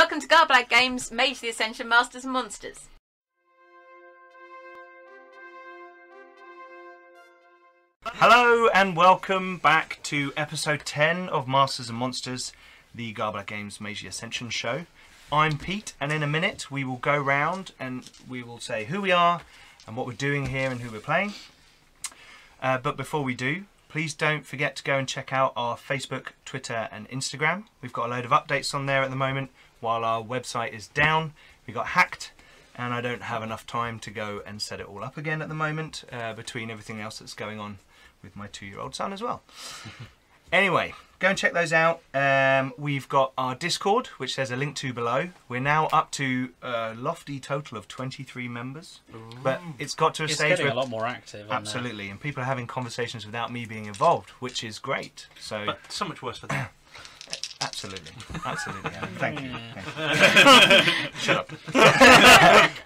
Welcome to Garblag Games, Mage the Ascension, Masters and Monsters. Hello and welcome back to episode 10 of Masters and Monsters, the Garblag Games Mage the Ascension show. I'm Pete, and in a minute we will go round and we will say who we are and what we're doing here and who we're playing. But before we do, please don't forget to go and check out our Facebook, Twitter and Instagram. We've got a load of updates on there at the moment while our website is down. We got hacked and I don't have enough time to go and set it all up again at the moment, between everything else that's going on with my 2-year-old son as well. Anyway, go and check those out. We've got our Discord, which there's a link to below. We're now up to a lofty total of 23 members. Ooh. But it's got to a stage where a lot more active. Absolutely, and people are having conversations without me being involved, which is great. But so much worse for them. Absolutely, absolutely. Yeah. Thank you. Shut up.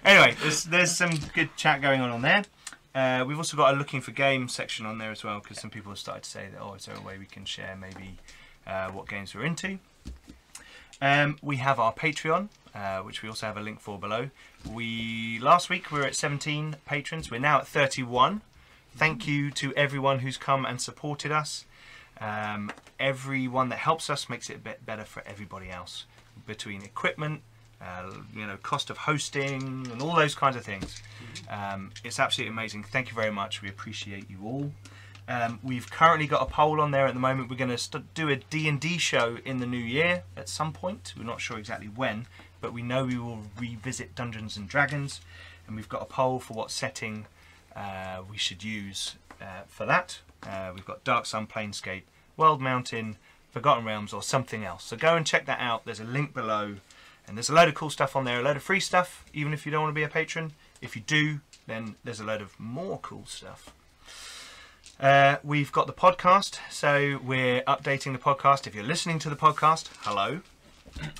Anyway, there's some good chat going on there. We've also got a looking for games section on there as well, because some people have started to say that, oh, is there a way we can share maybe what games we're into. We have our Patreon, which we also have a link for below. Last week we were at 17 patrons. We're now at 31. Thank you to everyone who's come and supported us. Everyone that helps us makes it a bit better for everybody else, between equipment, cost of hosting and all those kinds of things. It's absolutely amazing. Thank you very much. We appreciate you all. We've currently got a poll on there at the moment. We're going to do a D&D show in the new year at some point. We're not sure exactly when, but we know we will revisit Dungeons and Dragons, and we've got a poll for what setting we should use for that. We've got Dark Sun, Planescape, World Mountain, Forgotten Realms, or something else. So go and check that out. There's a link below. And there's a load of cool stuff on there, a load of free stuff, even if you don't want to be a patron. If you do, then there's a load of more cool stuff. We've got the podcast, so we're updating the podcast. If you're listening to the podcast, hello.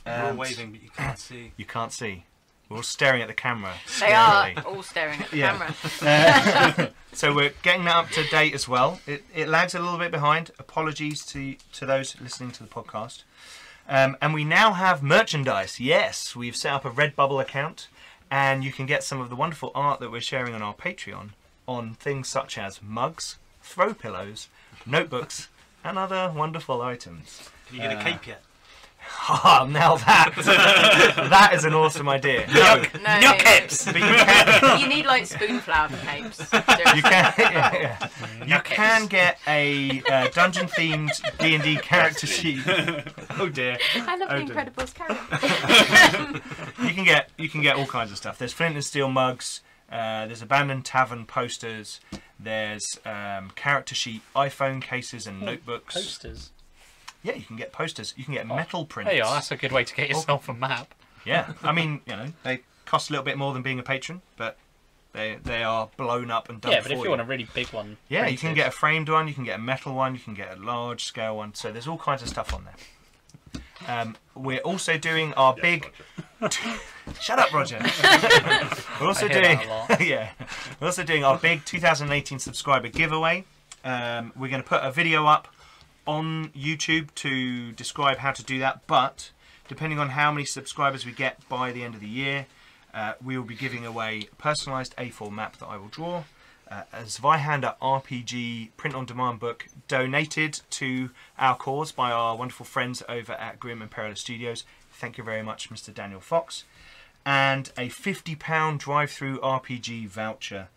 We're all waving, but you can't see. You can't see. We're all staring at the camera. They are all staring at the camera. So we're getting that up to date as well. It lags a little bit behind. Apologies to those listening to the podcast. And we now have merchandise. Yes, we've set up a Redbubble account, and you can get some of the wonderful art that we're sharing on our Patreon on things such as mugs, throw pillows, notebooks, and other wonderful items. Can you get a cape yet? Oh, now that is an awesome idea. No capes. But you can. You need like spoon flour for capes. You can get a dungeon-themed D&D character sheet. Oh dear. I love the Incredibles character. You can get all kinds of stuff. There's Flint Steel mugs. There's Abandoned Tavern posters. There's character sheet iPhone cases and notebooks. Posters. Yeah, you can get posters. You can get metal prints. There you are. That's a good way to get yourself a map. Yeah, I mean, they cost a little bit more than being a patron, but they are blown up and done. Yeah, but if you want a really big one, yeah, you can get a framed one, you can get a metal one, you can get a large scale one. So there's all kinds of stuff on there. We're also doing our big. Shut up, Roger. We're also doing We're also doing our big 2018 subscriber giveaway. We're going to put a video up on YouTube to describe how to do that, but depending on how many subscribers we get by the end of the year, we will be giving away a personalised A4 map that I will draw, a ZweihanderRPG print-on-demand book donated to our cause by our wonderful friends over at Grim and Perilous Studios. Thank you very much, Mr. Daniel Fox. And a £50 drive-through RPG voucher.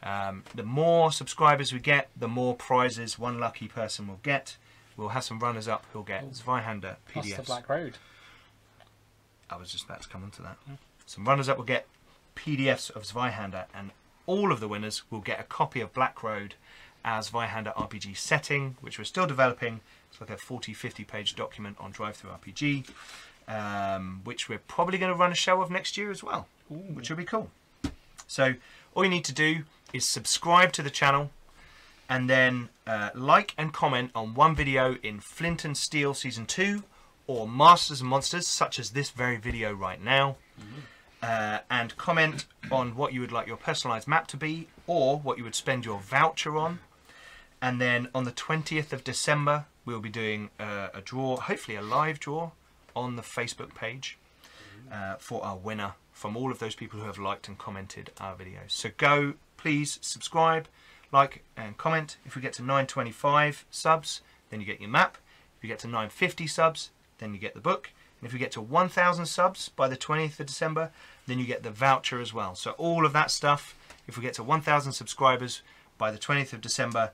The more subscribers we get, the more prizes one lucky person will get. We'll have some runners-up who'll get Zweihander PDFs. Plus the Black Road. I was just about to come on to that. Some runners-up will get PDFs of Zweihander, and all of the winners will get a copy of Black Road as Zweihander RPG setting, which we're still developing. It's like a 40-50 page document on Drive-Thru RPG, which we're probably going to run a show of next year as well, which will be cool. So all you need to do is subscribe to the channel, and then like and comment on one video in Flint and Steel Season 2 or Masters and Monsters, such as this very video right now. And comment on what you would like your personalised map to be, or what you would spend your voucher on. And then on the 20th of December, we'll be doing a draw, hopefully a live draw, on the Facebook page. for our winner from all of those people who have liked and commented our videos. So go, please subscribe, like and comment. If we get to 925 subs, then you get your map. If you get to 950 subs, then you get the book. And if you get to 1,000 subs by the 20th of December, then you get the voucher as well. So all of that stuff, if we get to 1,000 subscribers by the 20th of December,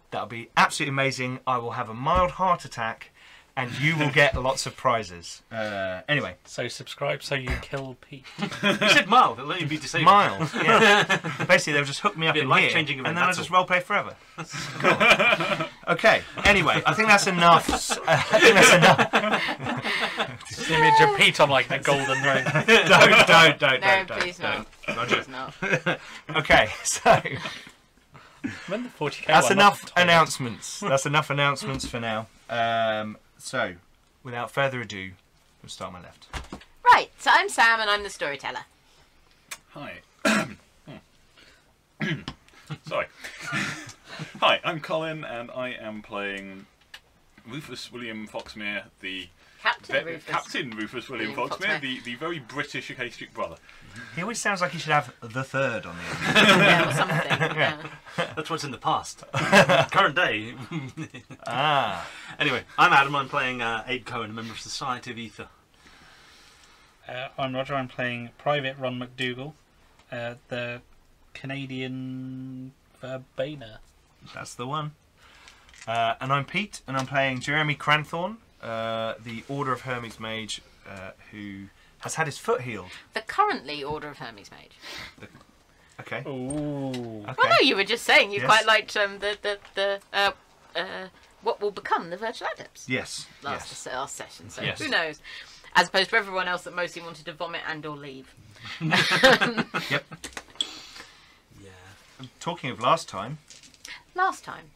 that'll be absolutely amazing. I will have a mild heart attack and you will get lots of prizes. Anyway. So subscribe so you kill Pete. You said mild, it'll let you be disabled. Mild, yeah. Basically, they'll just hook me up in here, event, and then I'll just roleplay forever. Cool. Okay, anyway, I think that's enough. I think that's enough. Just image of Pete on like the golden ring. Don't. Please not. Please not. Okay, so When the 40k that's enough announcements. That's enough announcements for now. So, without further ado, we'll start on my left. Right, so I'm Sam and I'm the storyteller. Hi. Sorry. Hi, I'm Colin and I am playing Rufus William Foxmere, the Captain Rufus William Foxmere, the very British academic brother. He always sounds like he should have the third on the end. Yeah, or something. Yeah. That's what's in the past. Current day. Anyway, I'm Adam. I'm playing Abe Cohen, a member of Society of Ether. I'm Roger. I'm playing Private Ron McDougall, the Canadian Verbaner. That's the one. And I'm Pete, and I'm playing Jeremy Cranthorne, the Order of Hermes Mage, who has had his foot healed. The currently Order of Hermes Mage. Okay. Ooh. Okay. Well, no, you were just saying you Yes. quite liked what will become the Virtual Adepts. Yes. Last Yes. session, so Yes. who knows? As opposed to everyone else that mostly wanted to vomit and or leave. Yep. Yeah. Talking of last time. Last time.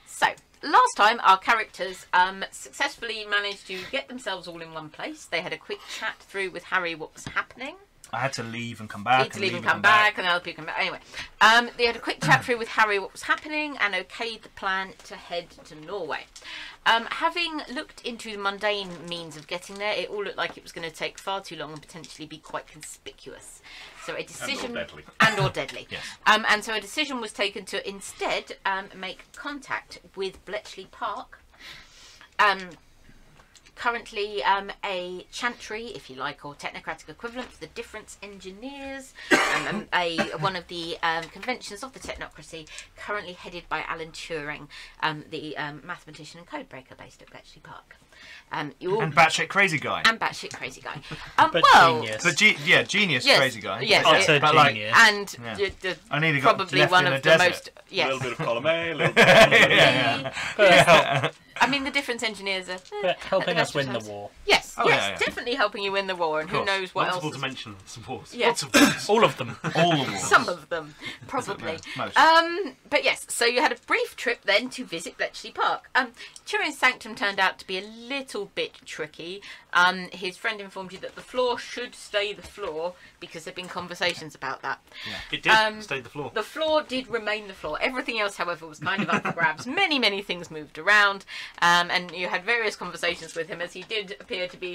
So, last time our characters successfully managed to get themselves all in one place. They had a quick chat through with Harry what was happening. I had to leave and come back. Need to leave and come back, and other people come back. Anyway, they had a quick chat through with Harry what was happening and okayed the plan to head to Norway. Having looked into the mundane means of getting there, it all looked like it was going to take far too long and potentially be quite conspicuous. So a decision And or deadly. Yes. And so a decision was taken to instead make contact with Bletchley Park. Currently a chantry, if you like, or technocratic equivalent for the Difference Engineers, one of the conventions of the technocracy, currently headed by Alan Turing, the mathematician and codebreaker based at Bletchley Park. And batshit crazy guy. And batshit crazy guy. But well, genius. But genius yes, crazy guy. yes, Utter but like, genius. and Yeah. I nearly got probably left one in a of the desert. most A little bit of column A, a little bit Yeah. I mean, the Difference Engineers are But helping at us the best win of the times. war. Yes, Oh, yes, yeah, yeah. definitely helping you win the war, and who course. knows what Multiple else. dimensions wars. Yeah. Lots of wars. All of them. All the wars. Some of them, probably. Most. But yes, so you had a brief trip then to visit Bletchley Park. Turing's Sanctum turned out to be a little bit tricky. His friend informed you that the floor should stay the floor because there have been conversations about that. It did. Stayed the floor. The floor did remain the floor. Everything else, however, was kind of up for grabs. Many, many things moved around, and you had various conversations with him as he did appear to be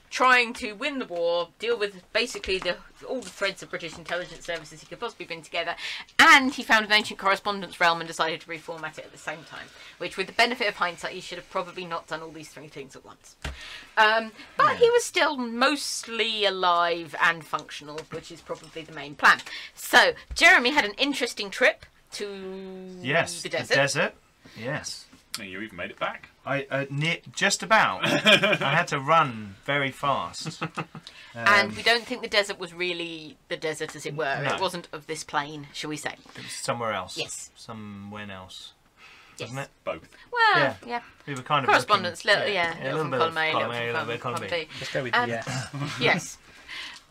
trying to win the war, deal with basically all the threads of British intelligence services he could possibly bring together, and he found an ancient correspondence realm and decided to reformat it at the same time, which with the benefit of hindsight he should have probably not done all these three things at once. But he was still mostly alive and functional, which is probably the main plan. So Jeremy had an interesting trip to the desert. Yes. You even made it back. Just about. I had to run very fast. And we don't think the desert was really the desert, as it were. No. It wasn't of this plane, shall we say. It was somewhere else. Yes. Somewhere else. Yes. Wasn't it? Both. Well, yeah. We were kind of Correspondence, looking, little, yeah. a Little from bit column of A, column little A, a little bit from column column B. B. Just go with yes. Yes.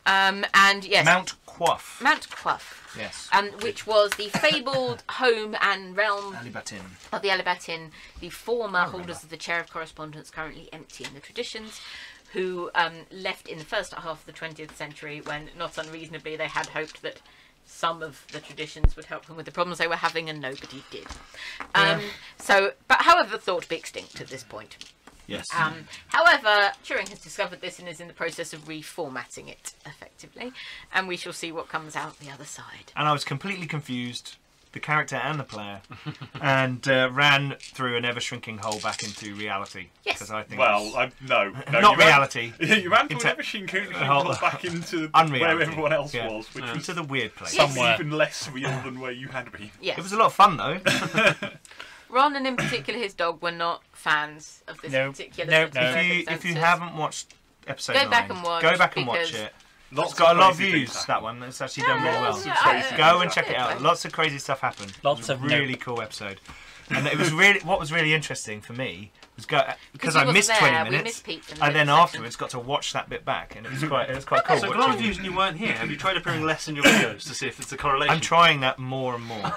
And yes. Mount Quaff. Mount Quaff. Yes. Which was the fabled home and realm Alibatin. of the Alibatin, the former holders of the Chair of Correspondence, currently empty in the traditions, who left in the first half of the 20th century when, not unreasonably, they had hoped that some of the traditions would help them with the problems they were having, and nobody did. But however, thought to be extinct at this point. Yes. However, Turing has discovered this and is in the process of reformatting it effectively, and we shall see what comes out the other side. And I was completely confused, the character and the player, and ran through an ever-shrinking hole back into reality. Yes. 'Cause I think Well, no, not you ran- reality. You ran from Into- everything whole- back into where unreality. everyone else Yeah. was, which was Into the weird place. Yes. Somewhere. even less real than where you had been. Yes. It was a lot of fun though. Ron and in particular his dog were not fans of this Nope. particular Nope, set of no. If you circumstances. haven't watched episode Go 9, back and watch, go back and watch because- it. Lots It's got a lot of crazy views, things that happen. one. It's actually done really well. Lots of crazy Go and things check it out. happen. Lots of crazy stuff happened. Lots It was of a really cool episode. And it was really what was really interesting for me was because you I wasn't missed there, 20 we minutes. missed Pete in the I then middle afterwards got to watch that bit back, and it was quite cool. So for a lot of watching- you weren't here. Have you tried appearing less in your videos to see if it's a correlation? I'm trying that more and more.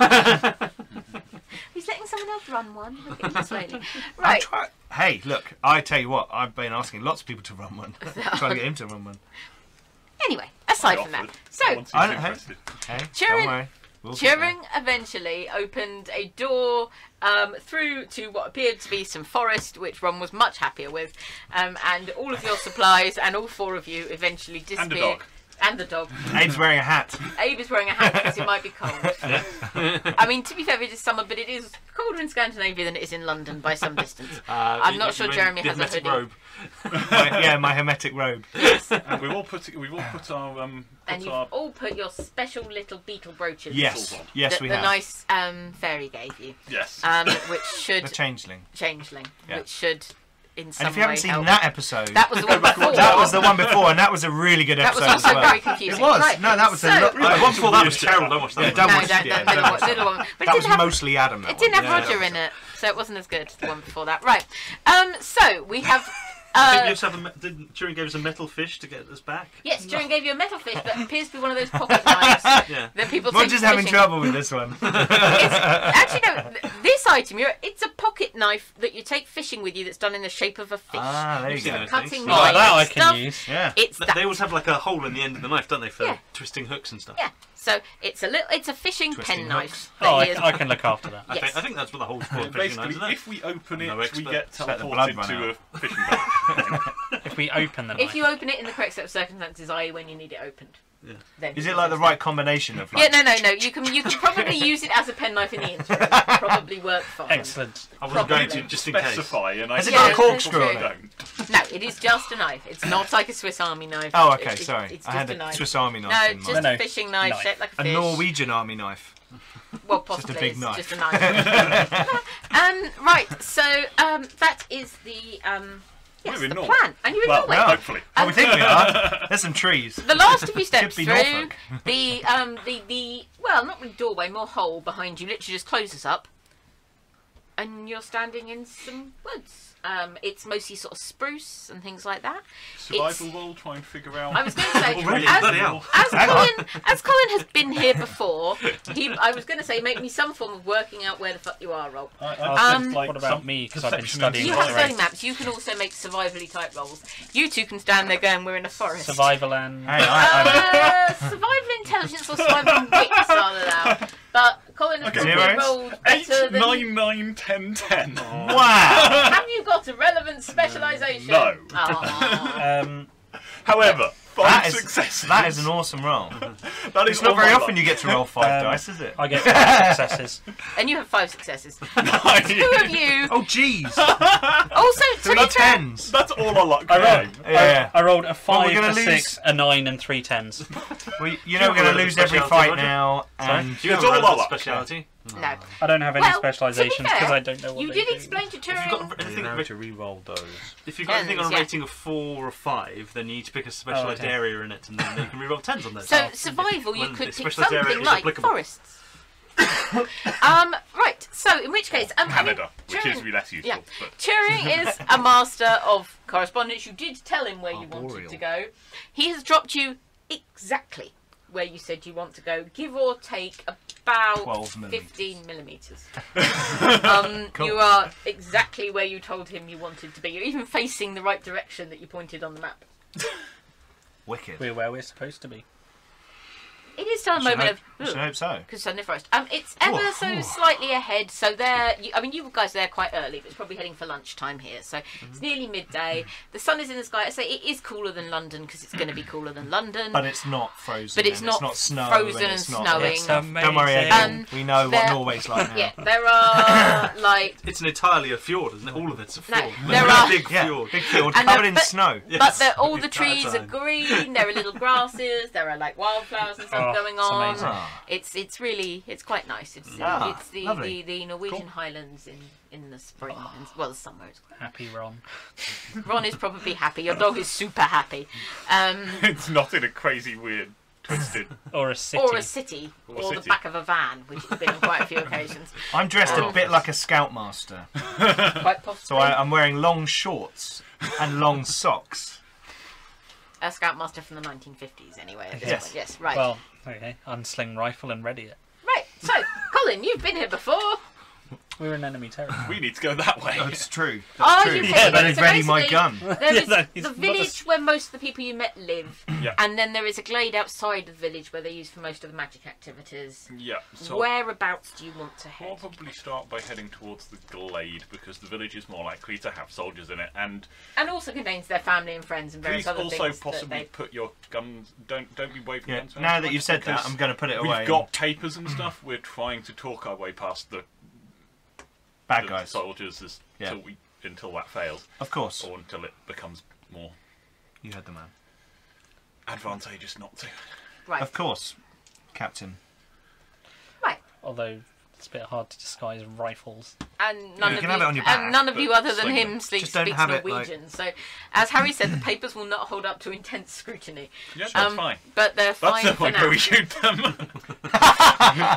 He's letting someone else run one. Look at him slowly. I'm Right. Hey, look, I tell you what, I've been asking lots of people to run one. Trying to get him to run one. Anyway, aside from that, No so one seems I don't- interested. Hey, Turing- don't worry. We'll get there. Turing eventually opened a door through to what appeared to be some forest, which Ron was much happier with, and all of your supplies and all four of you eventually disappeared. And a dog. And the dog. Abe's wearing a hat. Abe is wearing a hat because it might be cold. I mean, to be fair, it is summer, but it is colder in Scandinavia than it is in London by some distance. I'm not sure Jeremy has a hermetic hoodie. robe. My hermetic robe. And we've all put our And you've all put your special little beetle brooches. Yes, on. yes, that we the have. nice fairy gave you. yes. Which should The changeling. Yeah. which should in some And if you haven't way seen help. that episode, That was the one before. that was the one before, and that was a really good That was episode also as well. very confusing. It was. Right. No, that was So- a lot. The one before that was terrible. Don't watch that. Yeah, one. don't No, watch don't, it. Yeah, don't don't watch watch little one. But That it was didn't have mostly Adam. That it didn't one. have Yeah. Roger in it, so it wasn't as good. The one before that, right? So we have. Did Turing gave us a metal fish to get us back? Yes, Turing gave you a metal fish that appears to be one of those pocket knives Yeah. that people take Roger's having fishing. trouble with this one. Actually, no. This item, it's a pocket knife that you take fishing with you. That's done in the shape of a fish. Ah, there you You've seen go. those Cutting things. Oh, knives that I and can stuff. use. Yeah. It's that. They always have like a hole in the end of the knife, don't they, for Yeah. twisting hooks and stuff? Yeah. So it's a fishing Twisting pen knife. hooks. that Oh, he is- I can look after that. Yes. I think that's what the whole point of fishing knives, Basically, isn't it? if we open it, No we expert. get Let the blood teleported run to out. a fishing boat. If we open the knife. If you open it in the correct set of circumstances, i.e. when you need it opened. Yeah. Then Is it like the right combination of? Yeah, Like, no. You can probably use it as a penknife in the interim. Probably work fine. Excellent. I wasn't going to, Probably. just in case. Specify, and I Has it got a corkscrew on it? don't. No, it is just a knife. It's not like a Swiss Army knife. Oh, okay, It's sorry. just I had a a knife. Swiss Army knife No, in just mind. No, a fishing knife, knife. shaped like a A fish. Norwegian army knife. Well, Just a possibly. big It's knife. just a knife. Right, so that is the We're in the Norway. plan. And you're in Well, Norway. Yeah. hopefully. Oh, we think we are. There's some trees. The last of you steps Could be through Norfolk. the well, not really doorway, more hole behind you. Literally just closes up, and you're standing in some woods. It's mostly sort of spruce and things like that. Survival roll, try and figure out. I was going to say, Already? Bloody hell. as Colin has been here before, I was going to say, make me some form of working out where the fuck you are roll. What about me? Because I've been perception studying You and have terrain. study maps. You can also make survivally type rolls. You two can stand there going, we're in a forest. Survival and... Hey, I, Survival intelligence or survival wits are allowed. But Colin has probably Zeros? rolled 8, better than... 9, 9, 10, 10. wow. Have you got a relevant specialisation? No. Aw. However, 5 That is, successes. that is an awesome roll. That It's not all very my often luck. you get to roll 5 Um, dice, is it? I get 5 successes. And you have 5 successes. Two Nine. of you... Oh, jeez. Also, to So we be got fair, 10s. That's all our luck. I rolled, game. Yeah. I rolled a Well, 5, we're gonna a lose- 6, a 9 and 3 10s. Well, you know we're going to lose every Speciality, fight Roger? now. And Do you have It's a all our relevant luck. speciality? no. I don't have any Well, to be specialisations fair, because I don't know what You they did do. explain to If you've Turing... got anything, to re-roll those. if you've got anything on a Tens, yeah. rating of 4 or 5, then you need to pick a specialised okay. area in it, and then you can reroll 10s on those. So, survival, you When could the pick specialist area something is like applicable. forests. Right, so in which case... Canada, which Turing- is less useful. Yeah. But Turing is a master of correspondence. You did tell him where you wanted Arboreal. to go. He has dropped you exactly where you said you want to go, give or take about 12 15 millimetres. Cool. You are exactly where you told him you wanted to be. You're even facing the right direction that you pointed on the map. Wicked. We're where we're supposed to be. It is still a moment of. I should hope so. Because Sunday Forest. It's ever so slightly ahead. So you guys are there quite early, but it's probably heading for lunchtime here. So it's nearly midday. The sun is in the sky. I say it is cooler than London because it's going to be cooler than London. But it's not frozen. But it's not snow frozen and and it's not, snowing. It's don't worry, Aidan. We know what Norway's like now. Yeah, there are like. It's entirely a fjord, isn't it? All of it's a fjord. No, there are big fjord. Big fjord covered in snow. But all the trees are green. There are little grasses. There are like wildflowers and stuff going on. It's really quite nice. It's the Norwegian Highlands in the spring and the summer. It's quite happy Ron. Ron is probably happy. Your dog is super happy. It's not in a crazy weird twisted or a city or the back of a van, which has been on quite a few occasions. I'm dressed a bit like a scoutmaster. Quite possibly. So I'm wearing long shorts and long socks. A scoutmaster from the 1950s, anyway. At this point. Yes, right. Well, okay, unsling rifle and ready it. Right. So, Colin, you've been here before. We're in enemy territory. We need to go that way. That's true. That's true. Yeah, but it's ready my gun. There is the village where most of the people you met live, and then there is a glade outside the village where they use for most of the magic activities. Yeah. So whereabouts do you want to head? Probably start by heading towards the glade because the village is more likely to have soldiers in it, and also contains their family and friends and various other things. Please also possibly put your guns. Don't be waving guns. Now that you've said that, I'm going to put it away. We've got papers and stuff. We're trying to talk our way past the bad guys, soldiers, until that fails. Of course. Or until it becomes more. You heard the man. Advantageous not to. Right. Of course, Captain. Right. Although it's a bit hard to disguise rifles. And none of you other than him speaks Norwegian. Like... So, as Harry said, the papers will not hold up to intense scrutiny. Yeah, that's fine. But they're fine that's the point where we shoot them.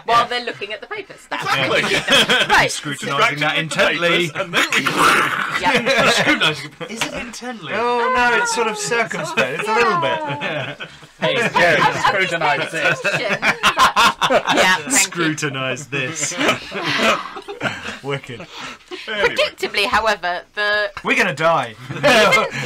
While they're looking at the papers. That's right. Scrutinising that intently. And then we Is it intently? Oh no, it's sort of circumspect. It's a little bit. Hey, Jerry, scrutinise this. Scrutinise this. Wicked. Predictably, however, we're gonna die.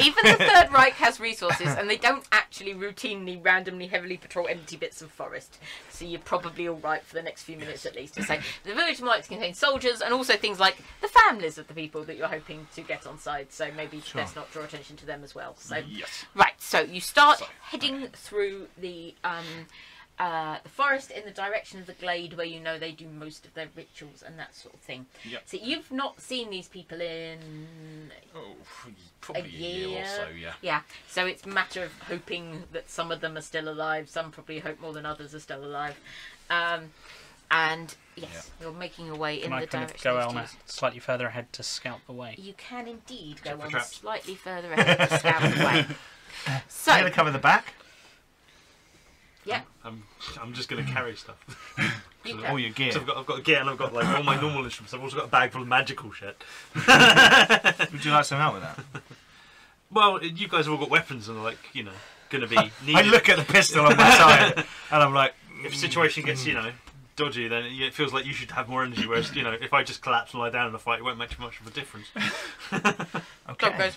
even the Third Reich has resources, and they don't actually routinely, randomly, heavily patrol empty bits of forest. So you're probably all right for the next few minutes at least. To say the village might contain soldiers and also things like the families of the people that you're hoping to get on side. So maybe let's not draw attention to them as well. So right. So you start heading through the forest in the direction of the glade where you know they do most of their rituals and that sort of thing. Yep. So you've not seen these people in probably a year or so, Yeah, so it's a matter of hoping that some of them are still alive. Some probably hope more than others are still alive. And yes, you're making your way in the direction. Can I go on slightly further ahead to scout the way? You can indeed go on slightly further ahead to scout the way. So you're going to cover the back? Yeah. I'm just going to carry stuff. All your gear. So I've got gear and I've got like all my normal instruments. I've also got a bag full of magical shit. Would you like some help with that? Well, you guys have all got weapons and are like, going to be needed. I look at the pistol on my side and I'm like, if the situation gets, dodgy, then it feels like you should have more energy. Whereas, if I just collapse and lie down in a fight, it won't make much of a difference. Okay. Dog goes.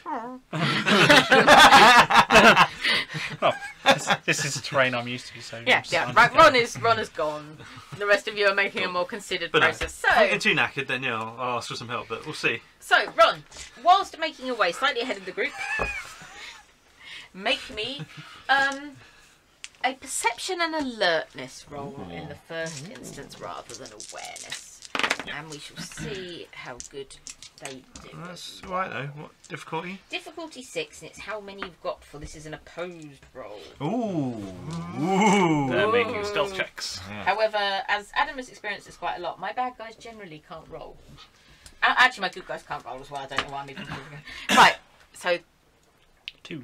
This is a terrain I'm used to, so yeah. Right, Ron is gone. The rest of you are making a more considered process. So, if I get too knackered, then I'll ask for some help. But we'll see. So, Ron, whilst making your way slightly ahead of the group, make me a perception and alertness roll in the first instance rather than awareness, and we shall see how good they do. That's right though. What difficulty? Difficulty 6, and it's how many you've got for this is an opposed roll. Ooh. They're making stealth checks. Yeah. However, as Adam has experienced this quite a lot, my bad guys generally can't roll. Actually, my good guys can't roll as well. I don't know why I'm even doing it. Right, so 2.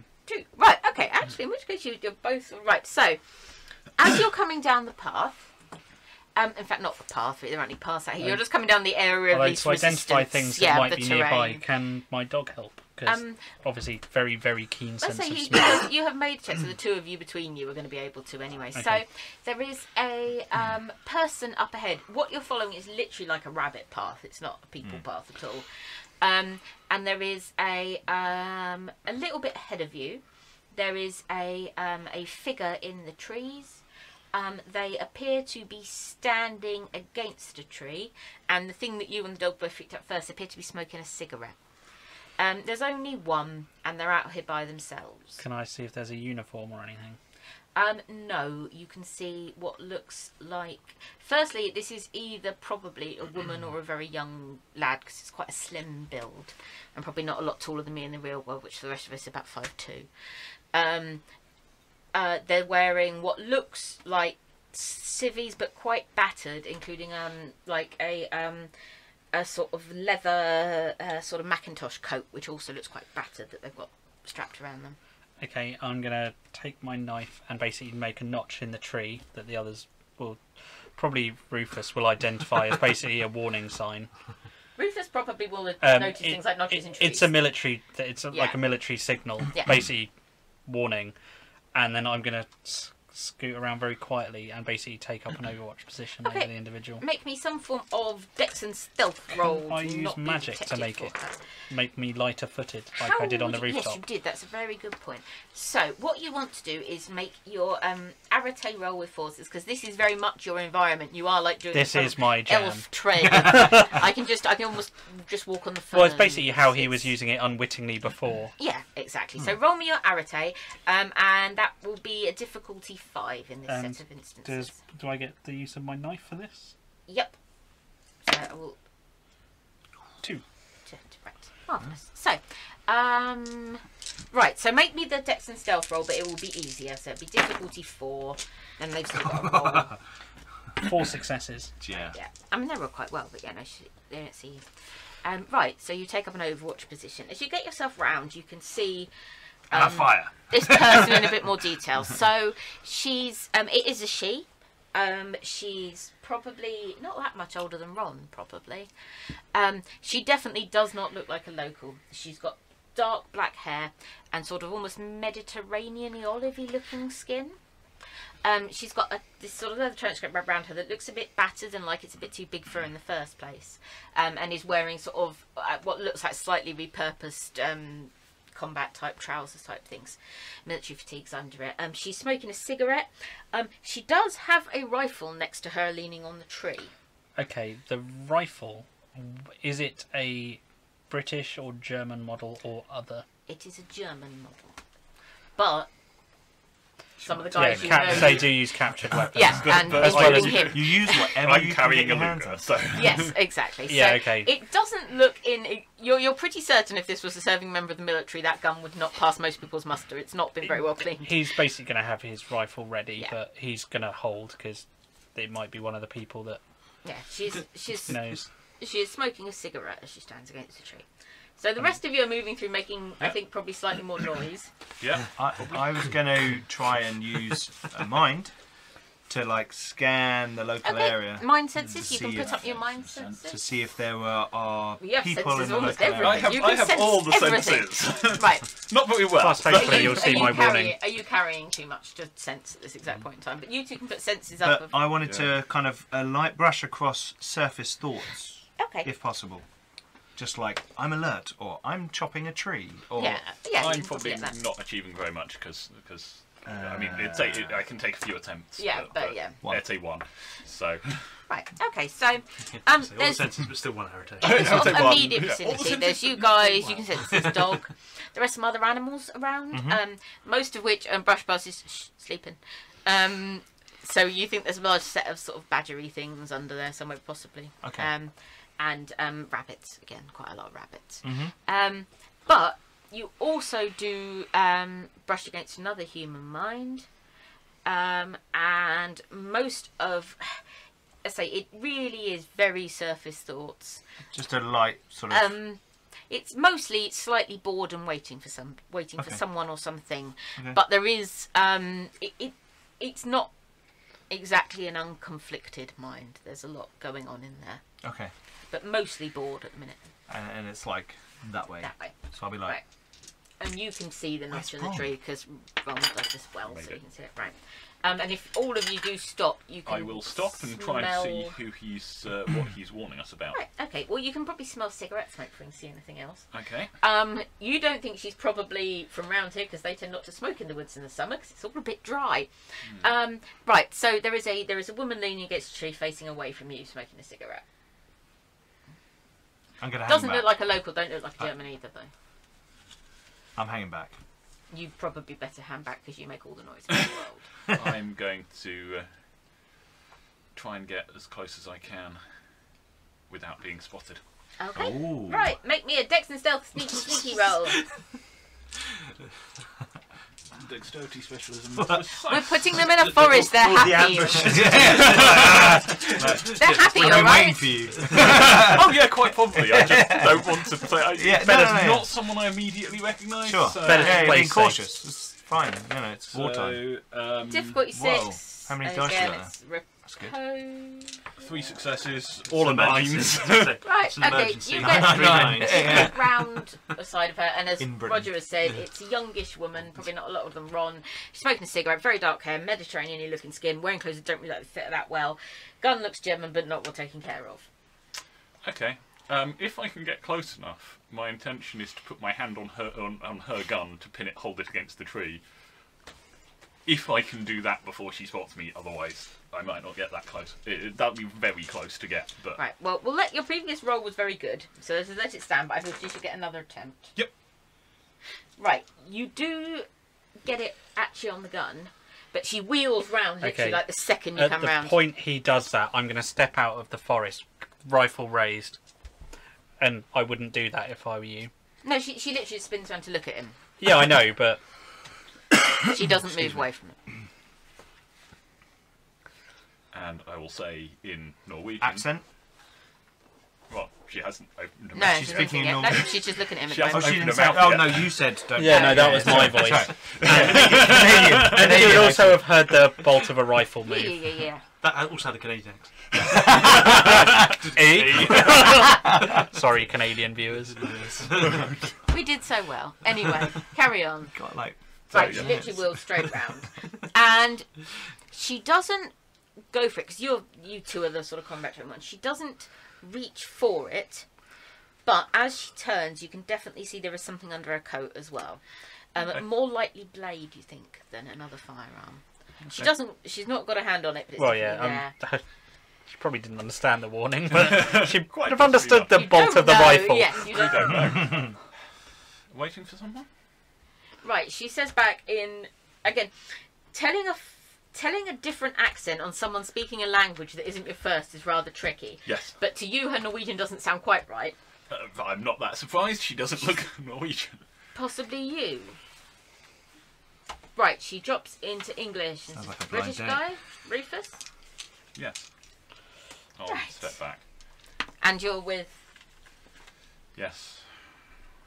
Right, okay. Actually, in which case you're both right. So, as you're coming down the path, in fact, not the path. There aren't any paths out here. You're just coming down the area of least to identify resistance. things that might be terrain. nearby. Can my dog help? Because obviously, very, very keen sense Let's of say smell. you have made checks, so the two of you between you are going to be able to anyway. Okay. So there is a person up ahead. What you're following is literally like a rabbit path. It's not a people path at all. And there is a little bit ahead of you. There is a figure in the trees, They appear to be standing against a tree, and the thing that you and the dog both picked up first appear to be smoking a cigarette. There's only one, and they're out here by themselves. Can I see if there's a uniform or anything? No, you can see what looks like... Firstly, this is either probably a woman or a very young lad, because it's quite a slim build, and probably not a lot taller than me in the real world, which for the rest of us is about 5'2". They're wearing what looks like civvies, but quite battered, including like a sort of leather sort of Macintosh coat, which also looks quite battered, that they've got strapped around them. Okay, I'm going to take my knife and basically make a notch in the tree that the others will... Probably Rufus will identify as basically a warning sign. Rufus probably will notice things like notches in trees. It's a military... like a military signal, basically warning. And then I'm going to scoot around very quietly and basically take up an overwatch position over the individual. Make me some form of dex and stealth roll. I use magic to make me lighter footed, like I did on the rooftop. Yes, you did. That's a very good point. So what you want to do is make your arete roll with forces, because this is very much your environment. You are like doing this is my jam. Elf trail. I can almost just walk on the fern. Well, it's basically how he was using it unwittingly before. Yeah, exactly. So roll me your arete, and that will be a difficulty 5 in this set of instances. Do I get the use of my knife for this? Yep. So I will... 2. Right. Marvellous. So, right, so make me the dex and stealth roll, but it will be easier. So it'll be difficulty 4, and they've still got a roll. 4 successes. Yeah. I mean, they roll quite well, but yeah, no, they don't see you. Right, so you take up an overwatch position. As you get yourself round, you can see... fire. This person in a bit more detail. So she's, it is a she. She's probably not that much older than Ron, probably. She definitely does not look like a local. She's got dark black hair and sort of almost Mediterranean-y, olivey looking skin. She's got this sort of leather trench coat around her that looks a bit battered and like it's a bit too big for her in the first place. And is wearing sort of what looks like slightly repurposed combat type trousers type things, military fatigues under it. She's smoking a cigarette. She does have a rifle next to her leaning on the tree. Okay, the rifle, is it a British or German model or other? It is a German model, but some of the guys they do use captured weapons. Yeah, and including him. You use whatever you can get carrying your a hands Luger, on. so... Yes, exactly. Yeah, so okay. It doesn't look in... You're pretty certain if this was a serving member of the military, that gun would not pass most people's muster. It's not been very well cleaned. He's basically going to have his rifle ready, Yeah. but he's going to hold because it might be one of the people that Yeah, she's knows. She is smoking a cigarette as she stands against the tree. So the rest of you are moving through, making, I think, probably slightly more noise. Yeah. I was going to try and use a mind to like scan the local area. Mind senses. You See can put if- up your mind senses. to see if there are You have people senses in the almost local area. everywhere. You I can have sense all the everything. senses. Right. Not very well. Plus, hopefully you'll see my warning. Are you carrying too much to sense at this exact point in time? But you two can put senses up. But I wanted to kind of a light brush across surface thoughts, Okay. if possible. Just like, I'm alert, or I'm chopping a tree, or... Yeah. I'm you can probably get that. not achieving very much because I mean I can take a few attempts. Yeah, but yeah. It's a 1. So Right. Okay. So So all the there's senses, but still one heritage. sort of Take one. immediate Yeah. vicinity. There's you guys. You can sense this dog. There are some other animals around. Most of which Brush Buzz is sleeping. So you think there's a large set of sort of badgery things under there somewhere possibly. Okay. And rabbits again, quite a lot of rabbits. But you also do brush against another human mind, and most of, let's say, it really is very surface thoughts. Just a light sort of... It's mostly slightly bored and waiting for someone or something. Okay. But there is it's not exactly an unconflicted mind. There's a lot going on in there. Okay. But mostly bored at the minute. And it's like that way. That way. So I'll be like... Right. and you can see the notch in the Ron? tree because Ron does this well, so you can see it. Right. And if all of you do stop, you can. I will stop and try and see who he's, what he's warning us about. Right. Okay. Well, you can probably smell cigarette smoke before you see anything else. Okay. You don't think she's probably from round here because they tend not to smoke in the woods in the summer because it's all a bit dry. Right. So there is a woman leaning against a tree, facing away from you, smoking a cigarette. I'm gonna hang Doesn't back. look like a local. Don't look like a German either, though. I'm hanging back. You probably better hand back because you make all the noise in the world. I'm going to try and get as close as I can without being spotted. Okay. Ooh. Right, make me a Dex and Stealth sneaky roll. Dexterity specialism. We're putting them in a forest. They're All the happy. ambushes. They're happy, We've been waiting alright? for you. Oh yeah, quite probably. I just don't want to say. Yeah, Bella's no. not someone I immediately recognise. Sure. So, Better Yeah, you're play being safe. cautious. It's fine. You know, it's wartime. so Difficulty Whoa. 6. How many and dice do you again, got it's That's good. repose. 3 successes, all are Emergency. nines. Right, It's an okay, emergency. you Nine. get Nine. get round the side of her, and as In Britain. Roger has said, it's a youngish woman, probably not a lot of them. Ron, she's smoking a cigarette, very dark hair, Mediterranean looking skin, wearing clothes that don't really like to fit her that well. Gun looks German, but not well taken care of. Okay. If I can get close enough, my intention is to put my hand on her gun to pin it, hold it against the tree. If I can do that before she spots me, otherwise I might not get that close. That'll be very close to get, but Right, well, we'll let your previous roll was very good, so let's let it stand, but I think you should get another attempt. Yep. Right, you do get it actually on the gun, but she wheels round literally Okay. like the second you At come the round. point he does that, I'm going to step out of the forest, rifle raised, and I wouldn't do that if I were you. No, she literally spins around to look at him. Yeah, I know, but She doesn't move away from it. and I will say in Norwegian. Accent? Well, she hasn't opened her No, mouth. She's she speaking doesn't in yet. No, Norway. she's just looking at him at She the hasn't Oh, moment. she Open didn't her say. mouth Oh, yet. no, you said don't. yeah, no, that was my That's voice. right. And you would also have heard the bolt of a rifle Yeah, move. yeah. That also had a Canadian accent. Sorry, Canadian viewers. We did so well. Anyway, carry on. Got like. Right, 30 she minutes. literally wheels straight round. And she doesn't go for it, because you two are the sort of combat trained ones. She doesn't reach for it, but as she turns, you can definitely see there is something under her coat as well. More likely blade, you think, than another firearm. She doesn't. She's not got a hand on it, but it's Well, definitely yeah, there. she probably didn't understand the warning, but she Quite would have understood the You bolt don't of the know, rifle. Yes, you don't Don't know. Waiting for someone? Right, she says back in again, telling a different accent on someone speaking a language that isn't your first is rather tricky. Yes. But to you, her Norwegian doesn't sound quite right. I'm not that surprised. She doesn't look Norwegian. Possibly you. Right, she drops into English. Sounds like a blind British date. guy, Rufus, Yes. I'll Right. step back. and you're with. Yes.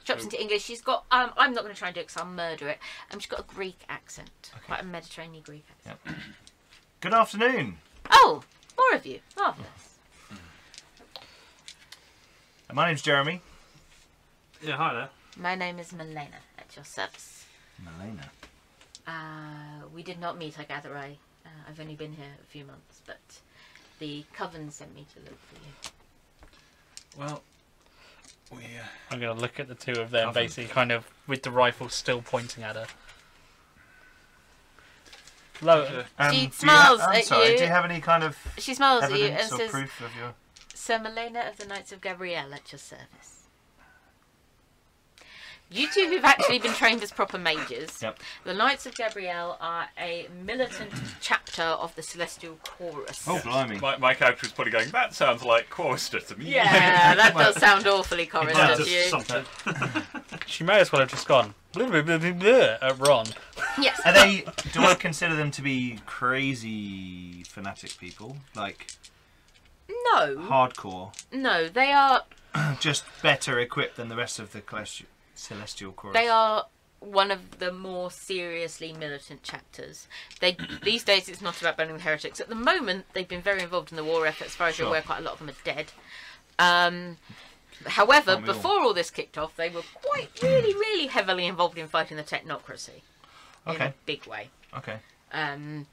Drops into English. She's got. I'm not going to try and do it because I'll murder it. She's got a Greek accent, quite a Mediterranean Greek accent. Yep. Good afternoon. Oh, more of you. Marvelous. My name's Jeremy. Yeah, hi there. My name is Milena. At your service. Milena. We did not meet, I gather. I've only been here a few months, but the coven sent me to look for you. Well, we. I'm going to look at the two of them, Cover. basically, kind of with the rifle still pointing at her. Low. She smiles I'm at sorry, you. do you have any kind of She smiles at you and evidence or says, proof of your... Sir Milena of the Knights of Gabrielle at your service. You two have actually been trained as proper mages. Yep. The Knights of Gabrielle are a militant chapter of the Celestial Chorus. Oh, blimey. My character is probably going, that sounds like Chorister to me. Yeah, that does sound awfully chorister to you. Something. She may as well have just gone blah, blah, blah, blah, blah, at Ron. Yes. Are they... Do I consider them to be crazy fanatic people? Like, No. hardcore? No, they are... Just better equipped than the rest of the Celestial Chorus? They are one of the more seriously militant chapters. These days it's not about burning the heretics. At the moment, they've been very involved in the war effort. As far as you're Sure. aware, quite a lot of them are dead. However, before all this kicked off, they were really heavily involved in fighting the technocracy. In a big way. Okay. And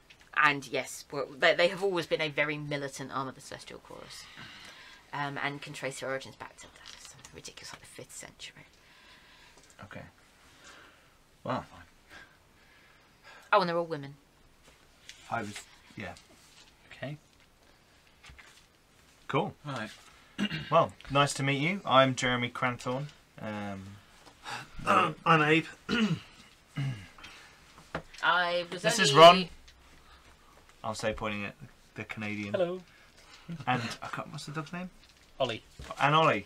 yes, they have always been a very militant arm of the Celestial Chorus. And can trace their origins back to that. It's ridiculous, like the 5th century. Okay. Wow. Oh, and they're all women. Yeah. Okay. Cool. Right. Well, nice to meet you. I'm Jeremy Cranthorne. I'm Abe. This is Ron. I'll say, pointing at the Canadian. Hello. And what's the dog's name? Ollie. And Ollie.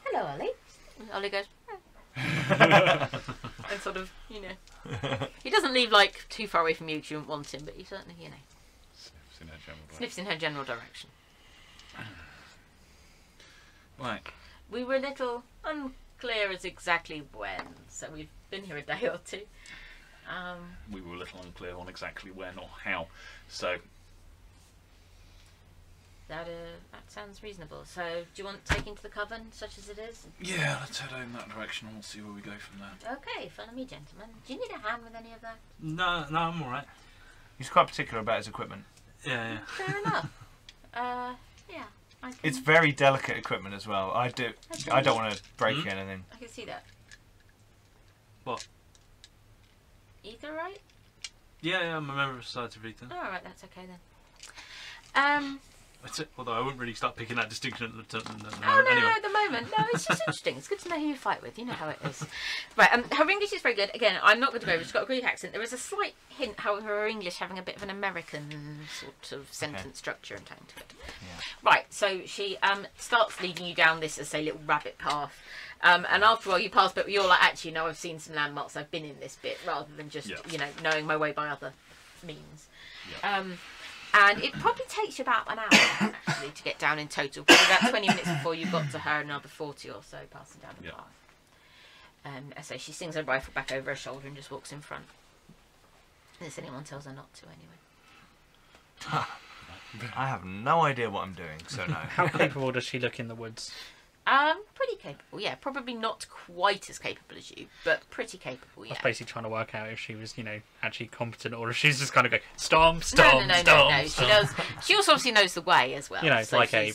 Hello, Ollie. Ollie goes. And sort of, you know, he doesn't leave like too far away from you because you wouldn't want him, but he certainly, you know, sniffs in her general direction. Right. We were a little unclear as exactly when, so we've been here a day or two. We were a little unclear on exactly when or how, so that sounds reasonable. So, do you want taking to the coven, such as it is? yeah, let's head in that direction and we'll see where we go from there. Okay, follow me, gentlemen. Do you need a hand with any of that? No, I'm all right. He's quite particular about his equipment. Yeah. Fair enough. Yeah. It's very delicate equipment as well. I don't want to break anything. I can see that. What? Ether, right? Yeah, I'm a member of Society of Ethan. Oh, alright, that's okay then. That's it. Although I wouldn't really start picking that distinction at the no, at the moment. No, it's just interesting. It's good to know who you fight with. You know how it is. Right, her English is very good. Again, I'm not going to go over. She's got a Greek accent. There is a slight hint, however, her English having a bit of an American sort of sentence structure and tone to it. Yeah. Right, so she starts leading you down this, as say, little rabbit path. And after a while you pass, but you're like, actually, no, I've seen some landmarks. I've been in this bit, rather than just, you know, knowing my way by other means. Yeah. And it probably takes you about an hour, actually, to get down in total. Probably about 20 minutes before you got to her, another 40 or so passing down the path. I say she swings her rifle back over her shoulder and just walks in front. Unless anyone tells her not to, anyway. I have no idea what I'm doing, so no. How capable does she look in the woods? Pretty capable, yeah. Probably not quite as capable as you, but pretty capable, yeah. I was basically trying to work out if she was, you know, actually competent or if she's just kind of going, stomp. No. She does. She also obviously knows the way as well. You know, so like Abe.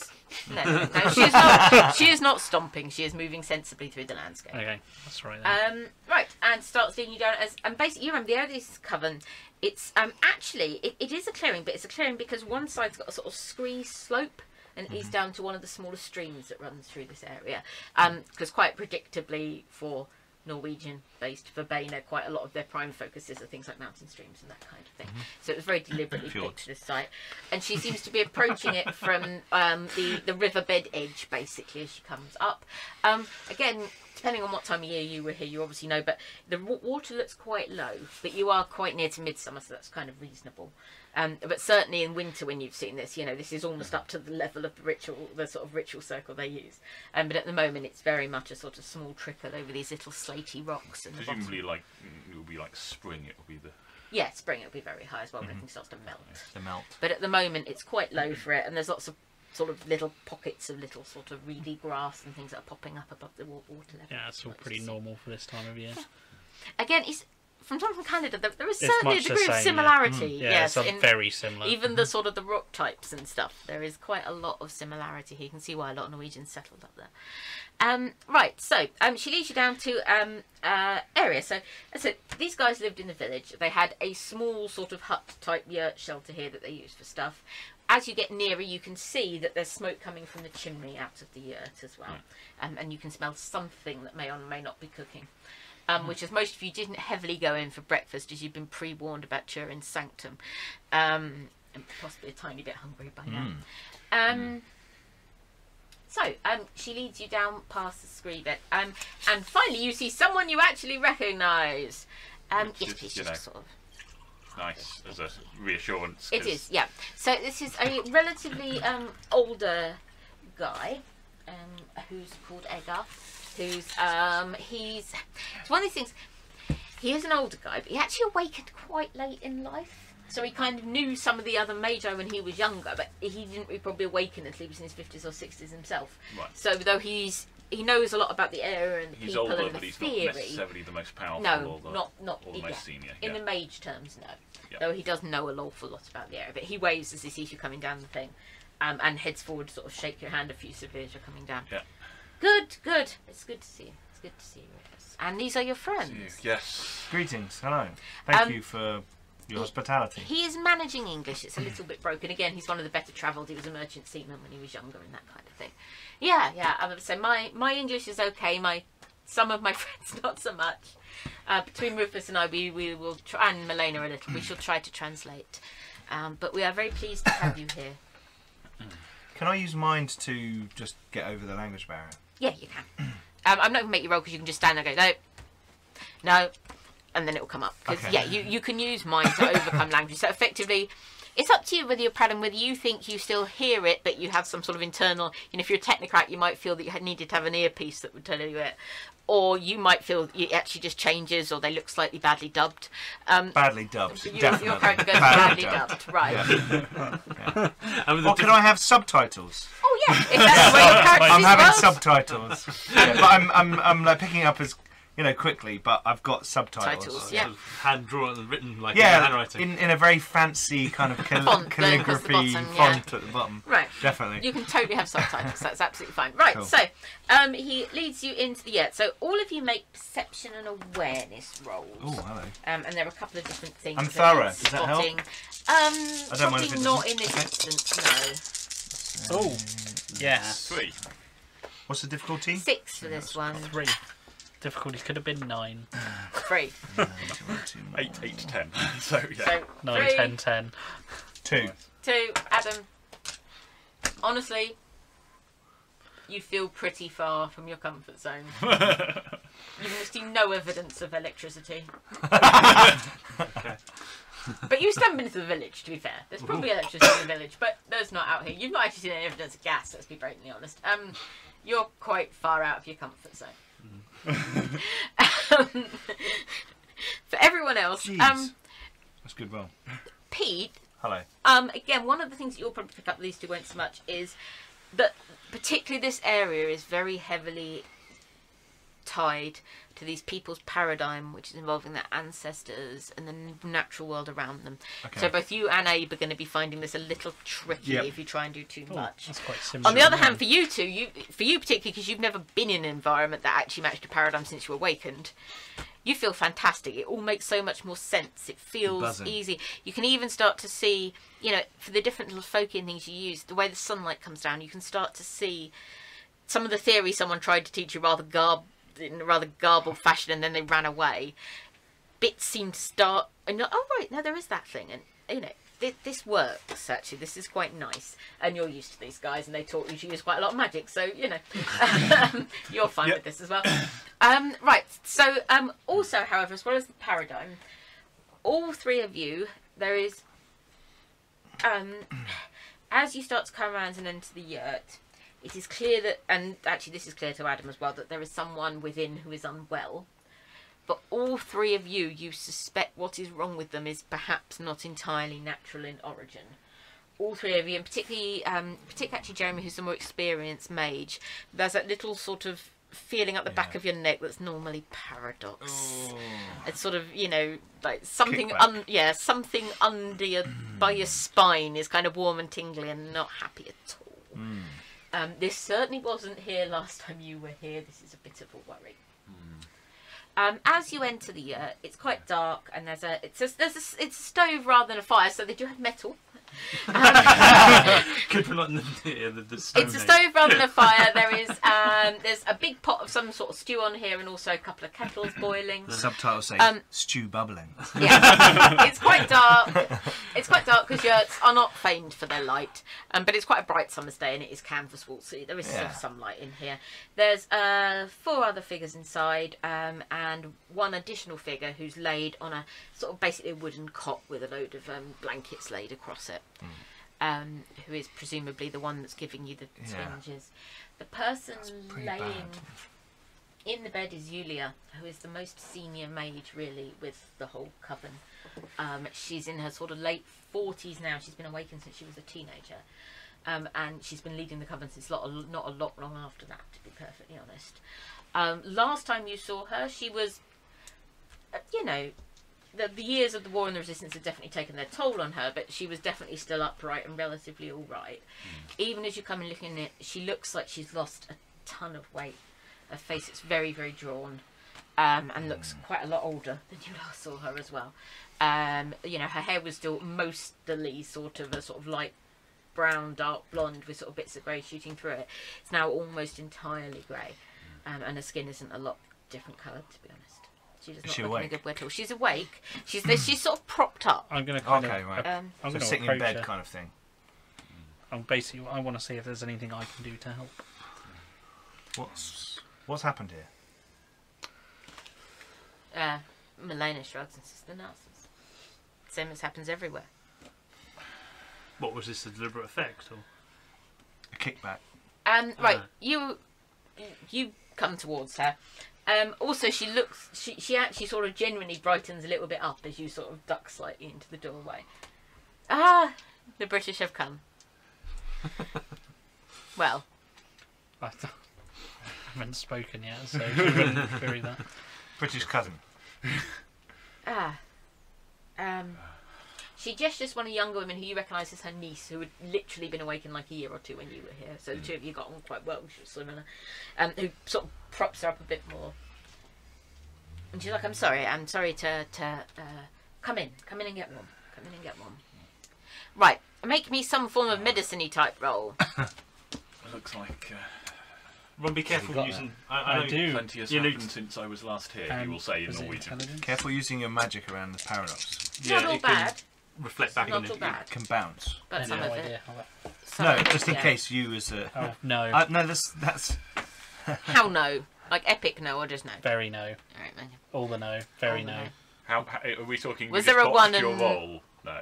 No, she is not. She is not stomping. She is moving sensibly through the landscape. Okay, that's right then. Right, and starts leading you down and basically you remember the area of this coven. It's actually it is a clearing, but it's a clearing because one side's got a sort of scree slope. And it is down to one of the smaller streams that runs through this area. Because quite predictably for Norwegian-based Verbena, quite a lot of their prime focuses are things like mountain streams and that kind of thing. So it was very deliberately picked, this site. And she seems to be approaching it from the riverbed edge, basically, as she comes up. Again, depending on what time of year you were here, you obviously know, but the water looks quite low. But you are quite near to midsummer, so that's kind of reasonable. But certainly in winter, when you've seen this, you know, this is almost up to the level of the ritual, the sort of ritual circle they use. But at the moment, it's very much a sort of small trickle over these little slaty rocks. And presumably, like it will be like spring. It will be the spring. It'll be very high as well. But everything starts to melt. The melt. But at the moment, it's quite low for it, and there's lots of sort of little pockets of little sort of reedy grass and things that are popping up above the water level. Yeah, it's all pretty normal for this time of year. Again, from Canada, there is certainly a degree of same, similarity. Yeah, yes, it's very similar. Even the sort of the rock types and stuff, there is quite a lot of similarity here. You can see why a lot of Norwegians settled up there. Right, so she leads you down to area. So these guys lived in the village. They had a small sort of hut type yurt shelter here that they used for stuff. As you get nearer, you can see that there's smoke coming from the chimney out of the yurt as well, and you can smell something that may or may not be cooking. Which, as most of you didn't heavily go in for breakfast, as you've been pre-warned about Turin's sanctum, and possibly a tiny bit hungry by now. So she leads you down past the scree bit, and finally you see someone you actually recognise. Yes, please, just sort of. nice as a reassurance. It is, yeah. So this is a relatively older guy who's called Edgar. Who's it's one of these things. He is an older guy, but he actually awakened quite late in life. So he kind of knew some of the other Magi when he was younger, but he didn't probably awaken until he was in his 50s or 60s himself. Right. So though he knows a lot about the area and the He's people older, and the but he's theory. not necessarily the most powerful No, or not the most senior. In the mage terms, no. Yeah. Though he does know an awful lot about the area. But he waves as he sees you coming down the thing, and heads forward to sort of shake your hand a few civilians are coming down. Yeah. Good. It's good to see you. It's good to see you, Rufus. And these are your friends. Yes. Greetings. Hello. Thank you for your hospitality. He is managing English. It's a little bit broken. Again, he's one of the better travelled. He was a merchant seaman when he was younger and that kind of thing. Yeah. I would say my English is okay. Some of my friends not so much. Between Rufus and I, we will try, and Milena a little. We shall try to translate. But we are very pleased to have you here. Can I use mind to just get over the language barrier? Yeah, you can. I'm not going to make you roll because you can just stand there and go, no, and then it will come up. Because, Okay. yeah, you can use mind to overcome language. So, effectively, it's up to you whether you're proud and whether you think you still hear it, but you have some sort of internal... if you're a technocrat, you might feel that you needed to have an earpiece that would tell you it. Or you might feel it actually just changes, or they look slightly badly dubbed. Badly dubbed, Your definitely. character goes badly dubbed, right. Yeah. Or can I have subtitles? Oh, yeah, if that's the way your character I'm is having well. subtitles. Yeah, but I'm like picking up as quickly, but I've got subtitles. Titles, yeah. Hand drawn and written like Yeah, handwriting. in a very fancy kind of Font going across the calligraphy bottom, yeah. font at the bottom. Right. Definitely. You can totally have subtitles. That's absolutely fine. Right. Cool. So, he leads you into the yurt. So all of you make perception and awareness rolls. Oh, hello. And there are a couple of different things. I'm that thorough. need Does that help? spotting. I don't mind Probably if it not doesn't. in this instance. No. Oh, yes. 3. What's the difficulty? 6 for this one. 3. Difficulty could have been 9. 3. 8, 8, 10. So, yeah. So 9, 3, 10, 10. 2. 2. Adam. Honestly, you feel pretty far from your comfort zone. You see no evidence of electricity. Okay. But you stumbled into the village, to be fair. There's probably electricity in the village, but there's not out here. You've not actually seen any evidence of gas, let's be blatantly honest. You're quite far out of your comfort zone. For everyone else, Jeez. That's good. Well, Pete, hello. again, one of the things that you'll probably pick up, these two won't so much, is that particularly this area is very heavily tied to these people's paradigm, which is involving their ancestors and the natural world around them. Okay. So both you and Abe are going to be finding this a little tricky Yep. if you try and do too much. That's quite similar. On the other hand, for you two, for you particularly, because you've never been in an environment that actually matched a paradigm since you awakened, you feel fantastic. It all makes so much more sense. It feels Buzzing. easy. You can even start to see, for the different little folky things you use, the way the sunlight comes down, you can start to see some of the theory someone tried to teach you in a rather garbled fashion, and then they ran away. Bits seem to start, and you're like, oh right, no, there is that thing, and this works actually. This is quite nice, and you're used to these guys, and they taught you to use quite a lot of magic, so you're fine with this as well. Right. So also, however, as well as the paradigm, all three of you, there is as you start to come around and enter the yurt, it is clear that, and actually this is clear to Adam as well, that there is someone within who is unwell. But all three of you suspect what is wrong with them is perhaps not entirely natural in origin. All three of you, and particularly actually Jeremy, who's the more experienced mage, there's that little sort of feeling up the back of your neck that's normally paradox. Oh. It's sort of, like something, Kickback. something under by your spine is kind of warm and tingly and not happy at all. This certainly wasn't here last time you were here. This is a bit of a worry. As you enter the yurt, it's quite dark, and it's a stove rather than a fire, so they do have metal. Good for not the stone It's a age. stove rather than a fire. There's a big pot of some sort of stew on here, and also a couple of kettles boiling. The subtitles say stew bubbling. Yeah, it's quite dark. It's quite dark because yurts are not famed for their light. But it's quite a bright summer's day, and it is canvas wall, so there is some light in here. There's 4 other figures inside, and one additional figure who's laid on a sort of basically a wooden cot with a load of blankets laid across it. Who is presumably the one that's giving you the twinges. The person laying In the bed is Yulia, who is the most senior mage, really, with the whole coven. She's in her sort of late 40s now. She's been awakened since she was a teenager. And she's been leading the coven since not a lot long after that, to be perfectly honest. Last time you saw her, she was, you know, the years of the war and the resistance had definitely taken their toll on her, but she was definitely still upright and relatively all right. Even as you come in looking at it, she looks like she's lost a ton of weight. Her face is very, very drawn, and looks quite a lot older than you last saw her as well. You know, her hair was still mostly sort of a sort of light brown, dark blonde with sort of bits of grey shooting through it. It's now almost entirely grey, and her skin isn't a lot different coloured, to be honest. She does not look in a good way at all. She's awake. She's sort of propped up. I'm going to right. I'm So going to sitting in bed kind of thing. I'm basically. I want to see if there's anything I can do to help. What's happened here? Milena shrugs and says the Nazis. Same as happens everywhere. What was this, a deliberate effect or A kickback. Right, you come towards her. Also, she actually sort of genuinely brightens a little bit up as you sort of duck slightly into the doorway. Ah, the British have come. Well, I haven't spoken yet, so she wouldn't query that. British cousin. She gestures one of the younger women who you recognise as her niece, who had literally been awakened like a year or two when you were here. So the two of you got on quite well. She was similar. Who sort of props her up a bit more. And she's like, I'm sorry to come in and get warm. Come in and get warm. Right, make me some form of medicine-y type roll. Looks like... Ron, be careful using... I do. Plenty has happened since I was last here, you will say in Norwegian. Careful using your magic around the paradox. Not all bad. Reflect back on Not all it. bad. It can bounce. But some of it. No, just in case you as a... Oh, no. No, that's... How no? Like epic no or just no? Very no. Alright, man. All the no. Very All the no. no. How are we talking? Was you there just a one botched your and- roll? No.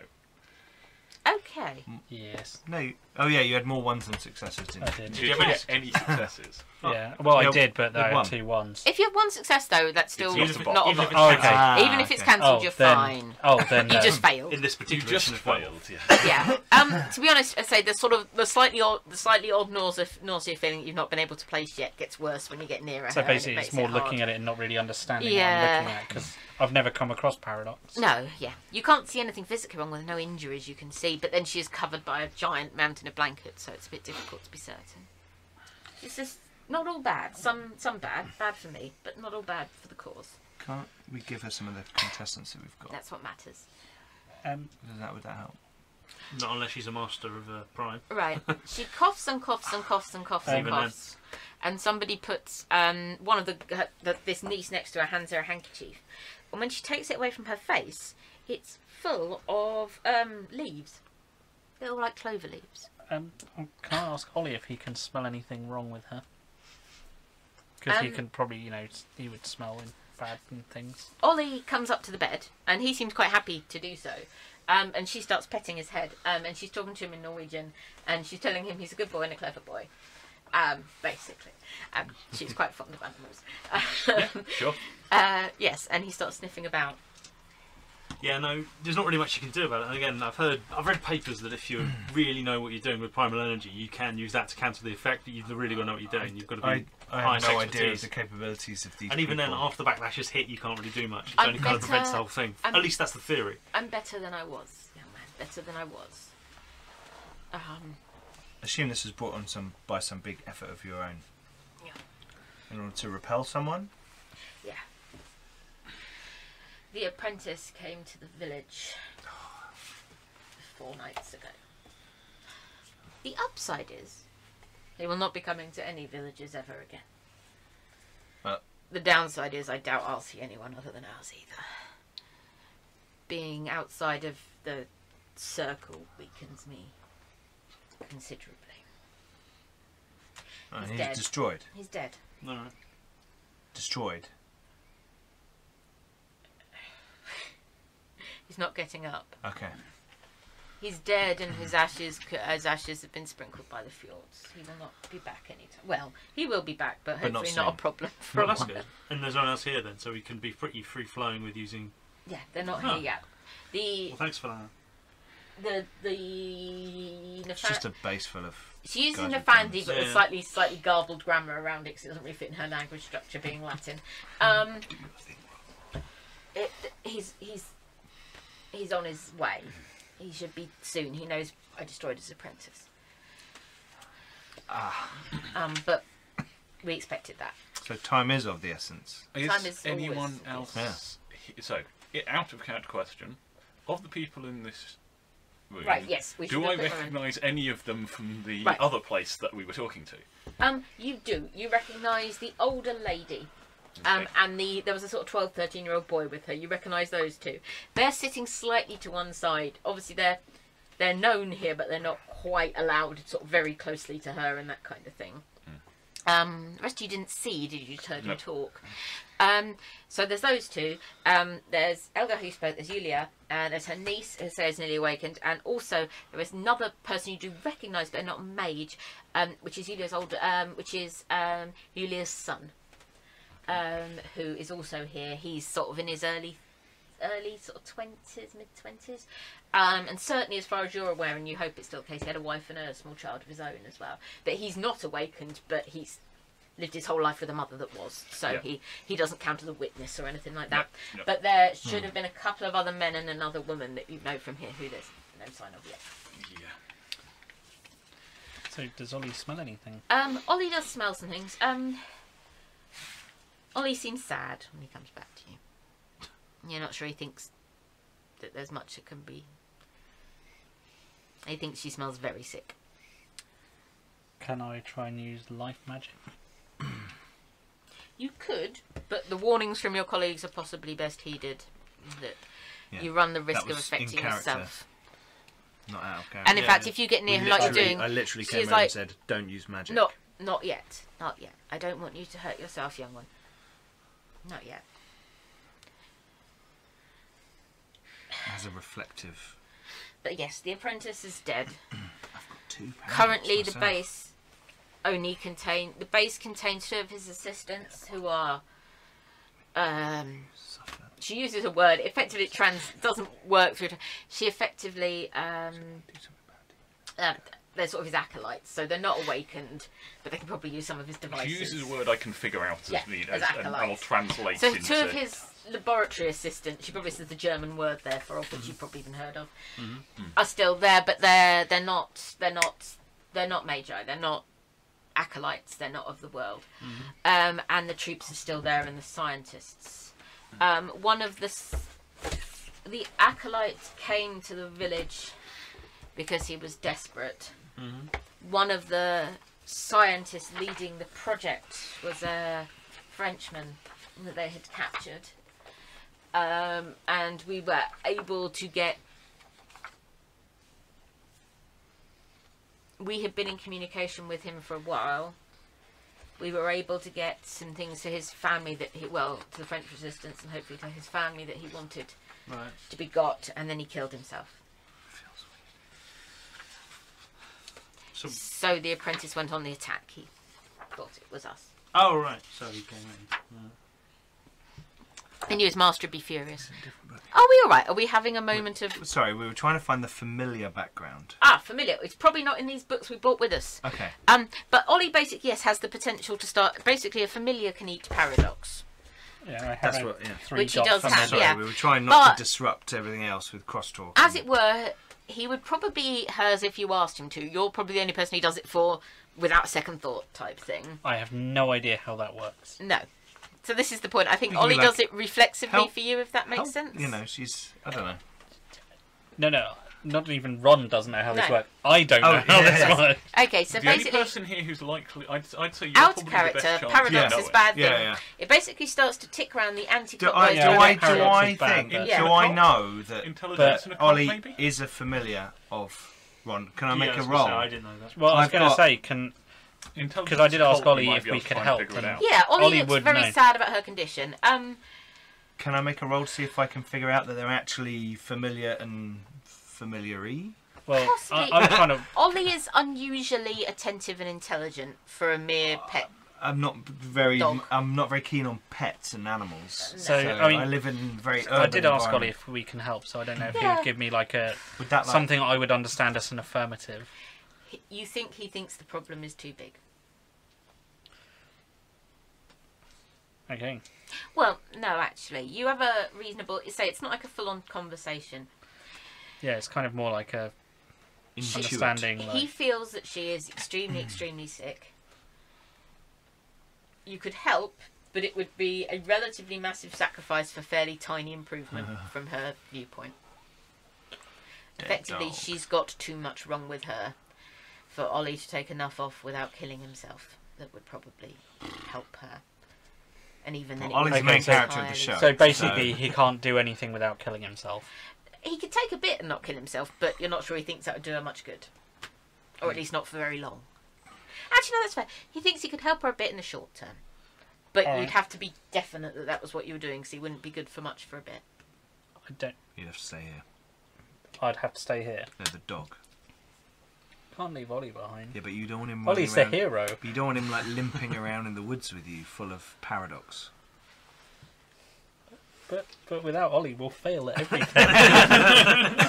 Okay. Yes. No. Oh yeah, you had more ones than successes, didn't I you? did. Did you get any successes? Yeah. Well, I Yeah, did, but with I one. had 2 ones. If you have one success though, that's still It's not not a a bot. lot. Oh, okay. Even if it's okay. cancelled, Oh, you're then- fine. Oh, then no. You just failed. In this You particular just edition as well. failed, yeah. Yeah. To be honest, I say the slightly odd nausea feeling you've not been able to place yet gets worse when you get nearer. So her, and basically, it makes it's more it hard. looking at it and not really understanding Yeah. what I'm looking at, because I've never come across paradox. No, yeah. You can't see anything physically wrong with no injuries you can see, but then she is covered by a giant mountain of blankets, so it's a bit difficult to be certain. It's just not all bad. Some bad for me, but not all bad for the cause. Can't we give her some of the contestants that we've got? That's what matters. Would that help? Not unless she's a master of Prime. Right. She coughs and coughs and coughs and coughs and Even coughs. And somebody puts one of this niece next to her hands her a handkerchief. And when she takes it away from her face, it's full of leaves. They're all like clover leaves. Can I ask Ollie if he can smell anything wrong with her? Because he can probably, he would smell bad and things. Ollie comes up to the bed, and he seems quite happy to do so. And she starts petting his head, and she's talking to him in Norwegian, and she's telling him he's a good boy and a clever boy. Basically. She's quite fond of animals. Sure. Yes, and he starts sniffing about. Yeah, no, there's not really much you can do about it. And again, I've read papers that if you really know what you're doing with primal energy, you can use that to cancel the effect. But you've really got to know what you're doing. You've got to be I high have no idea of expertise. the capabilities of these And even then, people. after the backlash is hit, you can't really do much. It I'm only kind of better- prevents the whole thing. I'm- At least that's the theory. I'm better than I was, young man. Better than I was. Assume this was brought on by some big effort of your own. Yeah. In order to repel someone? Yeah. The apprentice came to the village 4 nights ago. The upside is, they will not be coming to any villages ever again. The downside is, I doubt I'll see anyone other than ours either. Being outside of the circle weakens me considerably. He's He's dead. destroyed. He's dead. No. Destroyed. He's not getting up. Okay. He's dead, and his ashes have been sprinkled by the fjords. He will not be back anytime. Well, he will be back, but hopefully not a problem for a Well, that's while. good. And there's no one else here then, so we can be pretty free-flowing with using... Yeah, they're not here yet. Well, thanks for that. It's just a base full of... She's using guys with Nefandi, guns. but with slightly garbled grammar around it, because it doesn't really fit in her language structure, being Latin. He's on his way. He should be soon. He knows I destroyed his apprentice. But we expected that. So time is of the essence. Time is anyone always, else? So, out of character question, of the people in this room, right? Yes. We do should I look at them. recognise any of them from the Right. other place that we were talking to? You do. You recognise the older lady. Okay. And there was a sort of 12, 13-year-old boy with her. You recognise those two. They're sitting slightly to one side. Obviously, they're known here, but they're not quite allowed sort of very closely to her and that kind of thing. The rest of you didn't see, did you? Heard you talk. So there's those two. There's Elga who spoke. There's Yulia. There's her niece who says nearly awakened. And also there is another person you do recognise, but not a mage, which is Yulia's older, Yulia's son. Who is also here. He's sort of in his early sort of 20s, mid-20s. And certainly as far as you're aware, and you hope it's still the case, he had a wife and a small child of his own as well. But he's not awakened, but he's lived his whole life with a mother that was. So he doesn't count as a witness or anything like that. No. But there should have been a couple of other men and another woman that you know from here who there's no sign of yet. Yeah. So does Ollie smell anything? Ollie does smell some things. Ollie seems sad when he comes back to you. You're not sure he thinks that there's much that can be. He thinks she smells very sick. Can I try and use life magic? You could, but the warnings from your colleagues are possibly best heeded. That you run the risk of was in affecting character, yourself. Not out of character. And in fact, if you get near him like you're doing, I literally she's came over like, and said, "Don't use magic." Not yet. Not yet. I don't want you to hurt yourself, young one. Not yet. As a reflective. But yes, the apprentice is dead. I've got 2 pounds Currently, the myself. base contains 2 of his assistants who are. She uses a word. Effectively, it doesn't work through. She effectively. They're sort of his acolytes, so they're not awakened, but they can probably use some of his devices. She uses a word I can figure out Yeah, as and I'll translate So into... 2 of his laboratory assistants, she probably says the German word there for, which you've probably even heard of, are still there, but they're not magi, they're not acolytes, they're not of the world, and the troops are still there, and the scientists. One of the acolytes came to the village because he was desperate. One of the scientists leading the project was a Frenchman that they had captured. And we were able to get... We had been in communication with him for a while. We were able to get some things to his family that to the French resistance and hopefully to his family that he wanted to be got, and then he killed himself. So the apprentice went on the attack. He thought it was us. Oh, right. So he came in. He knew his master would be furious. Are we all right? Are we having a moment of... Sorry, we were trying to find the familiar background. Familiar. It's probably not in these books we brought with us. Okay. But Ollie basically, yes, has the potential to start... Basically, a familiar can eat paradox. Yeah, I have That's what, 3 Which he dots does on have, the- yeah. We were trying not But- to disrupt everything else with crosstalk. As it were, he would probably eat hers if you asked him to. You're probably the only person he does it for without second thought type thing. I have no idea how that works. No. So this is the point. I think You Ollie like, does it reflexively help- for you, if that makes sense. You know, she's... I don't know. No, not even Ron doesn't know how this No. works. I don't know how yeah. this works. Okay, so The only basically... person here who's likely... I'd say you're Out probably of the character, best chance paradox to know is it. bad thing. Yeah, yeah. It basically starts to tick around the Do anti-clockwise Yeah, I paradox is bad, think... but- Yeah. Do I know that Intelligence and occult, Ollie maybe? is a familiar of Ron? Can I Yeah, make I a was gonna roll? say, I didn't know that. Well, I was I've going to got- say, because I did ask Ollie if we could help. Yeah, Ollie Ollie looks would very know. sad about her condition. Can I make a roll to see if I can figure out that they're actually familiar and familiar-y? Well, Possibly. I'm trying to. Ollie is unusually attentive and intelligent for a mere pet. I'm not very Dog. keen on pets and animals. So, I mean, I live in very urban I did ask Ollie environment. if we can help, so I don't know if he Yeah. would give me like a Would that, like, something I would understand as an affirmative. You think he thinks the problem is too big? Okay. Well, no, actually, you have a reasonable. Say it's not like a full-on conversation. Yeah, it's kind of more like a intuit? understanding. He Like, feels that she is extremely, extremely sick. You could help, but it would be a relatively massive sacrifice for fairly tiny improvement from her viewpoint. Effectively, dog. she's got too much wrong with her for Ollie to take enough off without killing himself. That would probably help her. And even then, Well, Ollie's it the would main be character of the entirely- show. so basically, he can't do anything without killing himself. He could take a bit and not kill himself, but you're not sure he thinks that would do her much good. Or at least not for very long. Actually, no, that's fair. He thinks he could help her a bit in the short term. But Alright. you'd have to be definite that that was what you were doing, so he wouldn't be good for much for a bit. I don't. You'd have to stay here. I'd have to stay here. They're the dog. Can't leave Ollie behind. Yeah, but you don't want him. Ollie's the running around, hero. but you don't want him like limping around in the woods with you, full of paradox. But without Ollie, we'll fail at everything.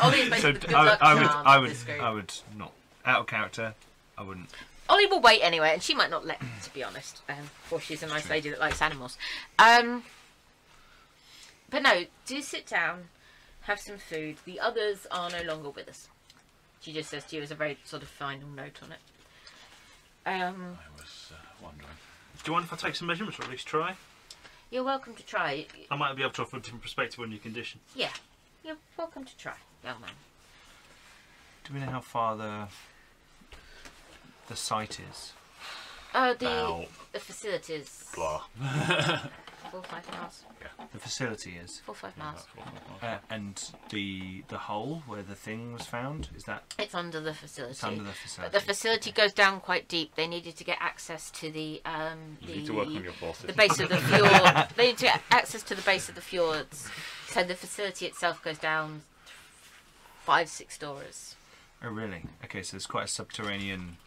Ollie is So basically the good luck charm of this group. I would not. Out of character, I wouldn't. Ollie will wait anyway, and she might not let, to be honest. For she's a nice lady that likes animals. But no, do sit down, have some food. The others are no longer with us. She just says to you as a very sort of final note on it. I was wondering. Do you want if I take some measurements, or at least try? You're welcome to try. I might be able to offer a different perspective on your condition. Yeah, you're welcome to try, young man. Do we know how far the site is? Oh, About the facilities. blah. 4 or 5 miles. The facility is, 4 or 5 miles. and the hole where the thing was found, is that It's under the facility. it's under the But facility? the facility goes down quite deep. They needed to get access to the You need to work on your bosses. the base of the fjord. They need to get access to the base of the fjords. So the facility itself goes down 5-6 stories. Oh, really? Okay, so it's quite a subterranean.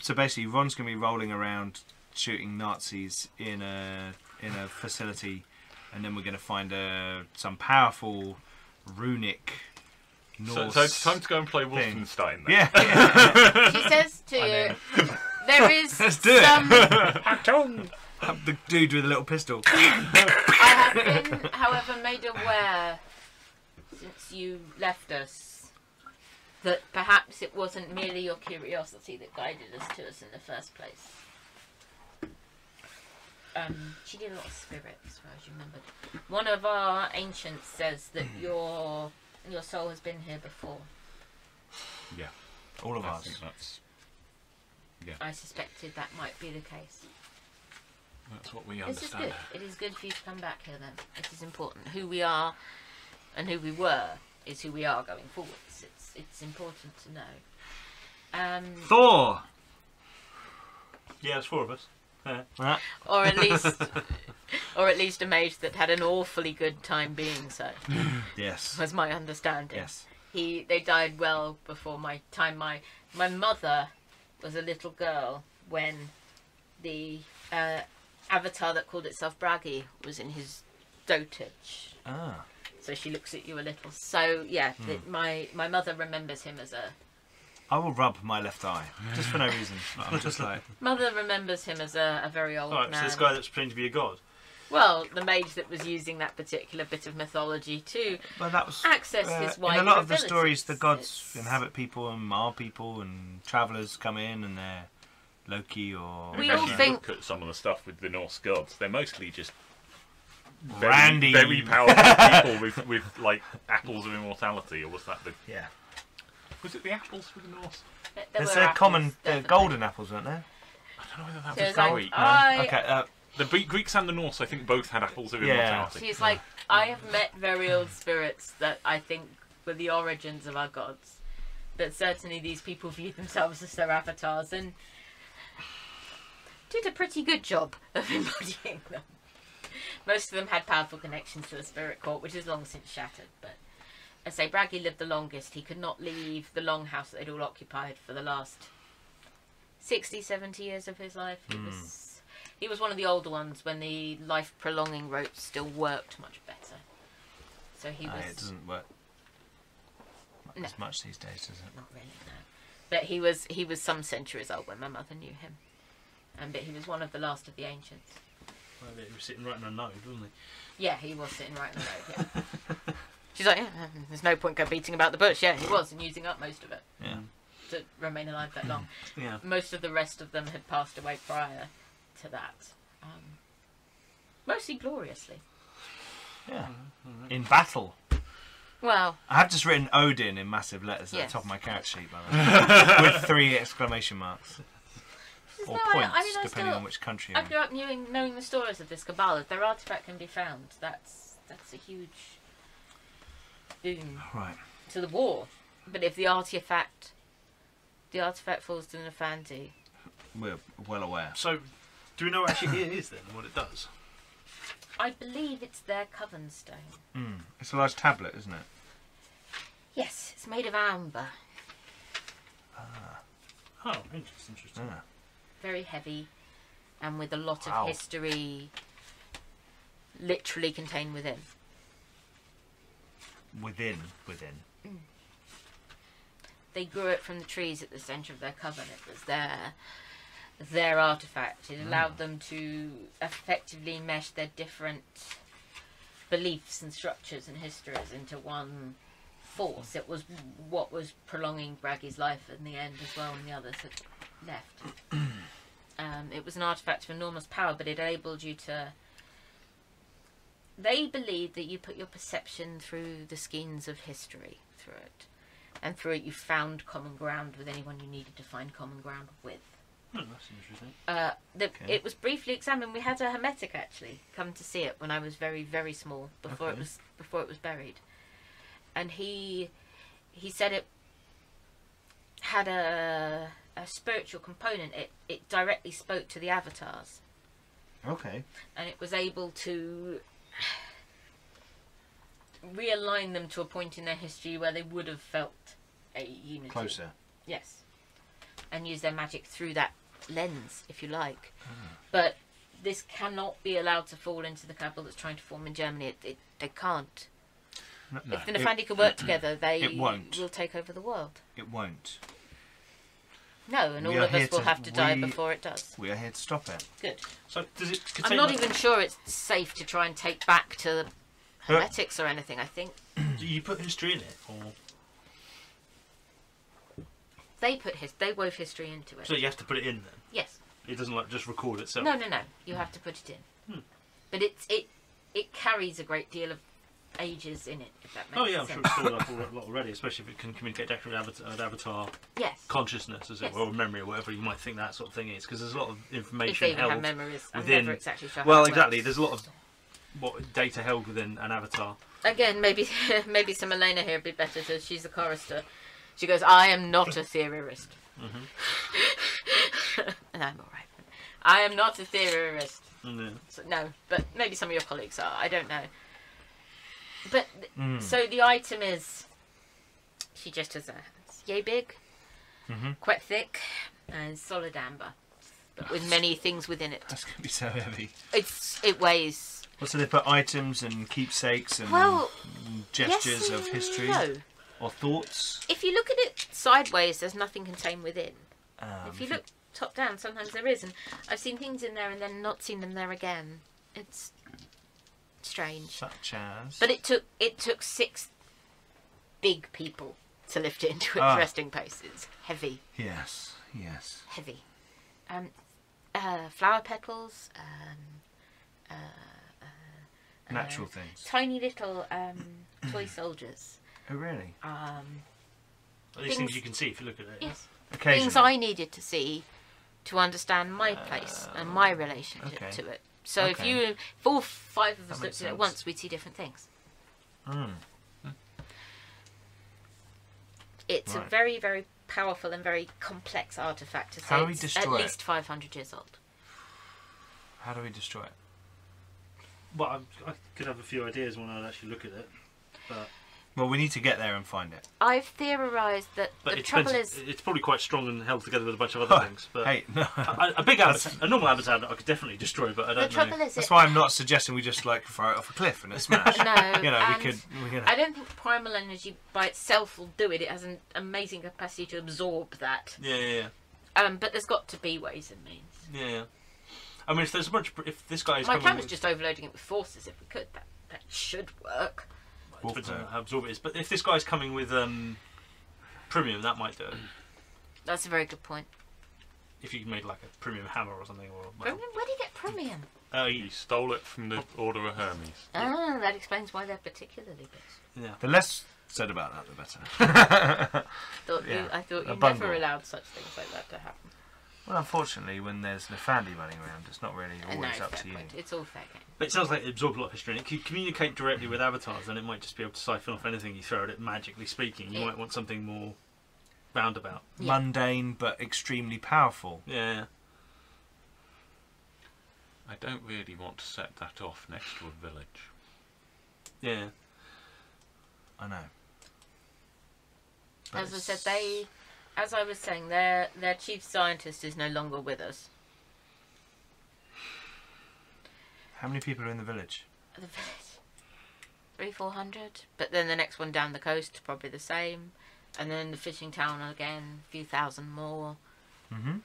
So basically, Ron's going to be rolling around shooting Nazis in a facility, and then we're going to find some powerful runic Norse. So it's time to go and play Wolfenstein then. Yeah. She says to you, there is Let's do it. some... The dude with a little pistol. I have been, however, made aware since you left us that perhaps it wasn't merely your curiosity that guided us to us in the first place. She did a lot of spirits, as far as you remembered. One of our ancients says that your soul has been here before. Yeah. All of I us. think that's I suspected that might be the case. what we This is understand. good. It is good for you to come back here then. This is important. Who we are and who we were is who we are going forwards. It's important to know. Thor. Yeah, there's 4 of us. Or at least a mage that had an awfully good time being so. Yes. Was my understanding. Yes. They died well before my time. My mother was a little girl when the avatar that called itself Braggy was in his dotage. Ah. So she looks at you a little. So yeah, my mother remembers him as a. I will rub my left eye just for no reason. I'm just like. Mother remembers him as a very old Alright, man. so this guy that's pretending to be a god. Well, the mage that was using that particular bit of mythology to Well, that was access his wider in a lot of the abilities. stories. The gods It's- inhabit people and are people, and travellers come in and they're Loki or. We If all you think- look at some of the stuff with the Norse gods, they're mostly just Randy. very powerful people with like apples of immortality, or was that the? Yeah. Was it the apples for the Norse? There There's were a apples, common definitely. golden apples, weren't there? I don't know whether that So was it's like, Greek. I, The Greeks and the Norse, I think, both had apples of Yeah. immortality. she's like, I have met very old spirits that I think were the origins of our gods. But certainly these people viewed themselves as their avatars and did a pretty good job of embodying them. Most of them had powerful connections to the spirit court, which is long since shattered, but I say Braggy lived the longest. He could not leave the longhouse that they'd all occupied for the last 60, 70 years of his life. He was one of the older ones when the life-prolonging rope still worked much better. So he was... It doesn't work as much these days, does it? Not really, no. But he was some centuries old when my mother knew him. But he was one of the last of the ancients. Well, he was sitting right in a node, wasn't he? Yeah, he was sitting right in the node, yeah. She's like, yeah, there's no point go beating about the bush. Yeah, he was, and using up most of it. Yeah. To remain alive that long. Yeah. Most of the rest of them had passed away prior to that. Mostly gloriously. Yeah. In battle. Well, I have just written Odin in massive letters at the top of my character sheet, by the way, with 3 exclamation marks. Or points, depending on which country you're I grew up knowing the stories of this cabal. If their artifact can be found, that's a huge boon to the war. But if the artifact falls to Nefandi, we're well aware. So, do we know what actually it is then, and what it does? I believe it's their coven stone. It's a large tablet, isn't it? Yes, it's made of amber. Oh, interesting. Very heavy, and with a lot of history literally contained within. Within. They grew it from the trees at the centre of their coven. It was their artifact. It allowed them to effectively mesh their different beliefs and structures and histories into one force. It was what was prolonging Braggy's life in the end as well, when the others had left. It was an artifact of enormous power, but it enabled you to... They believed that you put your perception through the skeins of history through it. And through it you found common ground with anyone you needed to find common ground with. Oh, that's interesting. It was briefly examined. We had a hermetic actually come to see it when I was very, very small, before it was buried. And he said it had a spiritual component. It directly spoke to the avatars. Okay. And it was able to realign them to a point in their history where they would have felt a unity. Closer. Yes. And use their magic through that lens, if you like. But this cannot be allowed to fall into the cabal that's trying to form in Germany. They can't. No, if the Nefandi could work together, they will take over the world. It won't. No, and all of us will have to die before it does. We are here to stop it. Good. So does it I'm not even sure it's safe to try and take back to the hermetics or anything, I think. Do you put history in it, or...? They wove history into it. So you have to put it in then? Yes. It doesn't like just record itself? No. You have to put it in. But it carries a great deal of ages in it, if that makes sense. Oh yeah, I'm sure it's stored up a lot already, especially if it can communicate directly with avatar consciousness, as it were, or memory, or whatever you might think that sort of thing is, because there's a lot of information if they even held have memories, within... I'm never exactly sure. Well, exactly. There's a lot of data held within an avatar. Again, maybe some Elena here would be better. She's a chorister. She goes, I am not a theorist. And I'm alright. I am not a theorist. So, no, but maybe some of your colleagues are. I don't know. But, so the item is, she just has it's yay big, quite thick, and solid amber. But with many things within it. That's going to be so heavy. It weighs... Well, so they put items and keepsakes and gestures of history? No. Or thoughts? If you look at it sideways, there's nothing contained within. If you look top down, sometimes there is. And I've seen things in there and then not seen them there again. It's strange. Such as? But it took 6 big people to lift it into its resting place. It's heavy. Yes. Heavy. Flower petals. Natural things. Tiny little toy soldiers. Oh, really? These things you can see if you look at it. Yes. Occasionally. Things I needed to see to understand my place and my relationship to it. So if all 5 of us looked at it at once, we'd see different things. It's a very, very powerful and very complex artifact. To say it's at least 500 years old. How do we destroy it? Well, I could have a few ideas when I actually look at it, but Well, we need to get there and find it. I've theorised that But the trouble is... It's probably quite strong and held together with a bunch of other things. But hey, no. a normal avatar I could definitely destroy, but I don't know. The trouble is... That's why I'm not suggesting we just like throw it off a cliff and it smash. No, you know, and we could. I don't think primal energy by itself will do it. It has an amazing capacity to absorb that. Yeah. But there's got to be ways and means. Yeah. I mean, if this guy is My coming plan was with, just overloading it with forces if we could. That should work. depends on how absorb it is. But if this guy's coming with premium, that might do it. That's a very good point. If you made like a premium hammer or something, or Premium? Where do you get premium? He stole it from the Order of Hermes. Ah, that explains why they're particularly good. yeah. The less said about that, the better. I thought you bundle. never allowed such things like that to happen. Well, unfortunately, when there's Nefandi running around, it's not really always No, up fair to you. point. It's all fair game. But it sounds like it absorbs a lot of history, and it could communicate directly with avatars, and it might just be able to siphon off anything you throw at it, magically speaking. You might want something more roundabout. Yeah. Mundane, but extremely powerful. Yeah. I don't really want to set that off next to a village. Yeah. I know. But As I said, as I was saying, their chief scientist is no longer with us. How many people are in the village? The village, 300-400. But then the next one down the coast, probably the same. And then the fishing town again, a few thousand more. Mm-hmm.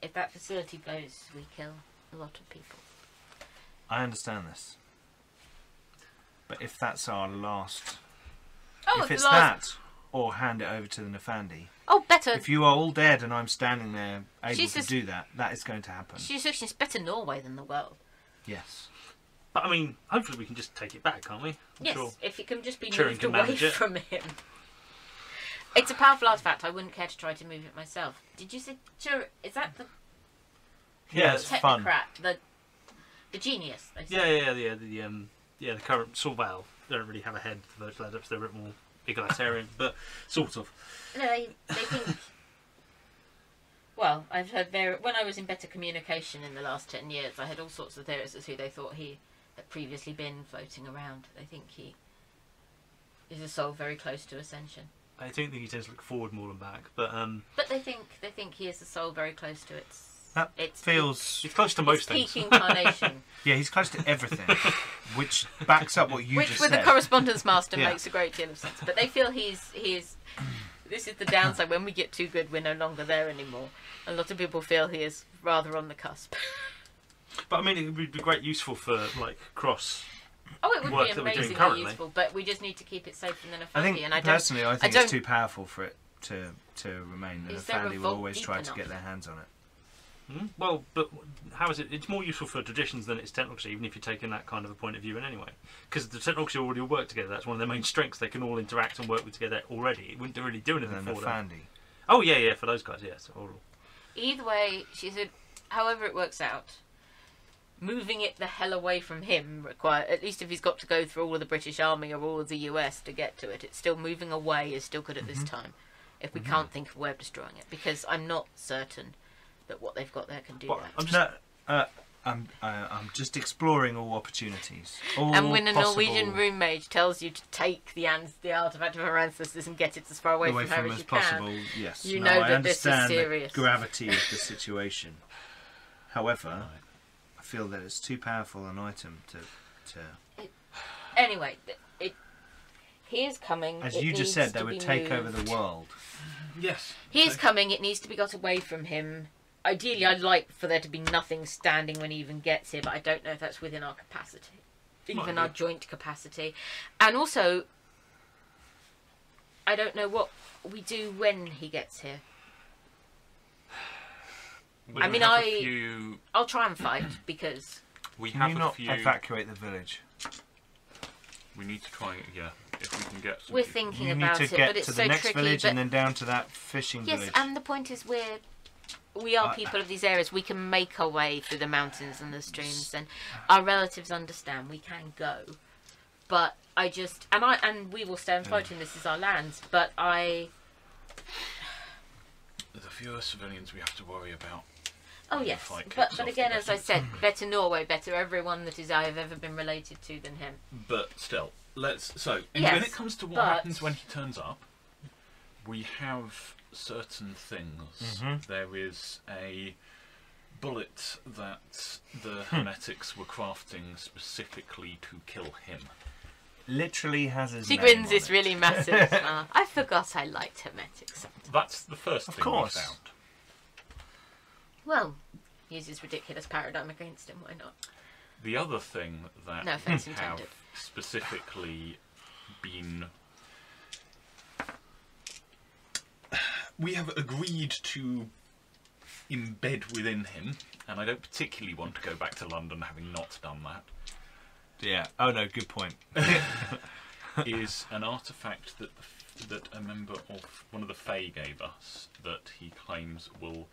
If that facility blows, we kill a lot of people. I understand this. But if that's our last... Oh, if it's last... that, or hand it over to the Nefandi. Oh, better. If you are all dead and I'm standing there able She's to just- do that, that is going to happen. She's better Norway than the world. Yes. But I mean, hopefully we can just take it back, can't we? I'm Yes, sure. if it can just be Turing moved can away manage it. from him. It's a powerful artifact. I wouldn't care to try to move it myself. Did you say Turing? Is that the Yeah, it's fun. technocrat? The genius? They say? The current sort of valve. They don't really have a head for those led-ups. They're a bit more egalitarian, but sort of. No, they think. Well, I've heard when I was in better communication in the last 10 years, I had all sorts of theorists as who they thought he had previously been floating around. They think he is a soul very close to Ascension. I don't think he tends to look forward more than back, but But they think he is a soul very close to its Feels... he's close to most peak things. incarnation. Yeah, he's close to everything, which backs up what you Which, just with said. the correspondence master, Yeah. makes a great deal of sense. But they feel he is. This is the downside. When we get too good, we're no longer there anymore. A lot of people feel he is rather on the cusp. But I mean, it would be great useful for like cross. Oh, it would Work be that we're doing amazingly currently. useful, but we just need to keep it safe from the Nefandi. I think, and I personally, I think don't- it's too powerful for it to remain. The Is there a Nefandi will vault always deep try to enough? get their hands on it. Well, but how is it? It's more useful for traditions than it's technocracy, even if you're taking that kind of a point of view in anyway. Because the technocracy already work together. That's one of their main strengths. They can all interact and work with together already. It wouldn't really do anything And the for them. Nefandi. Oh yeah, for those guys, yes. Either way, she said, however it works out, moving it the hell away from him require, at least if he's got to go through all of the British Army or all of the US to get to it, it's still moving away is still good at this time. If we can't think of a way of destroying it, because I'm not certain that what they've got there can do Well, that. I'm just, No, I'm just exploring all opportunities. All And when a possible Norwegian rune mage tells you to take the artifact of her ancestors and get it as far away, from her as you possible, can, yes. you No, know I that this is understand serious. the gravity of the situation. However, I feel that it's too powerful an item to. Anyway, he is coming. As it you just needs said, they to would be take over moved. the world. yes. He is coming. It needs to be got away from him. Ideally, I'd like for there to be nothing standing when he even gets here, but I don't know if that's within our capacity, even our joint capacity. And also, I don't know what we do when he gets here. We I mean, have a few- I'll try and fight because We Can have you a not few. evacuate the village? We need to try. Yeah, if we can get some. we're people. thinking You need about to it, get but it's to so the next tricky. village But and then down to that fishing yes, village. and the point is we are people of these areas. We can make our way through the mountains and the streams, and our relatives understand we can go. But I just and we will stay and fight, and this is our land. But There's a few civilians we have to worry about. oh yes, Fight but kicks off again, the as I said, better Norway, better everyone that is I have ever been related to than him. But still, So, Yes, when it comes to what happens when he turns up, we have certain things. There is a bullet that the Hermetics were crafting specifically to kill him. Literally has his She name grins on this it. really massive smile. I forgot I liked Hermetics. That's the first thing we course. found. Well, use his ridiculous paradigm against him, why not? The other thing that No offence we have intended. specifically been... We have agreed to embed within him, and I don't particularly want to go back to London having not done that, Yeah. Oh no, good point. is an artefact that a member of one of the Fae gave us that he claims will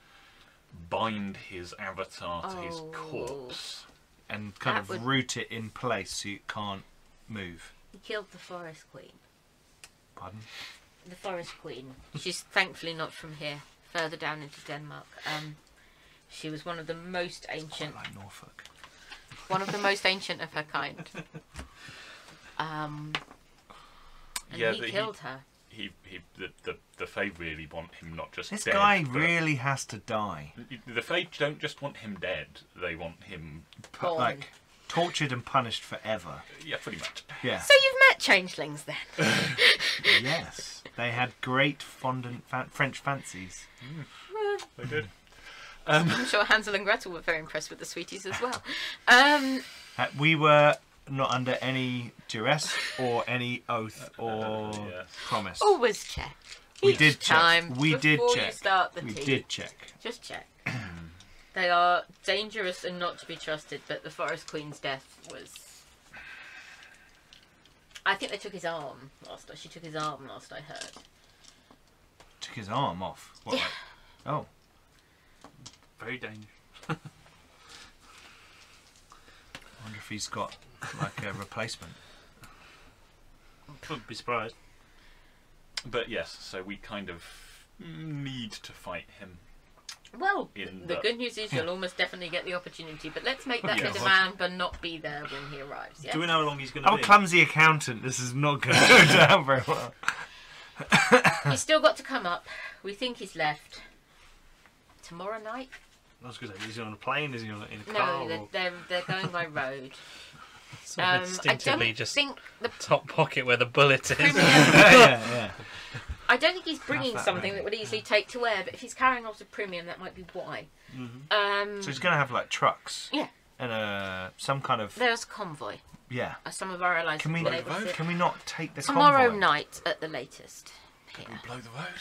bind his avatar to his corpse. And kind That of would- root it in place so it can't move. He killed the Forest Queen. Pardon? The Forest Queen. She's thankfully not from here. Further down into Denmark. She was one of the most ancient. Quite like Norfolk. One of the most ancient of her kind. And Yeah, he but killed her. The Fae really want him not just This dead. guy but- really has to die. The Fae don't just want him dead, they want him... Gone. Like, tortured and punished forever. Yeah, pretty much. Yeah. So you've met changelings then? Yes. They had great fondant French fancies. They did. I'm sure Hansel and Gretel were very impressed with the sweeties as well. We were not under any duress or any oath or Yes. promise. Always check. We Each did check. time We did before check. You start the We tea. did check. Just check. They are dangerous and not to be trusted, but the Forest Queen's death was... I think they took his arm last. She took his arm last I heard. Took his arm off. What, Yeah. like- oh. Very dangerous. I wonder if he's got like a replacement. Wouldn't be surprised. But yes, so we kind of need to fight him. Well, In the the- good news is you'll almost definitely get the opportunity, but let's make that Yeah. bit of Amber not be there when he arrives, yeah? Do we know how long he's going to I'm be? a clumsy accountant. This is not going to go down very well. He's still got to come up. We think he's left. Tomorrow night? I was going to say, is he on a plane? Is he in a car? No, or- they're going by road. Sort of I instinctively don't just think the top pocket where the bullet is. premium... Yeah. I don't think he's bringing that something ready. that would easily take to air, but if he's carrying lots of premium, that might be why. So he's going to have like trucks. Yeah. And some kind of There's convoy. yeah. Some of our allies Can we have been able to... can we not take the Tomorrow convoy? night at the latest. Here. We blow the road?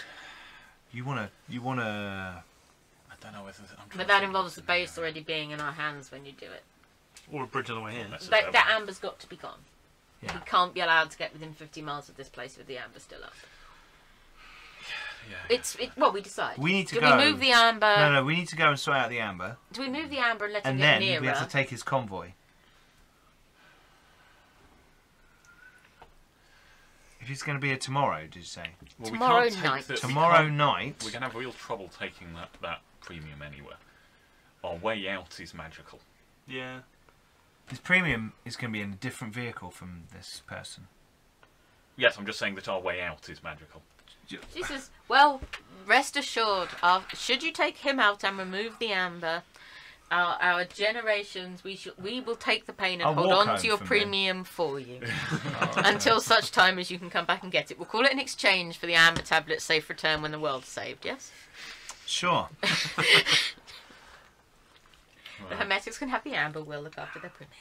You wanna I don't know whether... I'm trying But to that think involves the what's base already being in our hands when you do it. Or a bridge on the way in. That's That, that amber's got to be gone. Yeah. We can't be allowed to get within 50 miles of this place with the amber still up. Yeah. Well, we decide. We need to do go. we move the amber? No, we need to go and sort out the amber, Do we move the amber and let him and get then nearer? we have to take his convoy. If it's going to be a tomorrow, did you say? Well, Tomorrow we can't take night. the- we Tomorrow can't- night. We're going to have real trouble taking that premium anywhere. Our way out is magical. Yeah. His premium is going to be in a different vehicle from this person. Yes, I'm just saying that our way out is magical. Jesus. Well, rest assured, should you take him out and remove the amber, our generations, we will take the pain and I'll hold walk on home to your from premium for you. Until such time as you can come back and get it. We'll call it an exchange for the amber tablet safe return when the world's saved, yes? Sure. The Hermetics can have the amber, we'll look after their premium.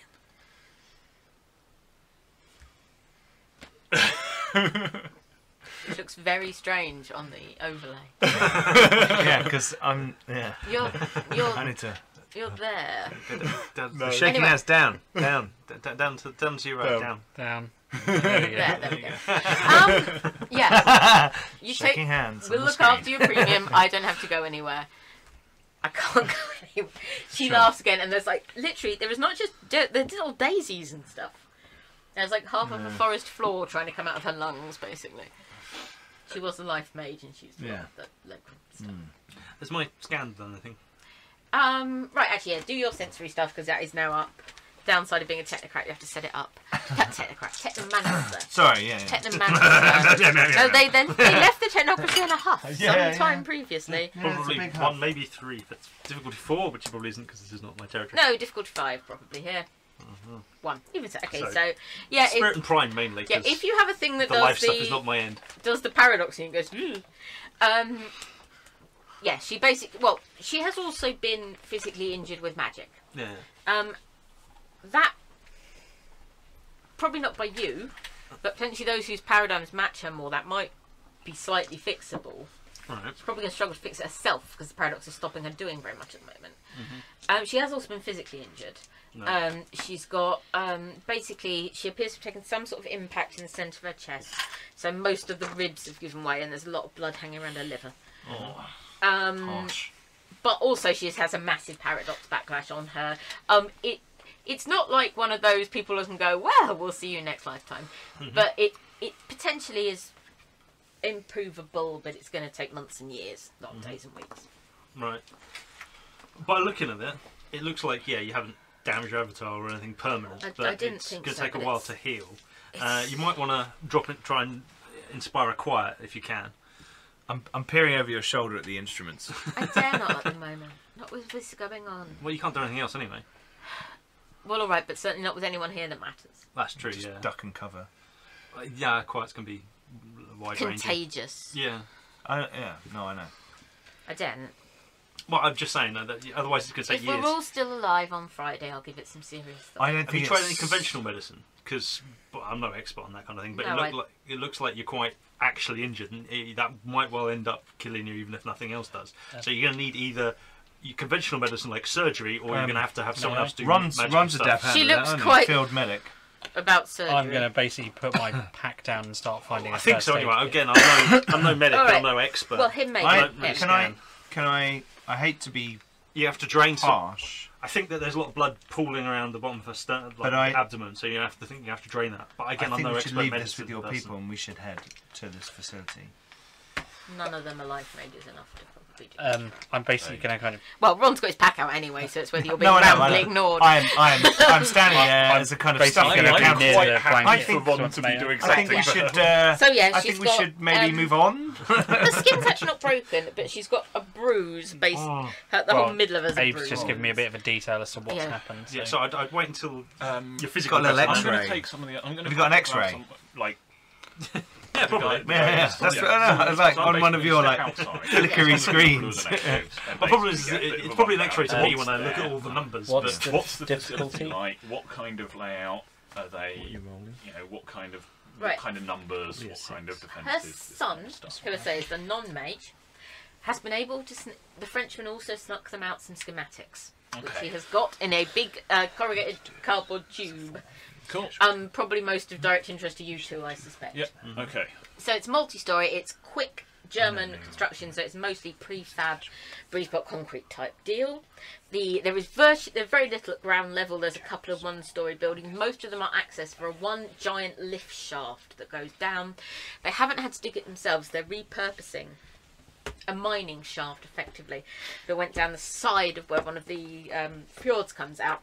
Which looks very strange on the overlay. Yeah, because I'm. Yeah. I need to. You're there. Shaking Anyway. hands down. Down to your right, down. Down. There we go. Yes. You Shaking take. hands. We'll on the look screen. after your premium. I don't have to go anywhere. I can't go anywhere. She Sure. laughs again, and there's like literally there is not just there's little daisies and stuff. There's like half of a forest floor trying to come out of her lungs, basically. She was a life mage, and she's Yeah. the local stuff. There's my scan done, I think. Right, actually, yeah, do your sensory stuff because that is now up. downside of being a technocrat, you have to set it up. Technomancer. Sorry, yeah. Technomancer. No, they left the technocracy in a huff sometime previously. Probably one, maybe 3. That's difficulty 4, which probably isn't because this is not my territory. No, difficulty 5 probably here. 1. Even so, okay, So, yeah, Spirit and Prime mainly. yeah. If you have a thing that the does life stuff is not my end. does the paradoxing and goes, yeah, she basically. Well, she has also been physically injured with magic. Yeah. That probably not by you, but potentially those whose paradigms match her more. That might be slightly fixable. Right. She's probably going to struggle to fix it herself because the paradox is stopping her doing very much at the moment. She has also been physically injured. No. She's got basically she appears to have taken some sort of impact in the centre of her chest, so most of the ribs have given way and there's a lot of blood hanging around her liver. Oh, Harsh. But also she has a massive paradox backlash on her. It's not like one of those people who can go, well, we'll see you next lifetime. But it potentially is improvable, but it's going to take months and years, not days and weeks. Right. By looking at it, it looks like, yeah, you haven't damaged your avatar or anything permanent, but I didn't it's think going to so, take a but while it's- to heal. You might want to drop it, try and inspire a quiet if you can. I'm peering over your shoulder at the instruments. I dare not at the moment. Not with this going on. Well, you can't do anything else anyway. Well, all right, but certainly not with anyone here that matters. That's true, Just yeah. duck and cover. Yeah, quiets can be wide-ranging. Contagious. Yeah. I know. I daren't. Well, I'm just saying that otherwise it's going to take If years. we're all still alive on Friday, I'll give it some serious thought. I don't Have think you tried it's- any conventional medicine? Because I'm no expert on that kind of thing, but No, it looks like you're quite actually injured, and that might well end up killing you, even if nothing else does. So you're going to need either conventional medicine like surgery, or you're going to have someone else do Runs magical a stuff. deaf hand. She at that, looks hasn't he? quite- Field medic. About surgery. I'm going to basically put my pack down and start finding I a think first so aid anyway. kit. Again, I'm no medic, All but I'm right. no expert. Well, him maybe. Can I hate to be You have to drain some. harsh. I think that there's a lot of blood pooling around the bottom of her sternum, But I- abdomen, so you have to drain that. But again, I I'm think no we expert should leave medicine this with your person. people and we should head to this facility. None of them are life mages enough to probably do. I'm basically going to kind of... Well, Ron's got his pack out anyway, so it's whether you're being No, I know, roundly I know. ignored. I'm standing there I'm as a kind of basically stuff gonna in a be camp. near quite the happy blanket. for Ron to be doing I think we should. So yeah, I she's think we got, should maybe move on. The skin's actually not broken, but she's got a bruise. The whole Well, middle of her is a Abe's bruise. just given me a bit of a detail as to what's Yeah. happened. Yeah, so I'd wait until your physical. got a little I'm X-ray. going to take some of the. I'm going Have you got an X-ray? Some, like. Yeah, probably. Yeah. That's I know, like on one of your like flickery screens. My problem is it's probably an X-ray to me when I look at all the numbers. What's But the What's the difficulty? facility like? What kind of layout are they? You know, what kind of Right. what kind of numbers? Yeah, What kind of Her defences? this son, kind of stuff. who I say is the non-mage, has been able to. The Frenchman also snuck them out some schematics, which Okay. he has got in a big corrugated cardboard tube. Cool. Probably most of direct interest to you two, I suspect. Yep. Okay. So it's multi-story. It's quick German construction, so it's mostly prefab, breeze block concrete type deal. There's very little at ground level. There's a couple of one-story buildings. Most of them are accessed for one giant lift shaft that goes down. They haven't had to dig it themselves. They're repurposing a mining shaft, effectively, that went down the side of where one of the fjords comes out.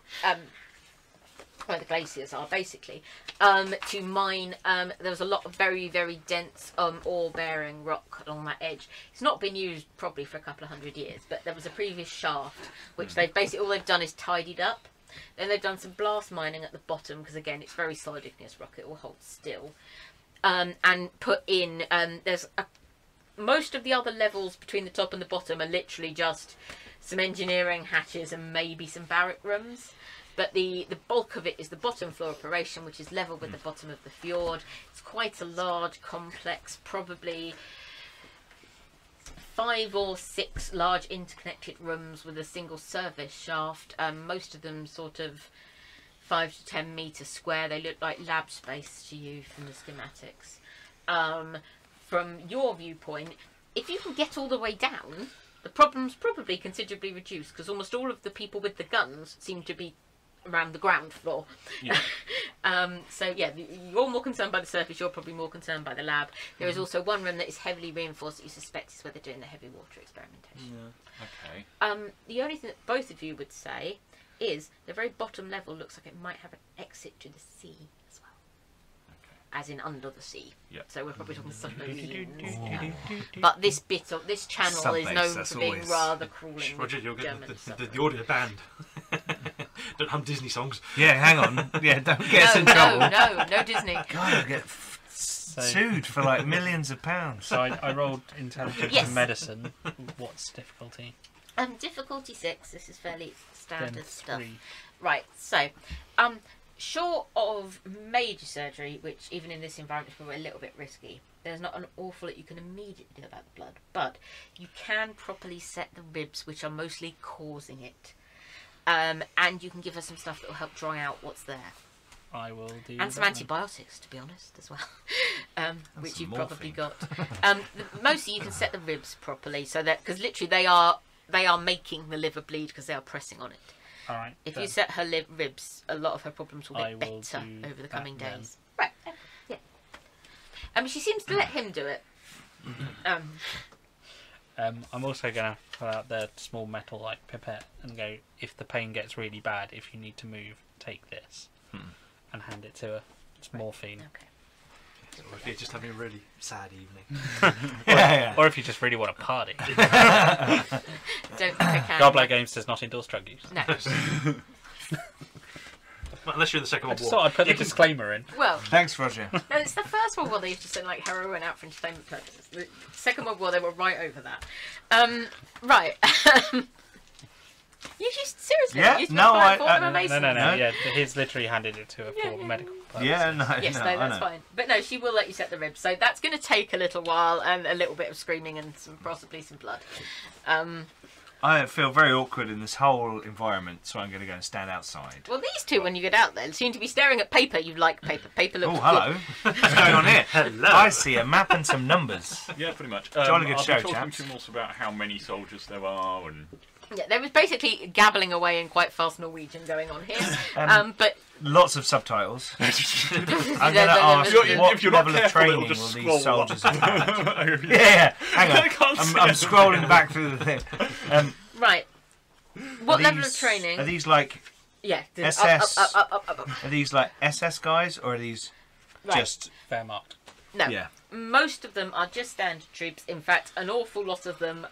Where the glaciers are, basically, to mine. There was a lot of very, very dense ore-bearing rock along that edge. It's not been used probably for a couple of 100 years, but there was a previous shaft which they've basically all they've done is tidied up. Then they've done some blast mining at the bottom because again it's very solid igneous rock; it will hold still, and put in. Most of the other levels between the top and the bottom are literally just some engineering hatches and maybe some barrack rooms. But the bulk of it is the bottom floor operation, which is level with the bottom of the fjord. It's quite a large complex, probably 5 or 6 large interconnected rooms with a single service shaft. Most of them sort of 5 to 10 metres square. They look like lab space to you from the schematics. From your viewpoint, if you can get all the way down, the problem's probably considerably reduced because almost all of the people with the guns seem to be around the ground floor. Yeah. So yeah, you're more concerned by the surface, you're probably more concerned by the lab. There is also one room that is heavily reinforced that you suspect is where they're doing the heavy water experimentation. Okay. The only thing that both of you would say is the very bottom level looks like it might have an exit to the sea as well. As in under the sea. Yep. So we're probably talking submarines. But this bit of this channel is known for being rather crawling. Roger, you'll get German the audio banned. Don't hum Disney songs. Yeah, hang on. Yeah, don't get us in trouble. No Disney. God, I'll get sued for like millions of pounds. So I rolled intelligence and medicine. What's difficulty? Difficulty 6. This is fairly standard Then stuff. 3. Right. So, short of major surgery, which even in this environment is probably a little bit risky, there's not an awful lot you can immediately do about the blood, but you can properly set the ribs, which are mostly causing it. And you can give her some stuff that will help dry out what's there. I will do And some that antibiotics, to be honest, as well, which you've morphine. probably got. Mostly you can set the ribs properly, so that because literally they are making the liver bleed because they are pressing on it. All right. If you set her ribs, a lot of her problems will I get will better do over the that coming then. days. Right. Yeah. She seems to let him do it. I'm also going to pull out the small metal like pipette and go, if the pain gets really bad, if you need to move, take this. And hand it to her. It's morphine. Okay. Or if you're just having a really sad evening. Or if you just really want to party. Don't think I can. Garblag Games does not endorse drug use. No. Well, unless you're in the Second I World just War. thought I'd put the disclaimer in. Well, Thanks, Roger. no, it's the First World War they used to send like heroin out for entertainment purposes. The Second World War they were right over that. Right. You just seriously? Yeah, You just no, fought I- them amazing. No. No? Yeah, he's literally handed it to her for medical purposes. Yeah, no, Yes, no, no, I that's know. fine. But no, she will let you set the ribs. So that's going to take a little while and a little bit of screaming and possibly some blood. I feel very awkward in this whole environment, so I'm going to go and stand outside. Well, these two, when you get out there, seem to be staring at paper. You like paper. Paper looks Oh, hello. What's going on here? Hello. I see a map and some numbers. Yeah, pretty much. Jolly good I'll show, be talking chaps. to him also about how many soldiers there are and... Yeah, there was basically gabbling away in quite fast Norwegian going on here. But Lots of subtitles. I'm going to There- ask there- what if you're not level of careful, it'll training will just these scroll soldiers up. have had? Yeah, hang I on. can't see I'm it. scrolling back through the thing. right, what Are level of these- training? Are these like Yeah, SS? up. Are these like SS guys, or are these Right. just? Fair marked. No, Yeah. most of them are just standard troops. In fact, an awful lot of them.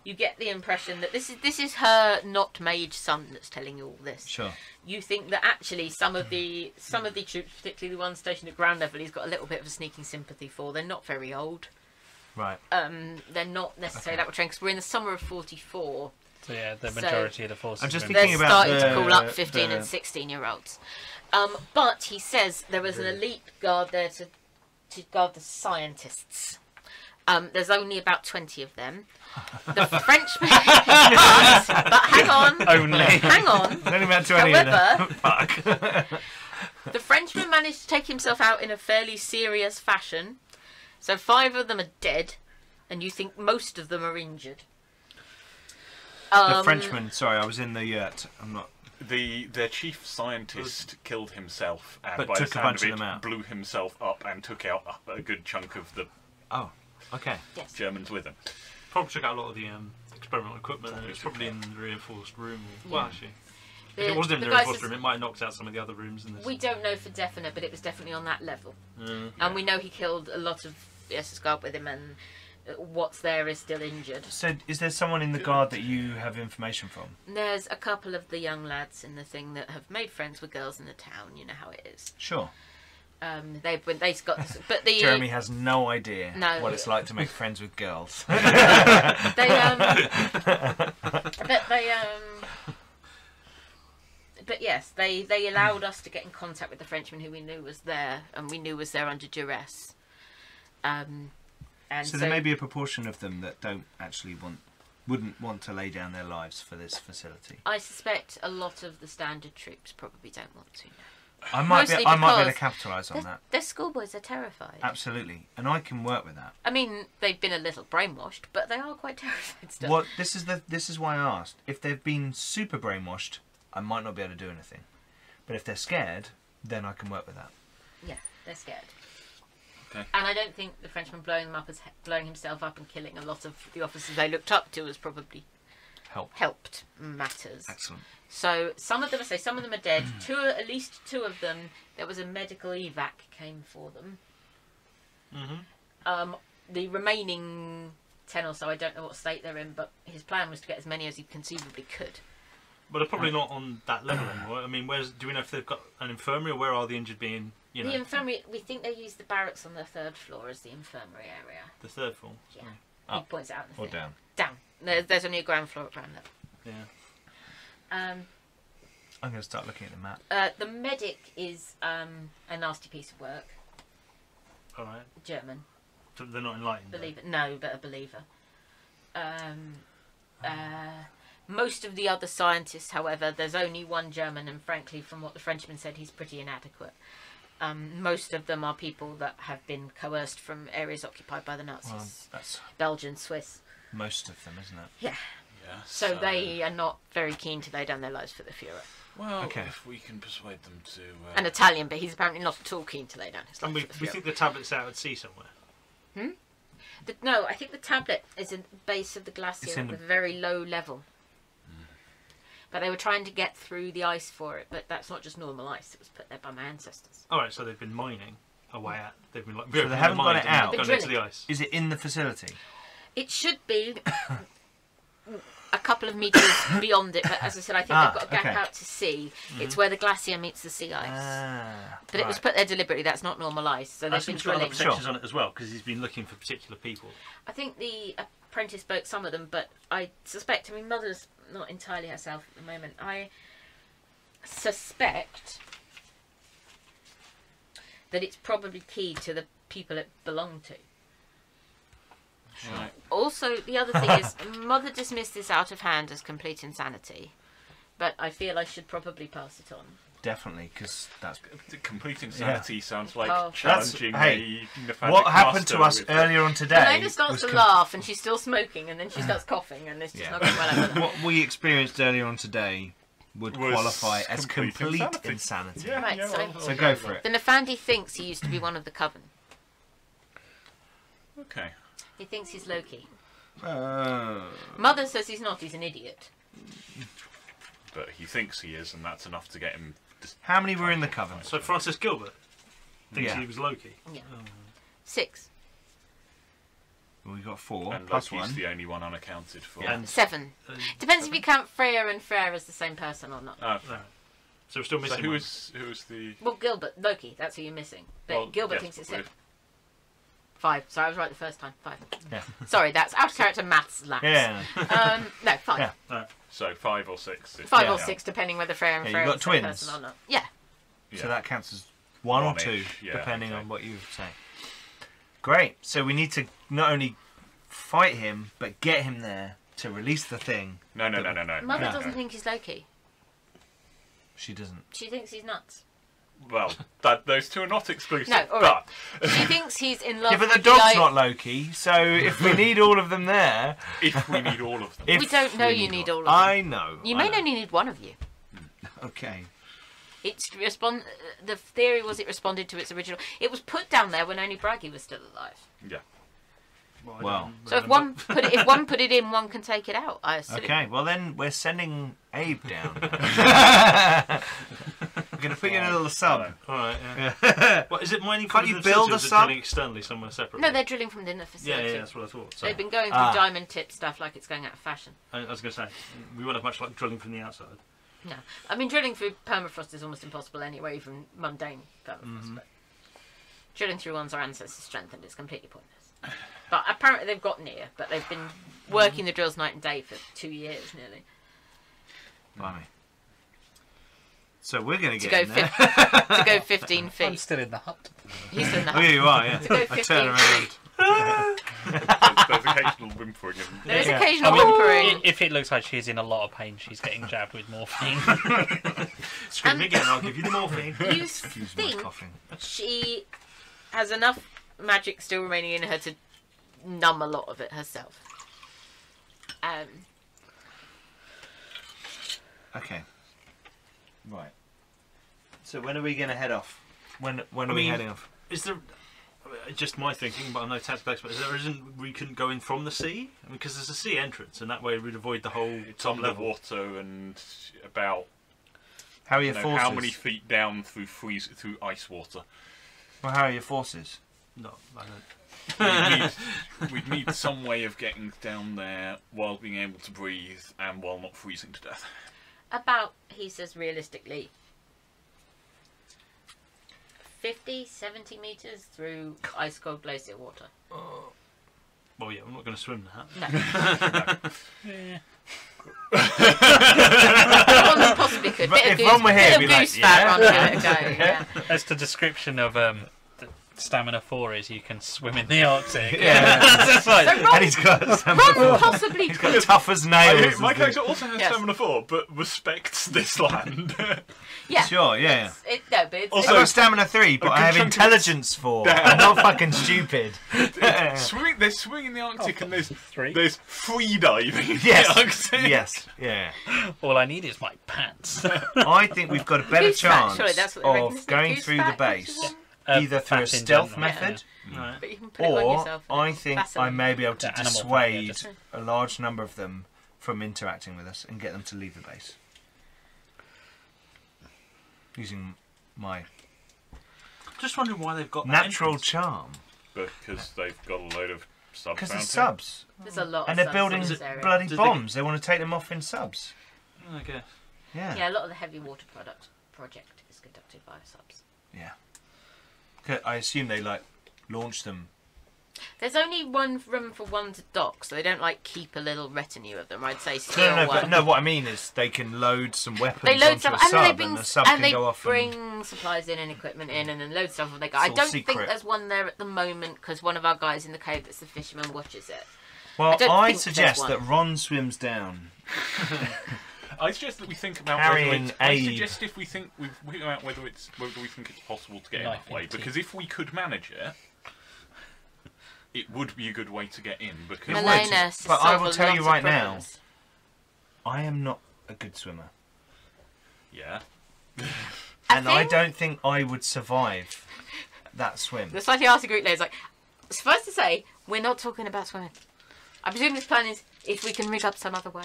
You get the impression that this is her not mage son that's telling you all this. Sure. You think that actually some of the troops, particularly the ones stationed at ground level, he's got a little bit of a sneaking sympathy for. They're not very old. Right. They're not necessarily that much trained because we're in the summer of 44. So yeah, the So- majority of the forces. I'm just are in- thinking They're about starting to call up the- 15 the- and 16-year-olds. But he says there was an elite guard there to guard the scientists. There's only about 20 of them. The Frenchmen... but hang on. Only. Hang on. There's only about 20 of them. However, Fuck. the Frenchman managed to take himself out in a fairly serious fashion. So 5 of them are dead, and you think most of them are injured. The Frenchman. Sorry, I was in the yurt. I'm not. Their chief scientist killed himself and But by the took a sound bunch of of it them out. blew himself up and took out a good chunk of the Oh. Okay. Yes. Germans with him. Probably took out a lot of the experimental equipment and it was probably in the reinforced room. Well, actually, if it wasn't in the guy reinforced says- room, it might have knocked out some of the other rooms. In this. We don't know for definite, but it was definitely on that level. Mm. And we know he killed a lot of the SS Guard with him, and what's there is still injured. So, is there someone in the guard that you have information from? There's a couple of the young lads in the thing that have made friends with girls in the town. You know how it is. Sure. They've got, but the Jeremy has no idea No. what it's like to make friends with girls. but yes, they allowed us to get in contact with the Frenchman who we knew was there, and we knew was there under duress. And So there may be a proportion of them that don't actually wouldn't want to lay down their lives for this facility. I suspect a lot of the standard troops probably don't want to. I might be Mostly able to because capitalise on that. They're schoolboys. They're terrified. Absolutely, and I can work with that. I mean, they've been a little brainwashed, but they are quite terrified still. What this is why I asked. If they've been super brainwashed, I might not be able to do anything. But if they're scared, then I can work with that. Yeah, they're scared. Okay. And I don't think the Frenchman blowing himself up and killing a lot of the officers they looked up to has probably Help. helped matters. Excellent. So some of them, some of them are dead. At least two of them, there was a medical evac came for them. The remaining 10 or so, I don't know what state they're in, but his plan was to get as many as he conceivably could. But they're probably not on that level anymore. I mean, do we know if they've got an infirmary, or where are the injured being? You know, the infirmary, we think they use the barracks on the 3rd floor as the infirmary area. The 3rd floor. Yeah. Up He points it out in the or thing. down? Down. There's only a ground floor at ground level. Yeah. I'm going to start looking at the map. The medic is a nasty piece of work. All right. German. So they're not enlightened. No, but a believer. Most of the other scientists, however, there's only one German, and frankly, from what the Frenchman said, he's pretty inadequate. Most of them are people that have been coerced from areas occupied by the Nazis. Well, that's Belgian, Swiss. most of them, isn't it? Yeah. Yes, So they are not very keen to lay down their lives for the Führer. Well, Okay. if we can persuade them to... An Italian, but he's apparently not at all keen to lay down his And life we for the Führer. think the tablet's out at sea somewhere. No, I think the tablet is at the base of the glacier It's in at the- a very low level. But they were trying to get through the ice for it, but that's not just normal ice. It was put there by my ancestors. All right, so they've been mining away out. They've been like So they haven't got it out? Gone into the ice. Is it in the facility? It should be a couple of metres beyond it, but as I said, I think they've got a gap okay. out to sea. It's where the glacier meets the sea ice. But it was put there deliberately. That's not normal ice, so I they've think been he's got other drilling. protections on it as well, because he's been looking for particular people. I think the apprentice spoke some of them, but I suspect, I mean, Mother's not entirely herself at the moment. I suspect that it's probably key to the people it belonged to. Right. Also, the other thing is, Mother dismissed this out of hand as complete insanity, but I feel I should probably pass it on. Definitely, because that's... Complete insanity sounds like Oh. challenging That's- a Nefadic What happened master to us with- earlier on today... Elena starts was to laugh, and she's still smoking, and then she starts coughing, and it's just Yeah. not going well over there. What we experienced earlier on today would Was qualify as complete complete insanity. insanity. Yeah, Right, yeah, so- well, So go for it. The Nefandi thinks he used to be one of the Coven. Okay. He thinks he's Loki. Uh, Mother says he's not, he's an idiot. But he thinks he is, and that's enough to get him... how many were in the coven? So Francis Gilbert thinks Yeah. he was Loki. Yeah. 6. We got 4 And plus Loki's 1. the only one unaccounted for. And 7. Depends if you count Freya and Freyr as the same person or not. Oh, no. So we're still so missing who one. is the... Well, Gilbert, Loki, that's who you're missing. But Well, Gilbert yes, thinks it's but him. 5. Sorry, I was right the first time. 5. Yeah. Sorry, that's out of character maths lapse. Yeah. No, 5. Yeah. Right. So 5 or 6. 5 Yeah. or 6, depending whether Freya and Yeah, Freyr you've are got the same twins. person or not. Yeah. So that counts as 1 or 2, One-ish, yeah, depending okay. on what you say. Great. So we need to not only fight him, but get him there to release the thing. No. Mother no. doesn't think he's Loki. She doesn't. She thinks he's nuts. Well, those two are not exclusive. No, all right. She thinks he's in love Yeah, but the with dog's not Loki, so if we need all of them there... If we need all of them. If We don't know you need all of them. I know. You I may know. only need one of you. Okay. It's The theory was it responded to its original. It was put down there when only Braggy was still alive. Yeah. I Well. don't So if remember. one put it in, one can take it out. I assume. Okay, well then we're sending Abe down. We're going to put you in a little sub. All right. Yeah. What is it? Mining? Can't you from the build facility, or a is it sub? drilling externally somewhere separately? No, they're drilling from the inner Yeah, facility. yeah, that's what I thought. So, They've been going through diamond tip stuff like it's going out of fashion. I was going to say we won't have much like drilling from the outside. No, I mean drilling through permafrost is almost impossible anyway, even mundane permafrost. But drilling through one's our ancestors' strengthened is completely pointless. But apparently they've got near. But they've been working the drills night and day for 2 years nearly. Blimey. So we're going to To get go in there. to go 15 I'm feet. still in the hut. He's doing Oh, that. yeah, you are, yeah. To go I 15 turn around. There's occasional whimpering. There is Yeah. occasional I mean, whimpering. If it looks like she's in a lot of pain, she's getting jabbed with morphine. Scream again, I'll give you the morphine. You Excuse my think coughing. she has enough magic still remaining in her to numb a lot of it herself. Okay. Right. So when are we going to head off? When are we mean, heading off? Is there? just my thinking, but I'm no tactical expert. Is there a reason we couldn't go in from the sea? Because there's a sea entrance, and that way we'd avoid the whole top level. Water and about How are your forces? how many feet down through ice water? Well, how are your forces? No, I don't. We'd need some way of getting down there while being able to breathe and while not freezing to death. About, he says realistically, 50, 70 metres through ice cold glacier water. Well, yeah, I'm not going to swim that. No. Ron possibly could. If Ron were here, bit be of goose like, fat, yeah. Ron, give it a go. Yeah. That's the description of the stamina 4 is you can swim in the Arctic. Yeah. That's right. So Ron, And he's got Ron possibly he's could. got tough as nails. My character also has Yes. stamina 4, but respects this land. Yeah. Sure, yeah. No, but it's, I've Also, got stamina 3, but a I good have chunk of intelligence 4. Damn. I'm not fucking stupid. There's swimming in the Arctic and there's free diving in the Yes. Arctic. Yes. Yeah. All I need is my pants. I think we've got a better goose fat, chance surely that's what they reckon, of isn't it? going Goose through fat, the base goose one? either through a fat in stealth general. method, Right. But you can put it on or yourself. I think I may be able to The animal fat, yeah, dissuade just- a large number of them from interacting with us and get them to leave the base. Using my Just wondering why they've got that natural entrance. charm. Because they've got a load of subs. Because there's mounted. subs. There's a lot And of they're building subs in this area. bloody Does they- bombs. They want to take them off in subs. I guess. Yeah. Yeah, a lot of the heavy water project is conducted by subs. Yeah. 'Cause I assume they launch them. There's only one room for one to dock, so they don't keep a little retinue of them. I'd say still No, one. but no. What I mean is they can load some weapons They load onto stuff, a and sub, then they bring and the sub and can they go off. bring supplies in and equipment in, and then load stuff. And they go. It's I all don't think secret. there's one there at the moment because one of our guys in the cave that's the fisherman watches it. Well, don't I think suggest there's that one. Ron swims down. I suggest that we think about Carrying whether I aid. suggest if we think we think about whether we think it's possible to get in Knife that way. in teeth. Because if we could manage it, it would be a good way to get in. Because It would, Melena but I will solve a tell lot you of right now, problems. I am not a good swimmer, yeah, and I think- don't think I would survive that swim. The slightly arsey group there is suffice to say, we're not talking about swimming. I presume this plan is if we can rig up some other way.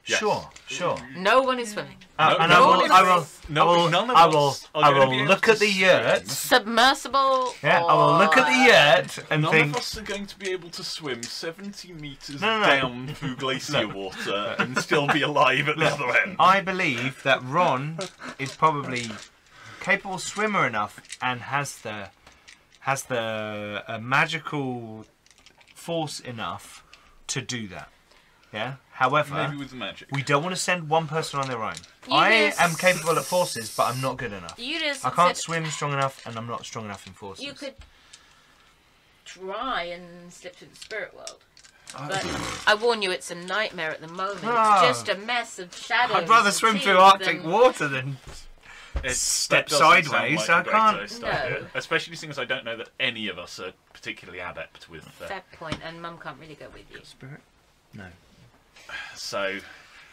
Yes. Sure. No one is swimming. And no I one will, is- I will, no, I will, none of I us will, are I gonna be will able look to at the swim. yurt. Submersible. Yeah, I will look at the yurt and None think. of us are going to be able to swim 70 metres No. down through glacier water and still be alive at the other end. I believe that Ron is probably capable swimmer enough and has the magical force enough to do that. Yeah. However, Maybe with the magic. we don't want to send one person on their own. You I just- am capable at forces, but I'm not good enough. You just I can't said swim strong enough, and I'm not strong enough in forces. you could try and slip to the spirit world. But I warn you, it's a nightmare at the moment. Ah. It's just a mess of shadows. I'd rather and swim through teeth Arctic and- water than step sideways. I can't. No. Especially since I don't know that any of us are particularly adept with. Fair point, and Mum can't really go with you. Spirit? No. So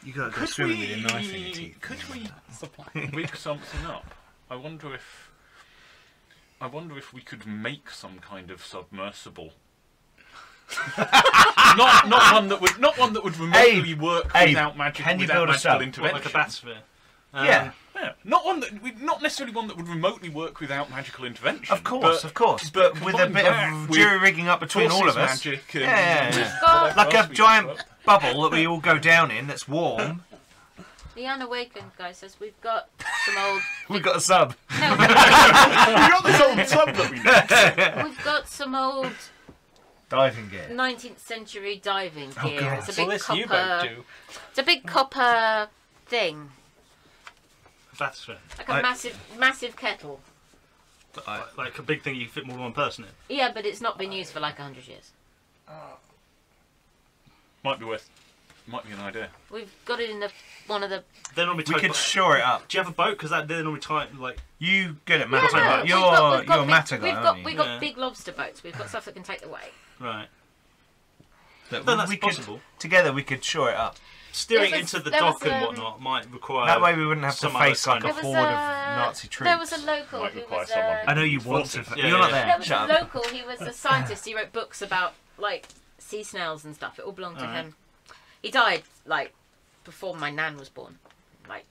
You got to go could swimming with your knife in your we teeth. could we rig something up? I wonder if we could make some kind of submersible. not one that would remotely work without magic. can you without build a magical sub? intervention. Like a bathysphere. Yeah. Yeah, not necessarily one that would remotely work without magical intervention. Of course. But with a combine bit that of with jury rigging up between all of forces, us. magic, and Yeah. We've got Like else a we giant could work. bubble that we all go down in that's warm. the unawakened guy says we've got some old. We've got a sub. No, We got this old sub that we need. we've got some old Diving gear. 19th century diving Oh, gear. God. It's a Will big this U-boat copper. do? It's a big copper thing, Bathysphere. like a I- massive kettle. Like a big thing you can fit more than one person in. Yeah, but it's not been used for like 100 years. Might be an idea. We've got it in one of the. They're normally We towed could by- shore it up. Do you have a boat? Because they're normally tied like. You good at No, matter. no, You're we've got a big- matter guy, aren't you? We've got Yeah. big lobster boats. We've got stuff that can take the weight. Right. That Then that's we could, possible. together we could shore it up. steering into the dock and whatnot might require. That way we wouldn't have to face like a There was horde of Nazi troops. There was a local Might who require was someone. I know you want to. Yeah, You're not yeah. there. There was a Shut up. local. He was a scientist. He wrote books about like sea snails and stuff. It all belonged to Alright. him. He died like before my nan was born, like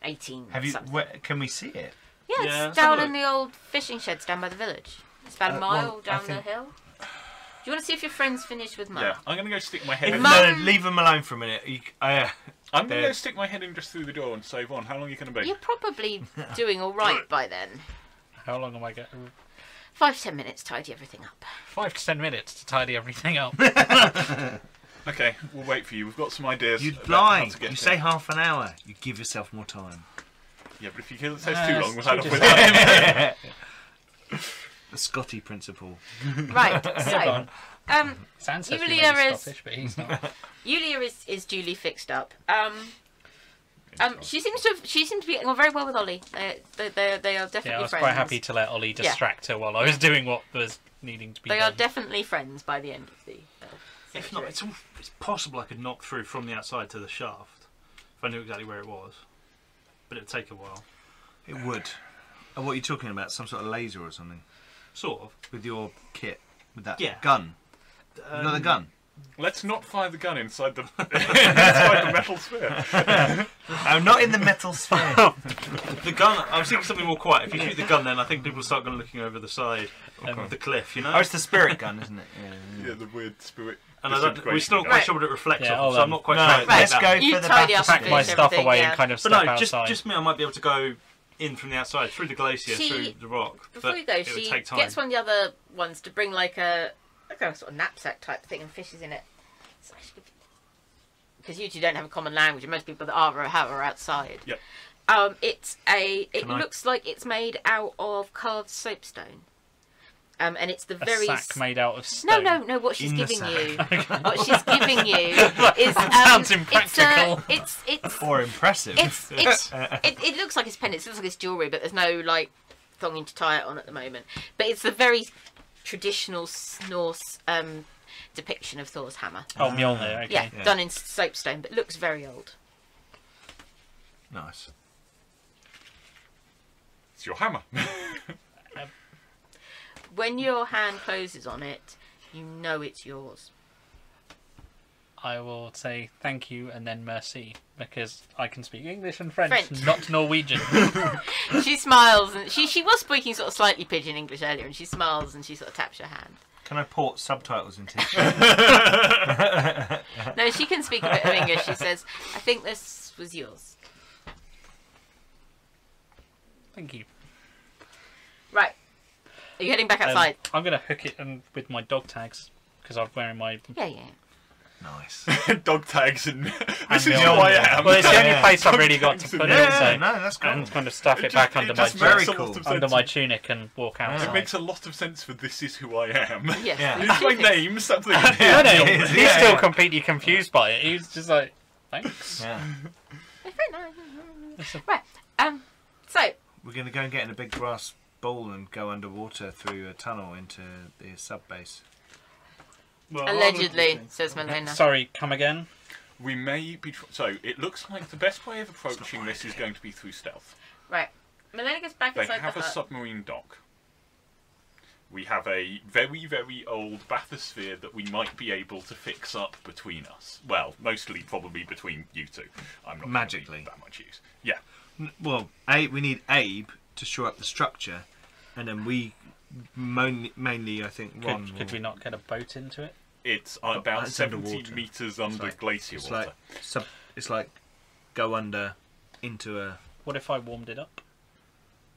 18. Have you? something. Can we see it? Yeah, it's Yeah, let's down have a in the old fishing sheds down by the village. It's about a mile well, I down the think- hill. Do you want to see if your friend's finished with Mum? Yeah, I'm going to go stick my head If in. Mum- No, leave them alone for a minute. I'm going to they're- go stick my head in just through the door and save on. How long are you going to be? You're probably doing all right by then. How long am I getting? 5 to 10 minutes, tidy everything up. 5 to 10 minutes to tidy everything up. Okay, we'll wait for you. We've got some ideas. You about lie. how to get You there. say half an hour. You give yourself more time. Yeah, but if you kill it says too long, we'll have it's with just- that. The Scotty principle. Right, so Sans says Yulia Yulia is- Scottish, but he's not. Yulia is duly fixed up. She seems to be getting on very well with Ollie. They are definitely Yeah, I was friends. quite happy to let Ollie distract her while I was doing what was needing to be They done. are definitely friends by the end of the. If not, century. it's possible I could knock through from the outside to the shaft if I knew exactly where it was, but it'd take a while. It would. What are you talking about? Some sort of laser or something? Sort of. With your kit? With that Yeah. gun? You got the gun? Let's not fire the gun inside the inside the metal sphere. Oh, not in the metal sphere. The gun. I was thinking something more quiet. If you shoot the gun, then I think people start going looking over the side of the cliff. You know. Oh, it's the spirit gun, isn't it? Yeah, the weird spirit. And we're still not disintegration quite Right. sure what it reflects Yeah, off, hold so I'm on. not quite No, sure. Right. let's go You for the tidy up battle. Pack my finish stuff everything, away yeah. and kind of But step no, outside. just me. I might be able to go in from the outside through the glacier, through the rock. Before but you go, it would she take time. gets one of the other ones to bring like a sort of knapsack type thing and fishes in it. Because you two don't have a common language, and most people that are outside. Yep. It looks like it's made out of carved soapstone. And it's the a very sack made out of stone. No. What she's In the giving sack. you, what she's giving you is Sounds impractical. It's Or impressive. it looks like it's pendants. It looks like it's jewellery, but there's no like thonging to tie it on at the moment. But it's the very traditional Norse depiction of Thor's hammer. Oh, Mjolnir, okay. Yeah, done in soapstone, but looks very old. Nice. It's your hammer. When your hand closes on it, you know it's yours. I will say thank you and then merci, because I can speak English and French. French. Not Norwegian. She smiles, and she was speaking sort of slightly pidgin English earlier, and she smiles and she sort of taps your hand. Can I port subtitles into it? No, she can speak a bit of English. She says, "I think this was yours." Thank you. Right. Are you heading back outside? I'm going to hook it with my dog tags, because I'm wearing my... Yeah. Nice. Dog tags and this is who Mjolnir. I am. Well, it's the only Yeah. place I've really got to put it, Yeah, so... no, that's cool. And kind of stuff it just- back under my just Very makes a cool. lot of under sense. my tunic and walk outside. It makes a lot of sense for this is who I am. Yes. Yeah. these It's my two things. name, something. No, Yeah, he's yeah, still yeah. completely confused by it. He's just like, thanks. Yeah. It's very nice. Right. So We're going to go and get in a big brass bowl and go underwater through a tunnel into the sub base. Well, allegedly, says Melena. Sorry, come again? We may be. So it looks like the best way of approaching this is going to be through stealth. Right. Melena gets back They inside have the a hut. submarine dock. We have a very, very old bathysphere that we might be able to fix up between us. Well, mostly probably between you two. I'm not Magically. gonna be that much use. Yeah. Well, we need Abe to shore up the structure, and then we mainly, I think, Ron. Could we not get a boat into it? It's about it's 70 underwater. metres under like- glacier It's water. like it's like go under into a. What if I warmed it up?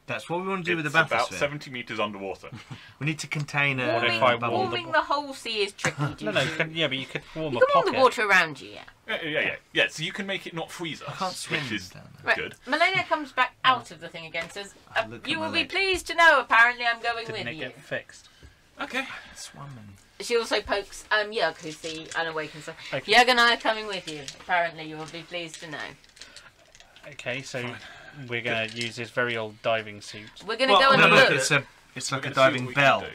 That's what we want to do with the It's about bathysphere. 70 metres underwater. We need to contain a. What if Warming, I warm warming the whole sea is tricky. No, yeah, but you could warm You a can warm pocket. the water around you, yeah. Yeah, so you can make it not freeze us. I can't swim which is down there. Right. good. Melena comes back out of the thing again, says, Look at "You my will be leg. pleased to know. Apparently, I'm going Didn't with it you." get fixed? Okay. Swimming. She also pokes Jörg, who's the unawakened son. Okay. Jörg and I are coming with you. Apparently, you will be pleased to know. Okay, so we're going to use his very old diving suit. We're going to Well, go and no, look. look. It's like We're a gonna see diving what we can bell. do.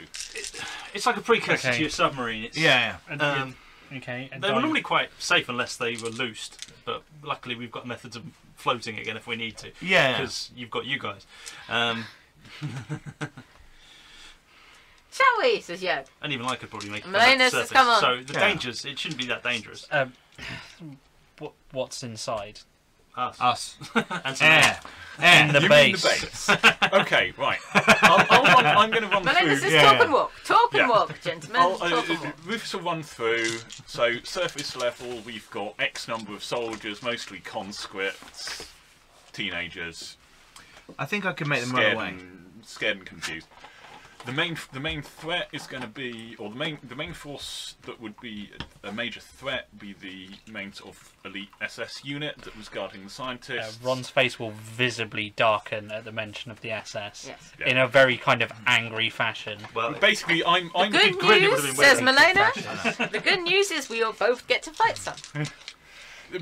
It's like a precursor Okay. to your submarine. It's, Yeah. And Okay. And they were normally quite safe unless they were loosed, but luckily we've got methods of floating again if we need to. Yeah. Because you've got you guys. Shall we? Says Yod. And even I could probably make it Malena back to says, surface. come on. So the dangers, it shouldn't be that dangerous. What's inside? Us. And some Air. In the You base. mean the base? Okay, right. I'm going to run Malena through. says, talk and walk. Talk and Yeah. walk, gentlemen. Talk and walk. Rufus will run through. So surface level, we've got X number of soldiers, mostly conscripts, teenagers. I think I could make them run away. Scared and confused. The main threat is going to be, or the main force that would be a major threat, be the main sort of elite SS unit that was guarding the scientists. Ron's face will visibly darken at the mention of the SS. Yes. In a very kind of angry fashion. Well, Basically, I'm Good news, says Malena. The good news is we all both get to fight some.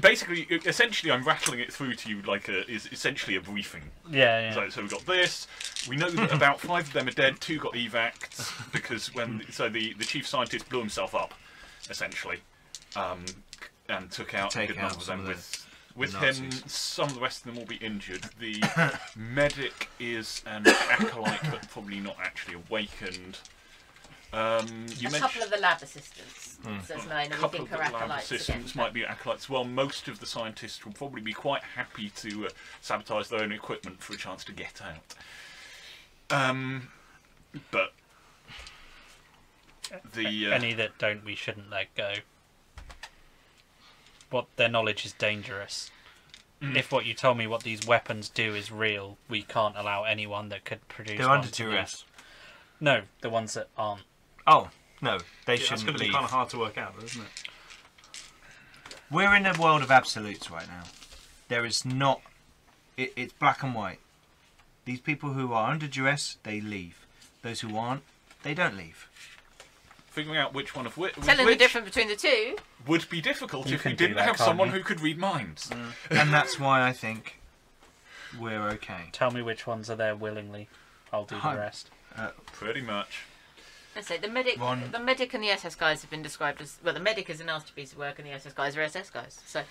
Basically, essentially, I'm rattling it through to you like is essentially a briefing. Yeah. So we've got this. We know that about 5 of them are dead. 2 got evacs because the chief scientist blew himself up, essentially, and took out a good number of them with him. Some of the rest of them will be injured. The medic is an acolyte, but probably not actually awakened. A couple of the lab assistants, says Malena. A couple of the lab assistants might be acolytes. Well, most of the scientists will probably be quite happy to sabotage their own equipment for a chance to get out. But the any that don't, we shouldn't let go. What their knowledge is dangerous. If what you told me what these weapons do is real, we can't allow anyone that could produce. They're under duress. No, the ones that aren't. Oh, no, they shouldn't That's going to be leave. kind of hard to work out, isn't it? We're in a world of absolutes right now. There is not... It's black and white. These people who are under duress, they leave. Those who aren't, they don't leave. figuring out which one of which Telling the difference between the two would be difficult You if can you do didn't that, have can't someone you? who could read minds. And that's why I think we're okay. Tell me which ones are there willingly. I'll do the rest. Pretty much. I say the medic and the SS guys have been described as the medic is a nasty piece of work and the SS guys are SS guys. So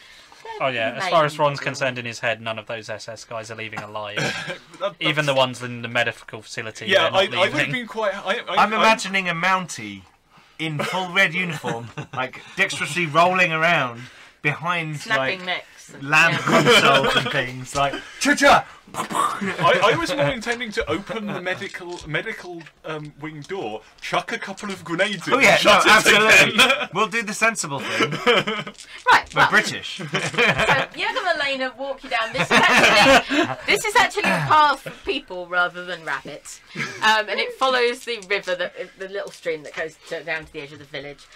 Oh yeah, as far as Ron's concerned in his head, none of those SS guys are leaving alive. Even the ones in the medical facility. Yeah, they're not I would have leaving. been quite. I'm imagining a Mountie in full red uniform, like dexterously rolling around behind snapping like necks. lamp consoles and things like cha-cha. I was more intending to open the medical wing door, chuck a couple of grenades in, Oh yeah, and shut no, it absolutely. again. We'll do the sensible thing. Right, We're well, British. so Yoga Malena walk you down. This is actually a path for people rather than rabbits, and it follows the river, the little stream that goes down to the edge of the village.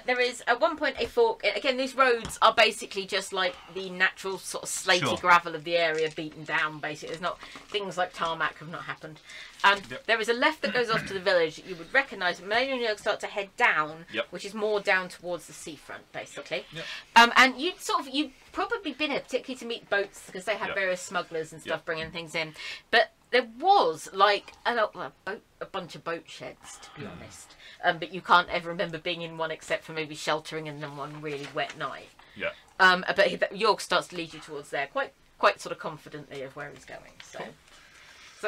There is at one point a fork. Again, these roads are basically just like the natural sort of slaty gravel of the area beaten down. Basically, there's not things like tarmac have not happened. There is a left that goes off to the village that you would recognise. Malena and you start to head down, which is more down towards the seafront, basically. And you've probably been here, particularly to meet boats because they have various smugglers and stuff bringing things in. But there was like a bunch of boat sheds, to be honest. But you can't ever remember being in one except for maybe sheltering in them one really wet night. But York starts to lead you towards there quite sort of confidently of where he's going.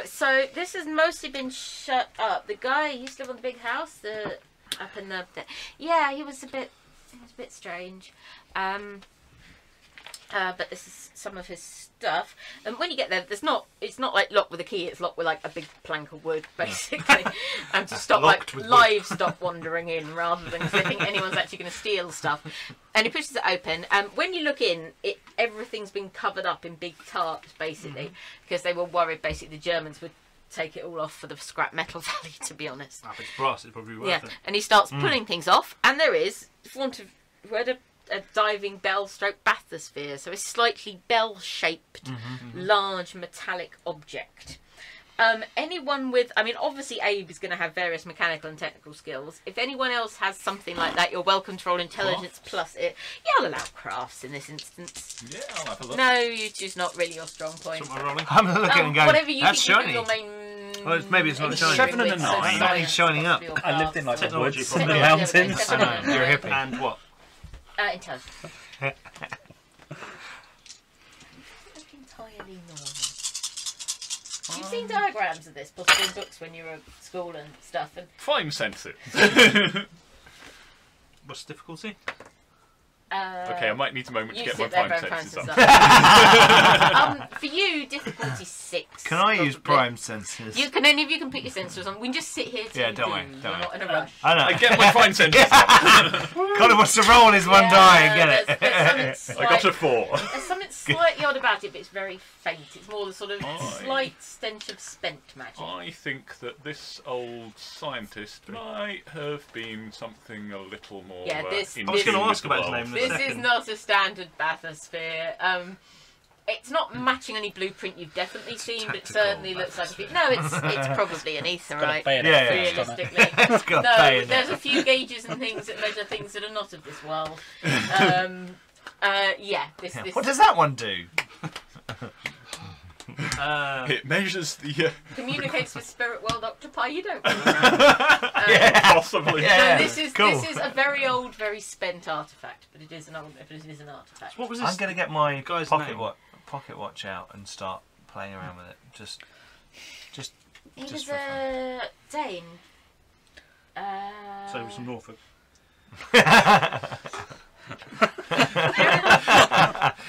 So this has mostly been shut up. The guy who used to live on the big house, up in the he was a bit strange. But this is some of his stuff. And when you get there, it's not like locked with a key. It's locked with like a big plank of wood, basically, and to stop like livestock wandering in, rather than because they think anyone's actually going to steal stuff. And he pushes it open. When you look in, everything's been covered up in big tarps, basically, because they were worried basically the Germans would take it all off for the scrap metal valley. To be honest, if it's brass, it's probably worth it. And he starts pulling things off, and there is, for want of word, a diving bell stroke bathysphere, so a slightly bell-shaped, large metallic object. Anyone with, obviously Abe is going to have various mechanical and technical skills. If anyone else has something like that, you're welcome to roll intelligence plus it. Yeah, I'll allow crafts in this instance. Yeah, I'll have a look. No, it's just not really your strong point. I'm looking and going, whatever you that's think shiny. your main Well, maybe it's not shiny. 7 and a 9. It's not shining up. I lived in like the Technology woods from in the the mountains. I know, you're a hippie. And what? Intelligence. Entirely normal. You've seen diagrams of this, possibly in books when you were at school and stuff. And 5 senses. What's the difficulty? Okay, I might need a moment to get my prime prime senses up. For you, difficulty 6. Can I use prime senses? Any of you can put your sensors on. We can just sit here. Yeah, don't worry. We're not in a rush. I know. I get my prime senses up. Colin wants to roll his one die and get it. I got a 4. There's something slightly odd about it, but it's very faint. It's more the sort of slight stench of spent magic. I think that this old scientist might have been something a little more. Yeah, I was going to ask about his name. This is not a standard bathysphere. It's not matching any blueprint you've definitely seen, but it certainly looks like a bit. No, it's probably an aetherite. Realistically, no. There's a few gauges and things that measure things that are not of this world. This. What does that one do? It measures the. Communicates with spirit world octopi. You don't really know. Possibly. No, this is a very old, very spent artifact, but it is an artifact. So what was this? I'm going to get my guy's pocket watch out and start playing around with it. He was a Dane. So it was from Norfolk.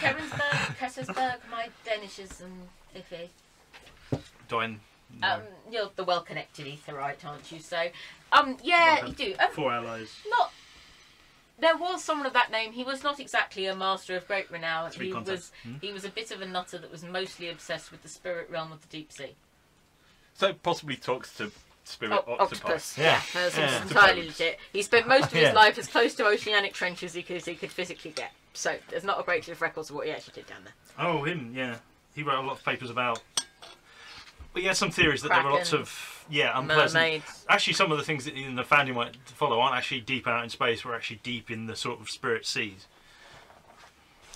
Kerensberg, Kessersberg, my Danishes and Fifi. Doyen. You're the well-connected etherite, aren't you? So, you do. 4 allies. There was someone of that name. He was not exactly a master of great renown. He was a bit of a nutter that was mostly obsessed with the spirit realm of the deep sea. So possibly talks to spirit octopus. Yeah, that's entirely legit. He spent most of his life as close to oceanic trenches he could physically get. So there's not a great deal of records of what he actually did down there. Oh, him, yeah. He wrote a lot of papers about. But he had some theories that there were lots of unpleasant. Mermaids. Actually, some of the things that in the fan you might follow aren't actually deep out in space. We're actually deep in the sort of spirit seas.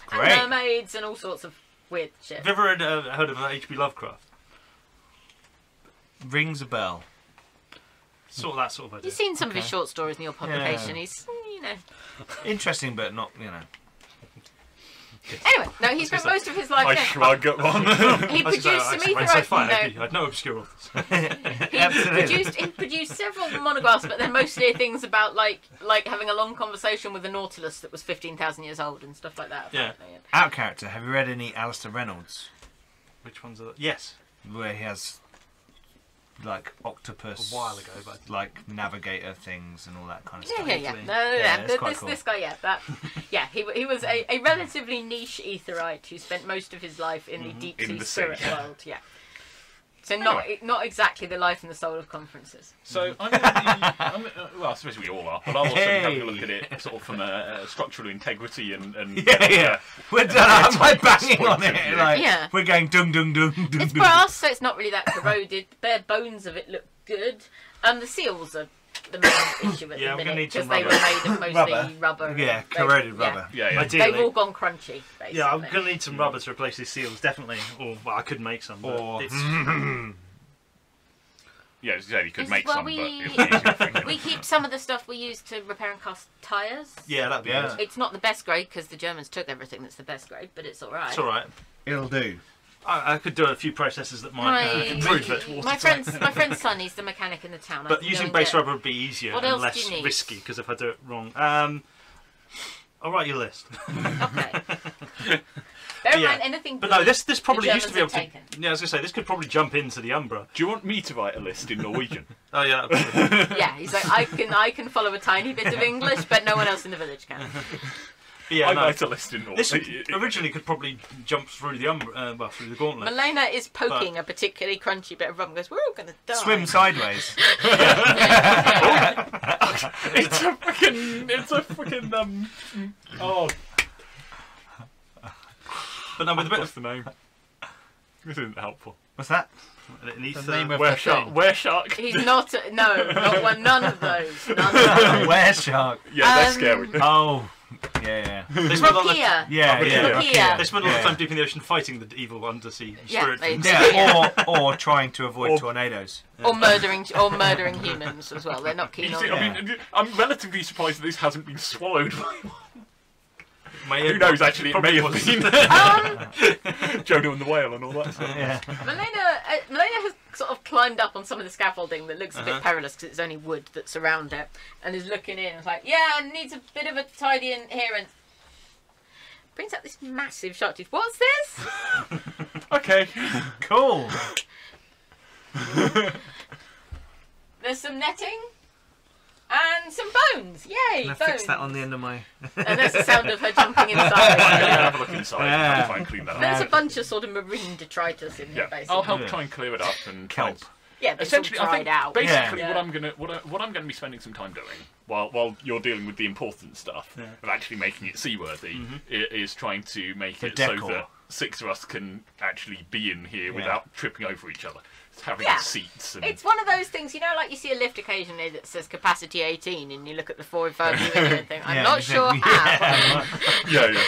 Great. And mermaids and all sorts of weird shit. Have you ever heard of H.P. Lovecraft? Rings a bell. Sort of that sort of idea. You've seen some of his short stories in your publication. Yeah. He's, interesting, but not, Anyway, no, he spent most of his life. I shrug at one. He produced some etherite. I had no obscure authors. He produced several monographs, but they're mostly things about like having a long conversation with a Nautilus that was 15,000 years old and stuff like that. Yeah. Out of character. Have you read any Alistair Reynolds? Which ones are that? Yes. Where he has like octopus, a while ago, but like navigator things and all that kind of stuff. This guy, he was a relatively niche etherite who spent most of his life in the deep sea spirit world. Yeah. So not exactly the life and the soul of conferences. So well, I suppose we all are, but I'll also have a look at it sort of from a structural integrity and We're done. Am I banging on it? We're going dung dung dung dung. It's brass, so it's not really that corroded. The bare bones of it look good. The seals are the main issue at the minute because they were made of mostly rubber. Yeah, corroded rubber. Yeah. They've all gone crunchy, basically. Yeah, I'm going to need some rubber to replace these seals, definitely. Or, well, I could make some. Or... Yeah, you could make some, but we keep some of the stuff we use to repair and cast tyres. Yeah, that'd be good. It's not the best grade because the Germans took everything that's the best grade, but it's alright. It's alright. It'll do. I could do a few processes that might improve it. My friend's son, he's the mechanic in the town. But using base rubber would be easier and less risky because if I do it wrong. I'll write you a list. Okay. Bear in mind anything. But no, this probably used to be able to. Yeah, I was gonna say this could probably jump into the Umbra. Do you want me to write a list in Norwegian? Oh yeah. Yeah, he's like I can follow a tiny bit of English, but no one else in the village can. Yeah, I write a list in Norwegian. This originally could probably jump through the Umbra, through the gauntlet. Milena is poking a particularly crunchy bit of rubber and goes, "We're all gonna die." Swim sideways. It's a freaking oh. But no, with a bit of the name. This isn't helpful. What's that? The name of Were-shark. He's not. No, not one. None of those. Were-shark. Yeah, that's scary. Oh. Yeah. They spent a lot of time deep in the ocean fighting the evil undersea spirit. Or trying to avoid tornadoes. Or murdering humans as well. They're not keen on it. I'm relatively surprised that this hasn't been swallowed by one. Who knows? Actually, it may have been Jonah and the whale and all that stuff. Yeah. Melena has sort of climbed up on some of the scaffolding that looks a bit perilous because it's only wood that's around it, and is looking in. It's like, yeah, needs a bit of a tidy in here, and brings out this massive shark tooth. What's this? Okay. Cool. There's some netting and some bones. Yay, Can I bones. fix that on the end of my... And there's the sound of her jumping I'm going to inside. have a look inside and try and clean that up. There's a bunch of sort of marine detritus in here, basically. I'll help try and clear it up and try Kelp. Yeah, but essentially, it's all I dried think out. basically Yeah. what I'm going to be spending some time doing while you're dealing with the important stuff of actually making it seaworthy is trying to make it so that 6 of us can actually be in here without tripping over each other. Having seats. And... It's one of those things, you know, like you see a lift occasionally that says capacity 18 and you look at the 4 and 5 and think, I'm not sure how.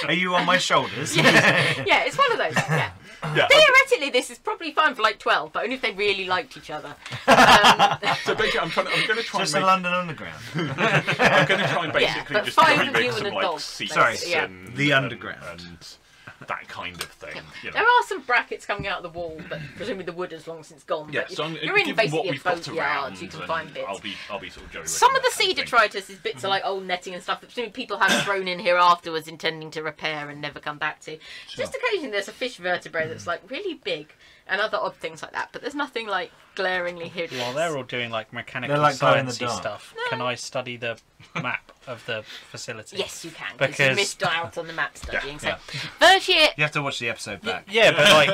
Are you on my shoulders? Yeah, it's one of those. Yeah. Theoretically, this is probably fine for like 12, but only if they really liked each other. So basically, I'm going to try Just and a London Underground. I'm going to try and basically but just 5 of remake you some and a like dog, seats basically, and The Underground. and that kind of thing. You know. There are some brackets coming out of the wall, but presumably the wood has long since gone. Yeah, but so you're in given basically what a we've got boat yard, around, you can and find bits. I'll be sort of Joey. Some of the sea sea detritus is bits of like old netting and stuff that presumably people have thrown in here afterwards intending to repair and never come back to. Just occasionally there's a fish vertebrae that's like really big and other odd things like that, but there's nothing like glaringly hideous. While they're all doing like mechanical They're like sciencey stuff, can I study the map of the facility? Yes, you can, because you missed out on the map studying. Yeah. So, first year... You have to watch the episode back. Yeah, but like...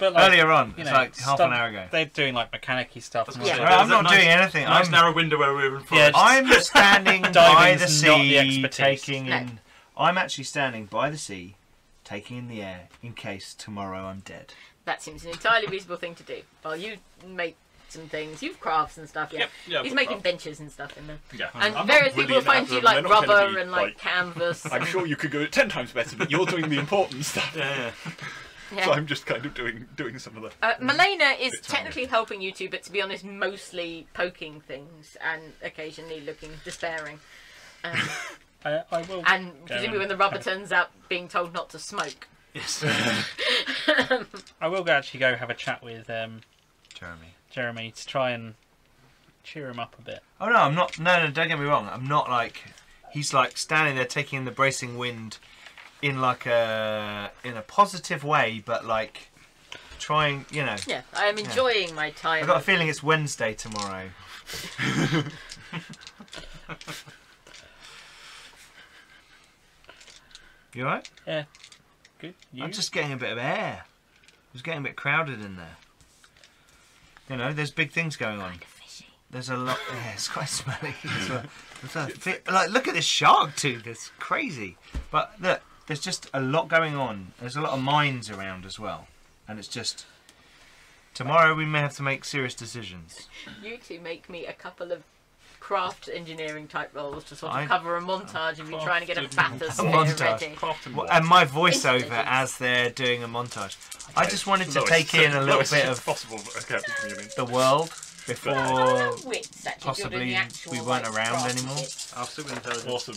Earlier on, it's like half an hour ago. They're doing like mechanic-y stuff. Yeah. Right, I'm not doing anything. Nice narrow window where we're in front. Yeah, I'm standing by the Diving's not the sea, expertise. taking in... I'm actually standing by the sea, taking in the air, in case tomorrow I'm dead. That seems an entirely reasonable thing to do. Well, you make some things. You've crafts and stuff, yeah. He's making benches and stuff in there. Yeah. And I'm various not people will brilliant find you at them. like They're not gonna rubber be, and like canvas. I'm sure you could go 10 times better, but you're doing the important stuff. Yeah. So I'm just kind of doing some of the... Melena is technically helping you two, but to be honest, mostly poking things and occasionally looking despairing. I will. And presumably when the rubber turns out being told not to smoke. Yes. I will actually go have a chat with Jeremy to try and cheer him up a bit. Oh no, I'm not. No, don't get me wrong. I'm not like. He's like standing there taking in the bracing wind, in like a positive way, but like trying, you know. Yeah, I am enjoying my time. I've got a feeling it's Wednesday tomorrow. You alright? Yeah. Good. You? I'm just getting a bit of air. It's getting a bit crowded in there. You know, there's big things going on. There's a lot. Yeah, it's quite smelly. Like, look at this shark tooth. It's crazy. But look, there's just a lot going on. There's a lot of mines around as well, and it's just. Tomorrow we may have to make serious decisions. You two make me a couple of craft engineering type roles to sort of cover a montage of you trying to get a bathysphere ready. And my voiceover as they're doing a montage. I just wanted to take in a little bit of the world before possibly we weren't around anymore. Awesome.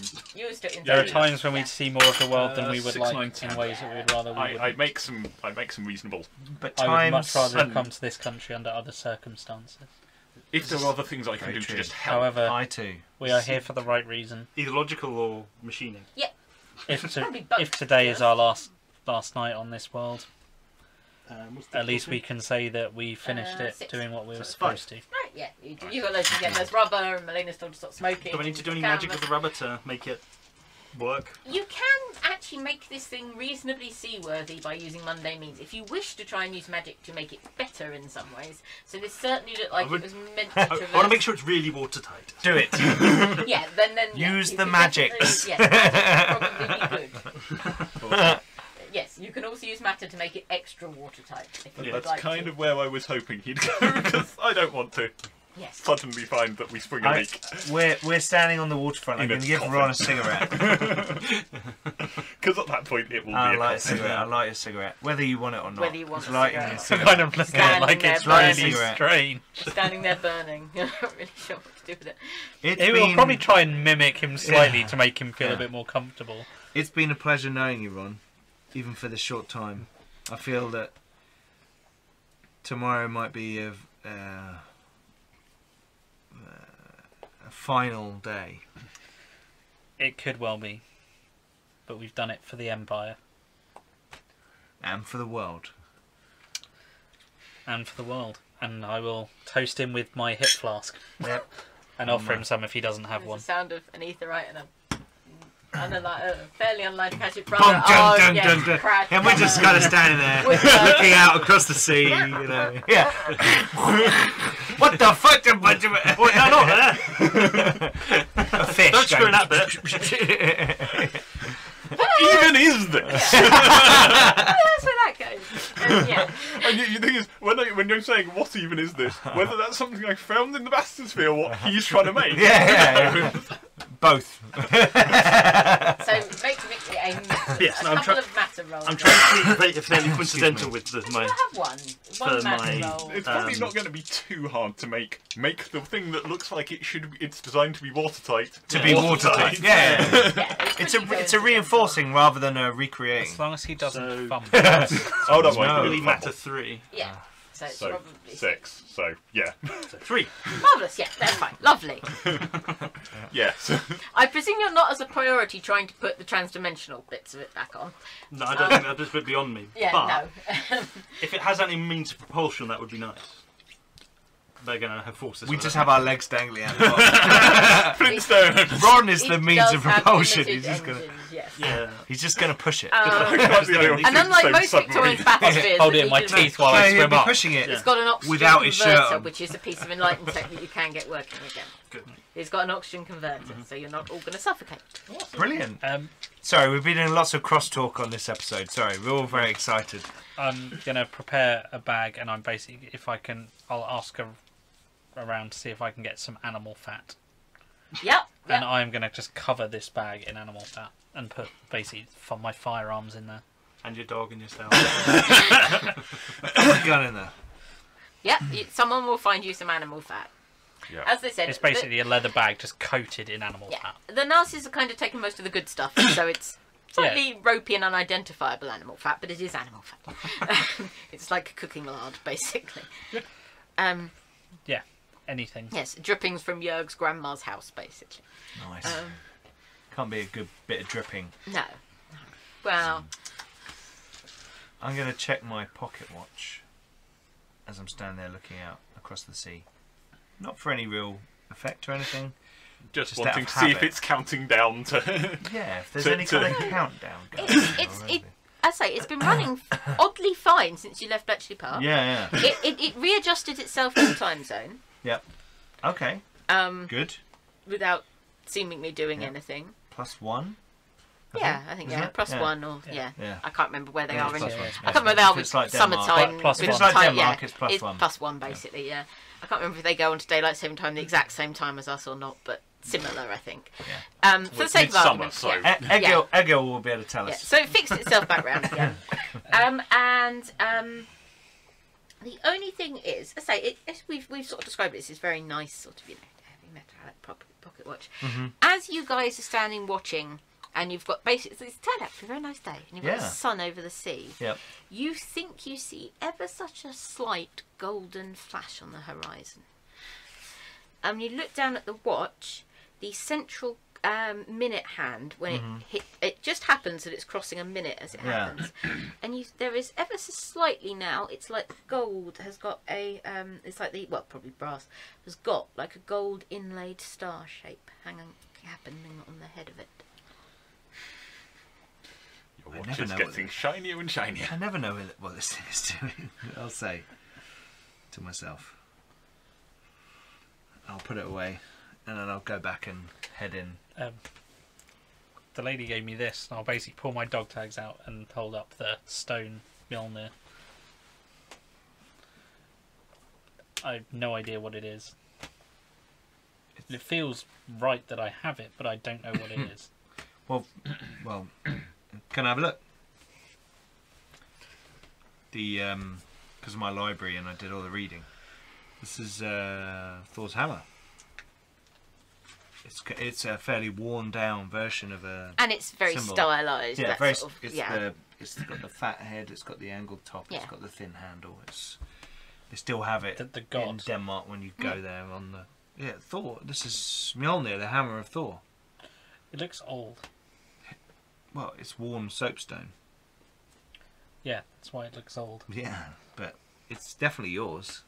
There are times when we see more of the world than we would like in ways that we would rather. I make some reasonable. But I would much rather have come to this country under other circumstances. If there are other things I can do to just help. However, I too. We are here for the right reason. Either logical or machining. Yeah. If today is our last night on this world, at least we can say that we finished it doing what we were supposed to. Right, yeah. You got loads to get. There's rubber, and Melena's told to stop smoking. Do we need to do any magic with the rubber to make it work? You can actually make this thing reasonably seaworthy by using mundane means. If you wish to try and use magic to make it better in some ways, so this certainly looked like it was meant to traverse. I want to make sure it's really watertight. Do it. Yeah, then use the magics. Yes, magic would probably be good. Yes, you can also use matter to make it extra watertight. If you would That's like kind to. of where I was hoping he'd go, because I don't want to suddenly find that we spring a leak. We're standing on the waterfront. I'm going to give Ron a cigarette. Because at that point it will be a light a cigarette. I light a cigarette, whether you want it or not. Whether you want it's a lighting cigarette. a cigarette. Kind of looking at it like it's really strange. Standing there burning. You're not really sure what to do with it. It will probably try and mimic him slightly to make him feel a bit more comfortable. It's been a pleasure knowing you, Ron, even for this short time. I feel that tomorrow might be a final day. It could well be. But we've done it for the Empire. And for the world. And for the world. And I will toast him with my hip flask. Yep. And offer him some if he doesn't have There's one. the sound of an etherite and a fairly unlikely catch it Dun, brother. dun, dun, dun. Crash, And we're just kind of standing there, looking out across the sea, you know. Yeah. What the fuck? Wait, no, not there. A fish. Don't screw going- that bit. Even is this? That's where that goes. Yeah. And the thing is, when you're saying what even is this, whether that's something I found in the Bastardssphere or what he's trying to make. Yeah. Both. So make me a Yes, no, I'm couple of matter rolls. I'm trying to be fairly coincidental with my. I have one For matter my- roll. It's probably not going to be too hard to make the thing that looks like it's designed to be watertight. To be watertight. Yeah. Yeah, It's a reinforcing rather than a recreating. As long as he doesn't So- fumble. Oh, no, No. Really matter 3. Yeah. So it's So probably 6. So yeah, So 3. marvellous. Yeah, that's fine. Lovely. yes. I presume you're not as a priority trying to put the transdimensional bits of it back on. No, I don't think that's just a bit beyond me. Yeah, but no. if it has any means of propulsion, that would be nice. They're going to have forces. We with just it. have our legs dangling out the bottom. Flintstone. Ron is the It means does of have propulsion. limited He's just gonna. engines, yes. Yeah. He's just gonna push it. And unlike most Victorian battlespears, Hold that it in my feature teeth while I he'll swim be up. pushing it. it's got an oxygen Without his shirt converter, on. which is a piece of enlightened tech that you can get working again. Good. It's got an oxygen converter, so you're not all going to suffocate. Brilliant. Um, Sorry, we've been doing lots of crosstalk on this episode. Sorry, we're all very excited. I'm gonna prepare a bag, and I'm basically, I'll ask around to see if I can get some animal fat, Yep. and I'm gonna just cover this bag in animal fat and put basically my firearms in there. And your dog and yourself. Gun in there. Yep. Someone will find you some animal fat. Yeah. As they said, It's basically a leather bag just coated in animal yeah. fat. The Nazis are kind of taking most of the good stuff, so it's slightly ropey and unidentifiable animal fat, but it is animal fat. It's like cooking lard, basically. Yeah, anything. Yes, drippings from Jörg's grandma's house, basically. Nice. Can't be a good bit of dripping. No. Well, I'm going to check my pocket watch as I'm standing there looking out across the sea. Not for any real effect or anything. Just out wanting of to see if habit. it's counting down to. Yeah, if there's To- any to- kind of countdown going it, I say it's been running oddly fine since you left Bletchley Park. Yeah. It readjusted itself to the time zone. Yep. Okay. Good. Without seemingly doing anything. +1. Yeah, I think Isn't it? plus Yeah. one or Yeah. I can't remember where they Yeah, are it's in. +1. I can't remember where they are If with it's like Denmark. summertime. Plus If one. it's like time, Denmark, yeah. it's +1. +1 basically. Yeah. I can't remember if they go on to daylight saving time the exact same time as us or not, but similar, I think. Yeah. For the sake of midsummer, argument, so- yeah. Egil will be able to tell Yeah, us. so it fixed itself back round again. The only thing is, I say, we've sort of described it as this very nice sort of, heavy metallic pocket watch. Mm-hmm. As you guys are standing watching, and you've got basically, it's turned out to be a very nice day, and you've got Yeah. the sun over the sea. Yep. You think you see ever such a slight golden flash on the horizon. You look down at the watch, the central minute hand, when it just happens that it's crossing a minute as it Yeah. happens, and there is ever so slightly now, it's like gold has got a it's like probably brass has got like a gold inlaid star shape happening on the head of it. Your I watch never is know getting shinier and shinier. I never know what this thing is doing. I'll say to myself. I'll put it away, and then I'll go back and head in. The lady gave me this, and I'll basically pull my dog tags out and hold up the stone Mjolnir. I have no idea what it is. It feels right that I have it, but I don't know what it is. Well, can I have a look? Because of my library and I did all the reading. This is Thor's hammer. It's a fairly worn down version of a. And it's very symbol. Stylised. Yeah, that very. sort of, It's got the fat head. It's got the angled top. Yeah. It's got the thin handle. They still have it The god. in Denmark when you go there on the. Yeah, Thor. This is Mjolnir, the hammer of Thor. It looks old. Well, it's worn soapstone. Yeah, that's why it looks old. Yeah, but it's definitely yours.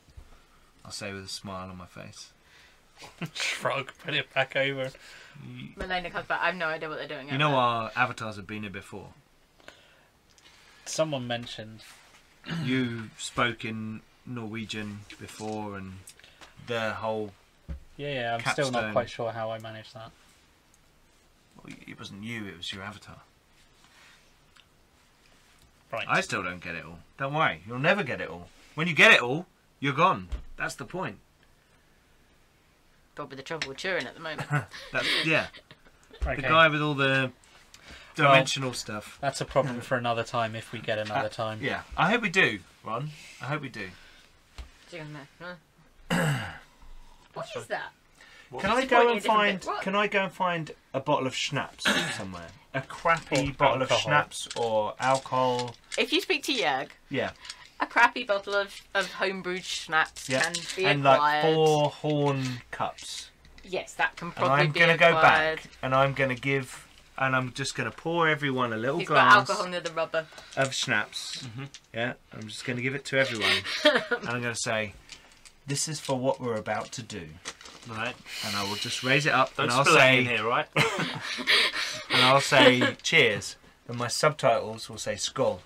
I'll say with a smile on my face. Shrug, put it back over. Milena comes back. I have no idea what they're doing. You know our avatars have been here before. Someone mentioned. You spoke in Norwegian before, and the whole. Yeah, I'm still not Capstone. quite sure how I managed that. Well, it wasn't you. It was your avatar. Right. I still don't get it all. Don't worry, you'll never get it all. When you get it all, you're gone. That's the point. Probably the trouble with Turin at the moment. Yeah, Okay. the guy with all the dimensional stuff. That's a problem for another time if we get another time. Yeah, I hope we do, Ron. I hope we do. What is that? Can I Disappointing go and in different find? bits. What? Can I go and find a bottle of schnapps somewhere? A crappy Or bottle of alcohol. schnapps or alcohol? If you speak to Jörg, Yeah, a crappy bottle of homebrewed schnapps yeah. can be And acquired. like 4 horn cups. Yes, that can And probably I'm be gonna go acquired. back, and I'm gonna give, and I'm just gonna pour everyone a little He's got glass alcohol near the rubber. of schnapps. Yeah, I'm just gonna give it to everyone, and I'm gonna say, "This is for what we're about to do." Right. And I will just raise it up, Don't and I'll spill it in say, here, right? and I'll say, "Cheers," and my subtitles will say, "Skål."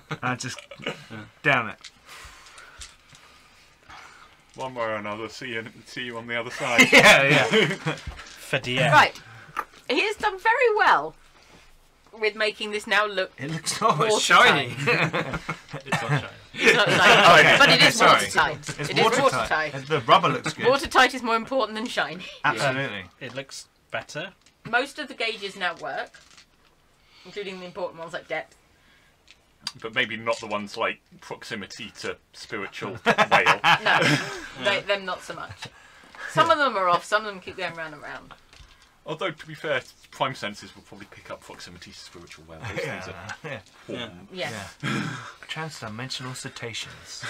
And I just down it. One way or another, see you on the other side. Yeah. For DM. Right. He has done very well with making this now look. It looks Watertight. shiny. It's not shiny. It's not shiny, Okay, but it is sorry. watertight. It's It is watertight. The rubber looks good. Watertight is more important than shiny. Absolutely. It looks better. Most of the gauges now work, including the important ones like depth. But maybe not the ones like proximity to spiritual whale. No, them not so much. Some of them are off. Some of them keep going round and round. Although, to be fair, prime senses will probably pick up proximity to spiritual whale. Those things are Yeah. horn. Yeah. Transdimensional cetaceans.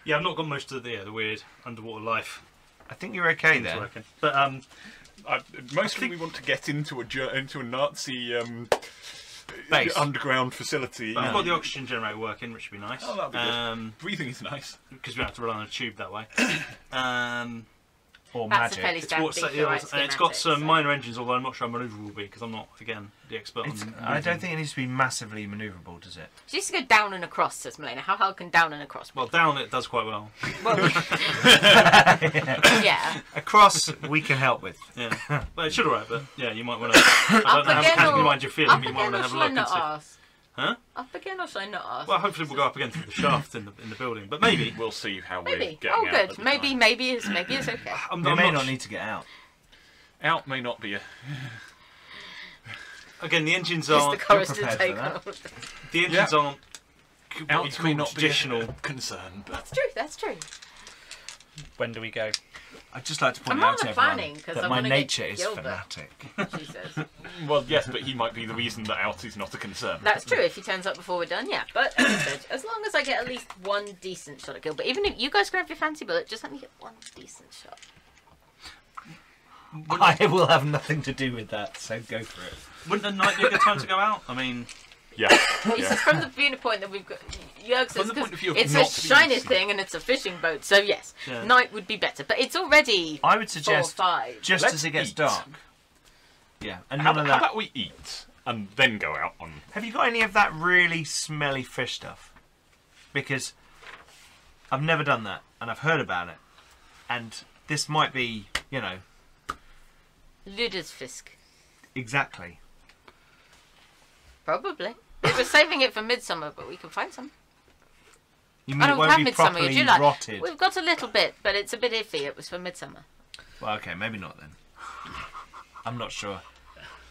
Yeah, I've not got most of the weird underwater life I think you're okay things there. working. But Mostly we want to get into a Nazi Base. underground facility. I've got the oxygen generator working, which should be nice. Oh, that'd be good. Breathing is nice. Because we don't have to rely on a tube that way. Or That's a magic. fairly It's standard got some minor engines, although I'm not sure how manoeuvrable will be because I'm not, again, the expert It's, on. I don't think it needs to be massively manoeuvrable, does it? Just to go down and across, says Milena. How hard can down and across be? Well, down it does quite well. Well, yeah. Across, we can help with. Yeah, well, it should alright, but yeah, you might want to. I don't know how mechanically mind you're feeling, Up but you might again, want or to have a shall I look and not see. ask? Huh? Up again, or shall I not ask? Well, hopefully we'll go up again through the shaft in the building, but maybe. We'll see how we're Maybe. getting Oh, out good. at the Maybe, time. maybe it's okay. I'm We may not not need to get out. Out may not be a. Again, the engines It's the aren't. chorus to prepared for take that. on. The engines aren't. What Out you may call not traditional. be a concern, but That's true. That's true. When do we go? I'd just like to point I'm out to rather everyone planning, 'cause that I my wanna get nature is Gilbert. fanatic. She says. well, yes, but he might be the reason that out is not a concern. That's true. If he turns up before we're done, yeah. But as I said, as long as I get at least one decent shot at Gilbert, even if you guys can have your fancy bullet, just let me get one decent shot. I will have nothing to do with that, so go for it. Wouldn't a night be a good time to go out? I mean, Yeah. He says from the viewpoint that we've got, Jörg says the point of view of it's not a being shiny seen. thing and it's a fishing boat, so yes, Yeah. night would be better. But it's already I would 4 or suggest 5. just Let's as it gets eat. dark. Yeah, and How, none of how that. about we eat and then go out on? Have you got any of that really smelly fish stuff? Because I've never done that, and I've heard about it, and this might be, you know, Ludersfisk. exactly. Probably. We were saving it for midsummer, but we can find some. You I mean it don't won't have be midsummer. properly Would you like? rotted? We've got a little bit, but it's a bit iffy. It was for midsummer. Well, okay, maybe not then. I'm not sure.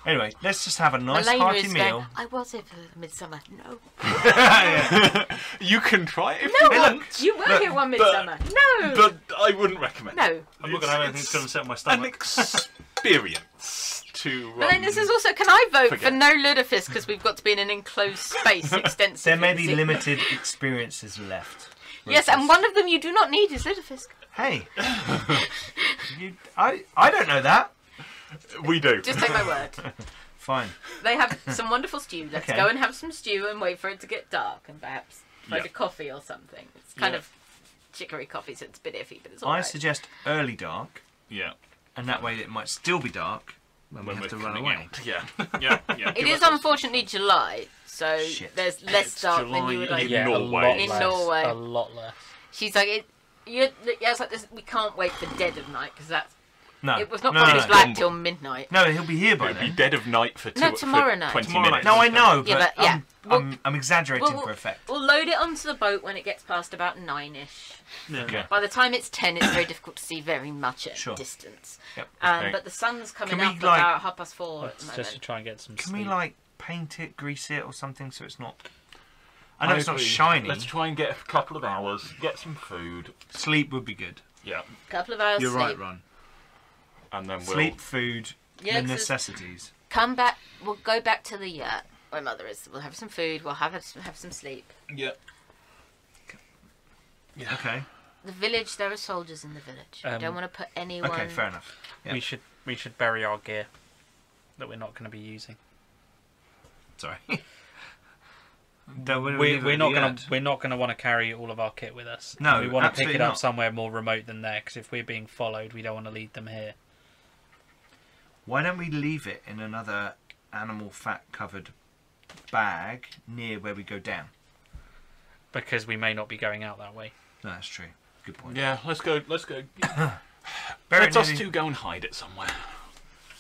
Anyway, let's just have a nice Elena hearty is meal. going, I was here for Midsummer. No. You can try it if No, you want. you were here one Midsummer. No. But I wouldn't recommend it. No. I'm not going to have anything that's going to set my An stomach. experience to But then this is also, can I vote forget. for no lutefisk because we've got to be in an enclosed space extensively? There may be See? limited experiences left. Yes, and one of them you do not need is lutefisk. Hey, I don't know that. We do. Just take my word. Fine. They have some wonderful stew. Let's Okay. go and have some stew and wait for it to get dark and perhaps find a coffee or something. It's kind of chicory coffee, so it's a bit iffy, but it's all I right. suggest early dark, Yeah. and that way it might still be dark when we have we're to run coming away. out. Yeah. Yeah. Yeah. It is unfortunately July, so Shit. there's less It's dark than July you would like. in Yeah, Norway. a lot In less. Norway. A lot less. She's like, it's like this. We can't wait for dead of night because that's. No, It was not no, probably no, no. black till midnight. No, he'll be here by It'll be then. dead of night for No, tomorrow night. 20 Tomorrow minutes. night. No, I know, but, Yeah, but yeah. I'm exaggerating Well, for effect. We'll load it onto the boat when it gets past about 9ish. Yeah. Okay. By the time it's 10, it's very difficult to see very much at Sure. a distance. Yep. Okay. But the sun's coming Can we, up like- about 4:30 at the It's just to moment. try and get some Can sleep. we like paint it, grease it, or something so it's not? I know it's not agree. shiny. Let's try and get a couple of hours, get some food. Sleep would be good. Yeah. Couple of hours You're sleep. right, Ron. And then we'll... Sleep, food, Yeah, the 'cause necessities. come back. We'll go back to the yurt where Mother is. We'll have some food. We'll have some sleep. Yeah. Okay. The village. There are soldiers in the village. I don't want to put anyone. Okay, fair enough. Yeah. We should bury our gear that we're not going to be using. Sorry. We're not gonna want to carry all of our kit with us. No, we want to pick absolutely it up not. somewhere more remote than there. Because if we're being followed, we don't want to lead them here. Why don't we leave it in another animal fat covered bag near where we go down? Because we may not be going out that way. No, that's true. Good point. Yeah, let's go. Bury Let it us near the- two go and hide it somewhere.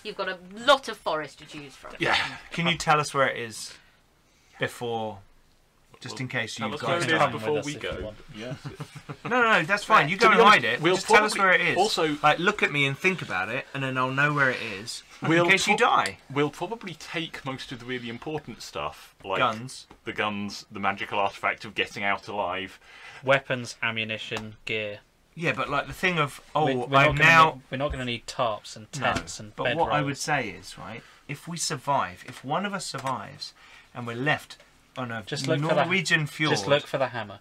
You've got a lot of forest to choose from. Yeah. Can you tell us where it is before, just in case you Tell us guys where it is come don't? with before us we if you go. want. Yeah. No, that's fine. You To go be and honest, hide it. we'll Just tell us where it probably- is. also- like, look at me and think about it, and then I'll know where it is. We'll in case you die. We'll probably take most of the really important stuff, like Guns. the guns, the magical artifact of getting out alive. Weapons, ammunition, gear. Yeah, but like the thing of We're we're not going to need tarps and tents and But bed what I would rolls. say is, right, if we survive, if one of us survives, and we're left on a Just look for the- Norwegian fjord, Just look for the hammer.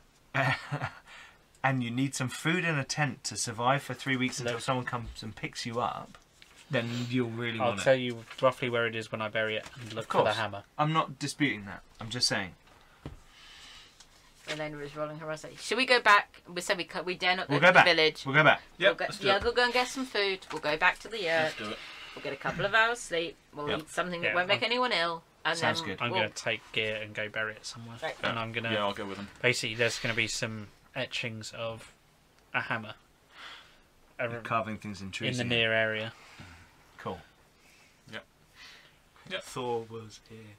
and you need some food and a tent to survive for 3 weeks until Look. someone comes and picks you up, then you'll really I'll want tell it. you roughly where it is when I bury it and look Of for the course. hammer. I'm not disputing that. I'm just saying. Elena is rolling her eyes. Should we go back? We said we dare not go We'll to go the back. village. We'll go back. Yep, We'll let's do yeah, it. we'll go and get some food. We'll go back to the yurt. Let's do it. We'll get a couple of hours sleep. We'll Yep. eat something that Yeah, won't make anyone ill. And Sounds then good. I'm we'll- going to take gear and go bury it somewhere. Right. And I'm going to... Yeah, I'll go with them. Basically, there's going to be some etchings of a hammer You're carving things in trees. in the near area. Cool. Yep. Thor was here.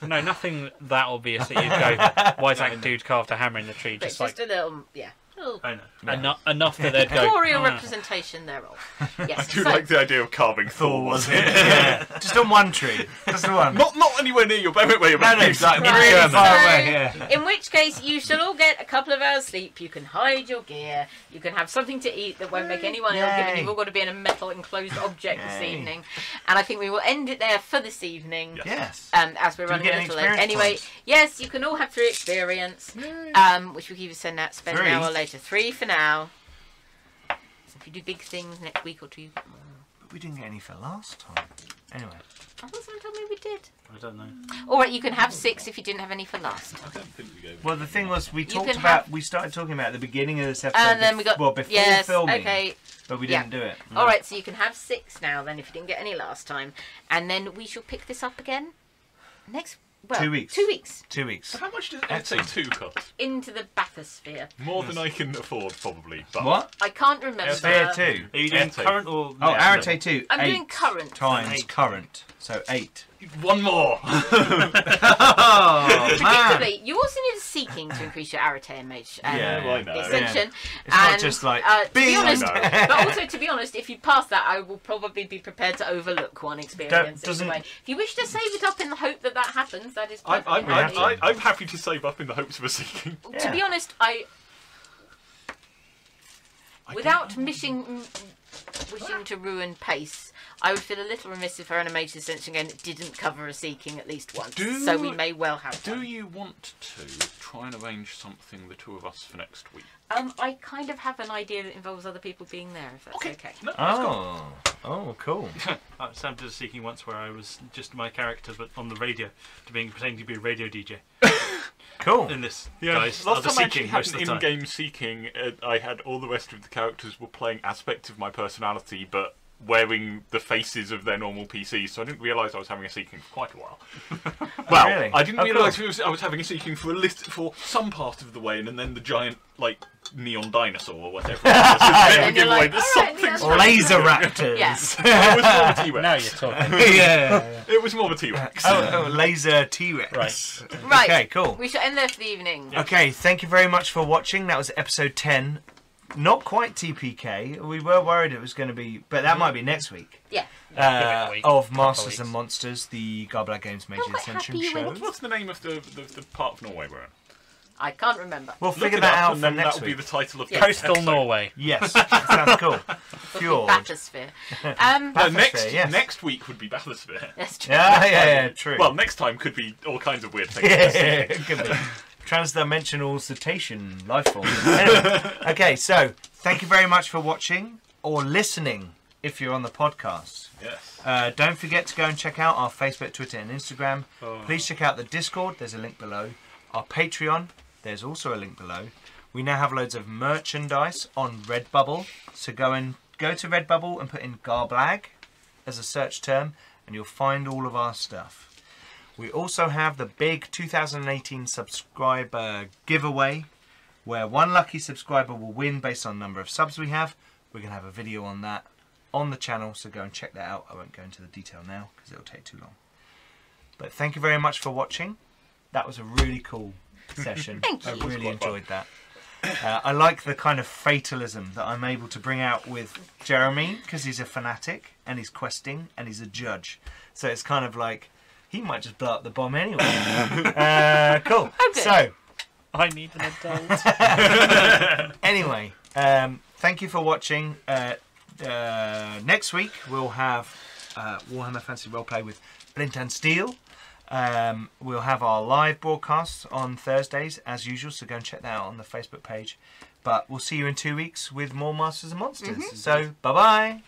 No, nothing that obvious that you'd go, why is that dude carved a hammer in the tree? But it's Just like just a little, little I know. enough that they'd go, pictorial "Ah." representation thereof. Yes. I do so- like the idea of carving Thor, was it? Yeah. Just on one tree. Just on one. Not anywhere near your boat where you're No, it's like Right, really so- far away. Yeah. In which case, you shall all get a couple of hours sleep. You can hide your gear. You can have something to eat that won't make anyone ill, given Yay. you've all got to be in a metal enclosed object this Yay. evening. And I think we will end it there for this evening. Yes. As we're Do we running get a any little late. experience Anyway, points? yes, you can all have 3 experience, which we keep send out, spend 3? an hour later. 3 for now. If you do big things next week or 2, you get more. But we didn't get any for last time. Anyway. I thought someone told me we did. I don't know. Alright, you can have 6 if you didn't have any for last. I don't think we go. Well, the thing was, we can talked about. have- We started talking about at the beginning of this episode. And then we got. well before yes, filming, okay. but we yeah. didn't do it. Alright, so you can have 6 now then if you didn't get any last time. And then we shall pick this up again next. Well, 2 weeks. 2 weeks. 2 weeks. So how much does SA2 cost? Into the bathysphere. More than I can afford, probably. But What? I can't remember. Spare 2. Are you doing Ente. current or Oh, next Arate level? 2. I'm 8 doing current. times 8. current. So 8. One more. Predictably, you also need a seeking to increase your arete and mage I know. ascension. It's not just like to be honest, I but also to be honest, if you pass that, I will probably be prepared to overlook one experience. Anyway, if you wish to save it up in the hope that that happens, that is perfectly happy. I'm happy to save up in the hopes of a seeking. To be honest, without wishing to ruin pace, I would feel a little remiss if her Mage the Ascension again didn't cover a seeking at least once. So we may well have Do one. you want to try and arrange something, the two of us, for next week? I kind of have an idea that involves other people being there, if that's okay. No, Oh, cool. Sam did a seeking once where I was just my character, but on the radio, pretending to be a radio DJ. Cool. In this, yeah. guys, Last I was time I actually seeking had most an of the time. in-game seeking, I had all the rest of the characters were playing aspects of my personality, but wearing the faces of their normal PCs, so I didn't realise I was having a seeking for quite a while. Well, Really? I didn't realise cool. I was having a seeking for some part of the way, and then the giant, like, neon dinosaur or whatever. And you're like, "Alright, yeah, Laser raptors. Yes. It was more of a T-Rex. Now you're talking. Yeah. It was more of a T-Rex. Oh, laser T-Rex. Right. Okay, cool. We shall end there for the evening. Okay, thank you very much for watching. That was episode 10. Not quite TPK. We were worried it was going to be, but that might be next week. Yeah. Give it a week. Of Couple Masters weeks. and Monsters, the Garblag Games Mage I'm the quite Ascension happy you show. went. What's the name of the part of Norway we're in? I can't remember. We'll Look figure it that up, out and for then next that'll be week. the title of Yeah. the Coastal episode. Norway. Yes, that sounds cool. Fjord. Bathysphere. No, Bathysphere, yes. next week would be Bathysphere. That's true. Yeah, true. Well, next time could be all kinds of weird things. Yeah, it could be. Transdimensional cetacean life form. Anyway, okay, so thank you very much for watching or listening if you're on the podcast. Yes. Don't forget to go and check out our Facebook, Twitter and Instagram. Please check out the Discord, there's a link below. Our Patreon, there's also a link below. We now have loads of merchandise on Redbubble, so go to Redbubble and put in Garblag as a search term and you'll find all of our stuff. We also have the big 2018 subscriber giveaway where one lucky subscriber will win based on the number of subs we have. We're going to have a video on that on the channel, so go and check that out. I won't go into the detail now because it'll take too long. But thank you very much for watching. That was a really cool session. Thank I you. really enjoyed that. I like the kind of fatalism that I'm able to bring out with Jeremy because he's a fanatic and he's questing and he's a judge. So it's kind of like he might just blow up the bomb anyway. Cool. Okay. I So need an adult. anyway, thank you for watching. Next week we'll have Warhammer Fantasy Roleplay with Flint Steel. We'll have our live broadcasts on Thursdays as usual, so go and check that out on the Facebook page. But we'll see you in 2 weeks with more Masters and Monsters. So bye bye.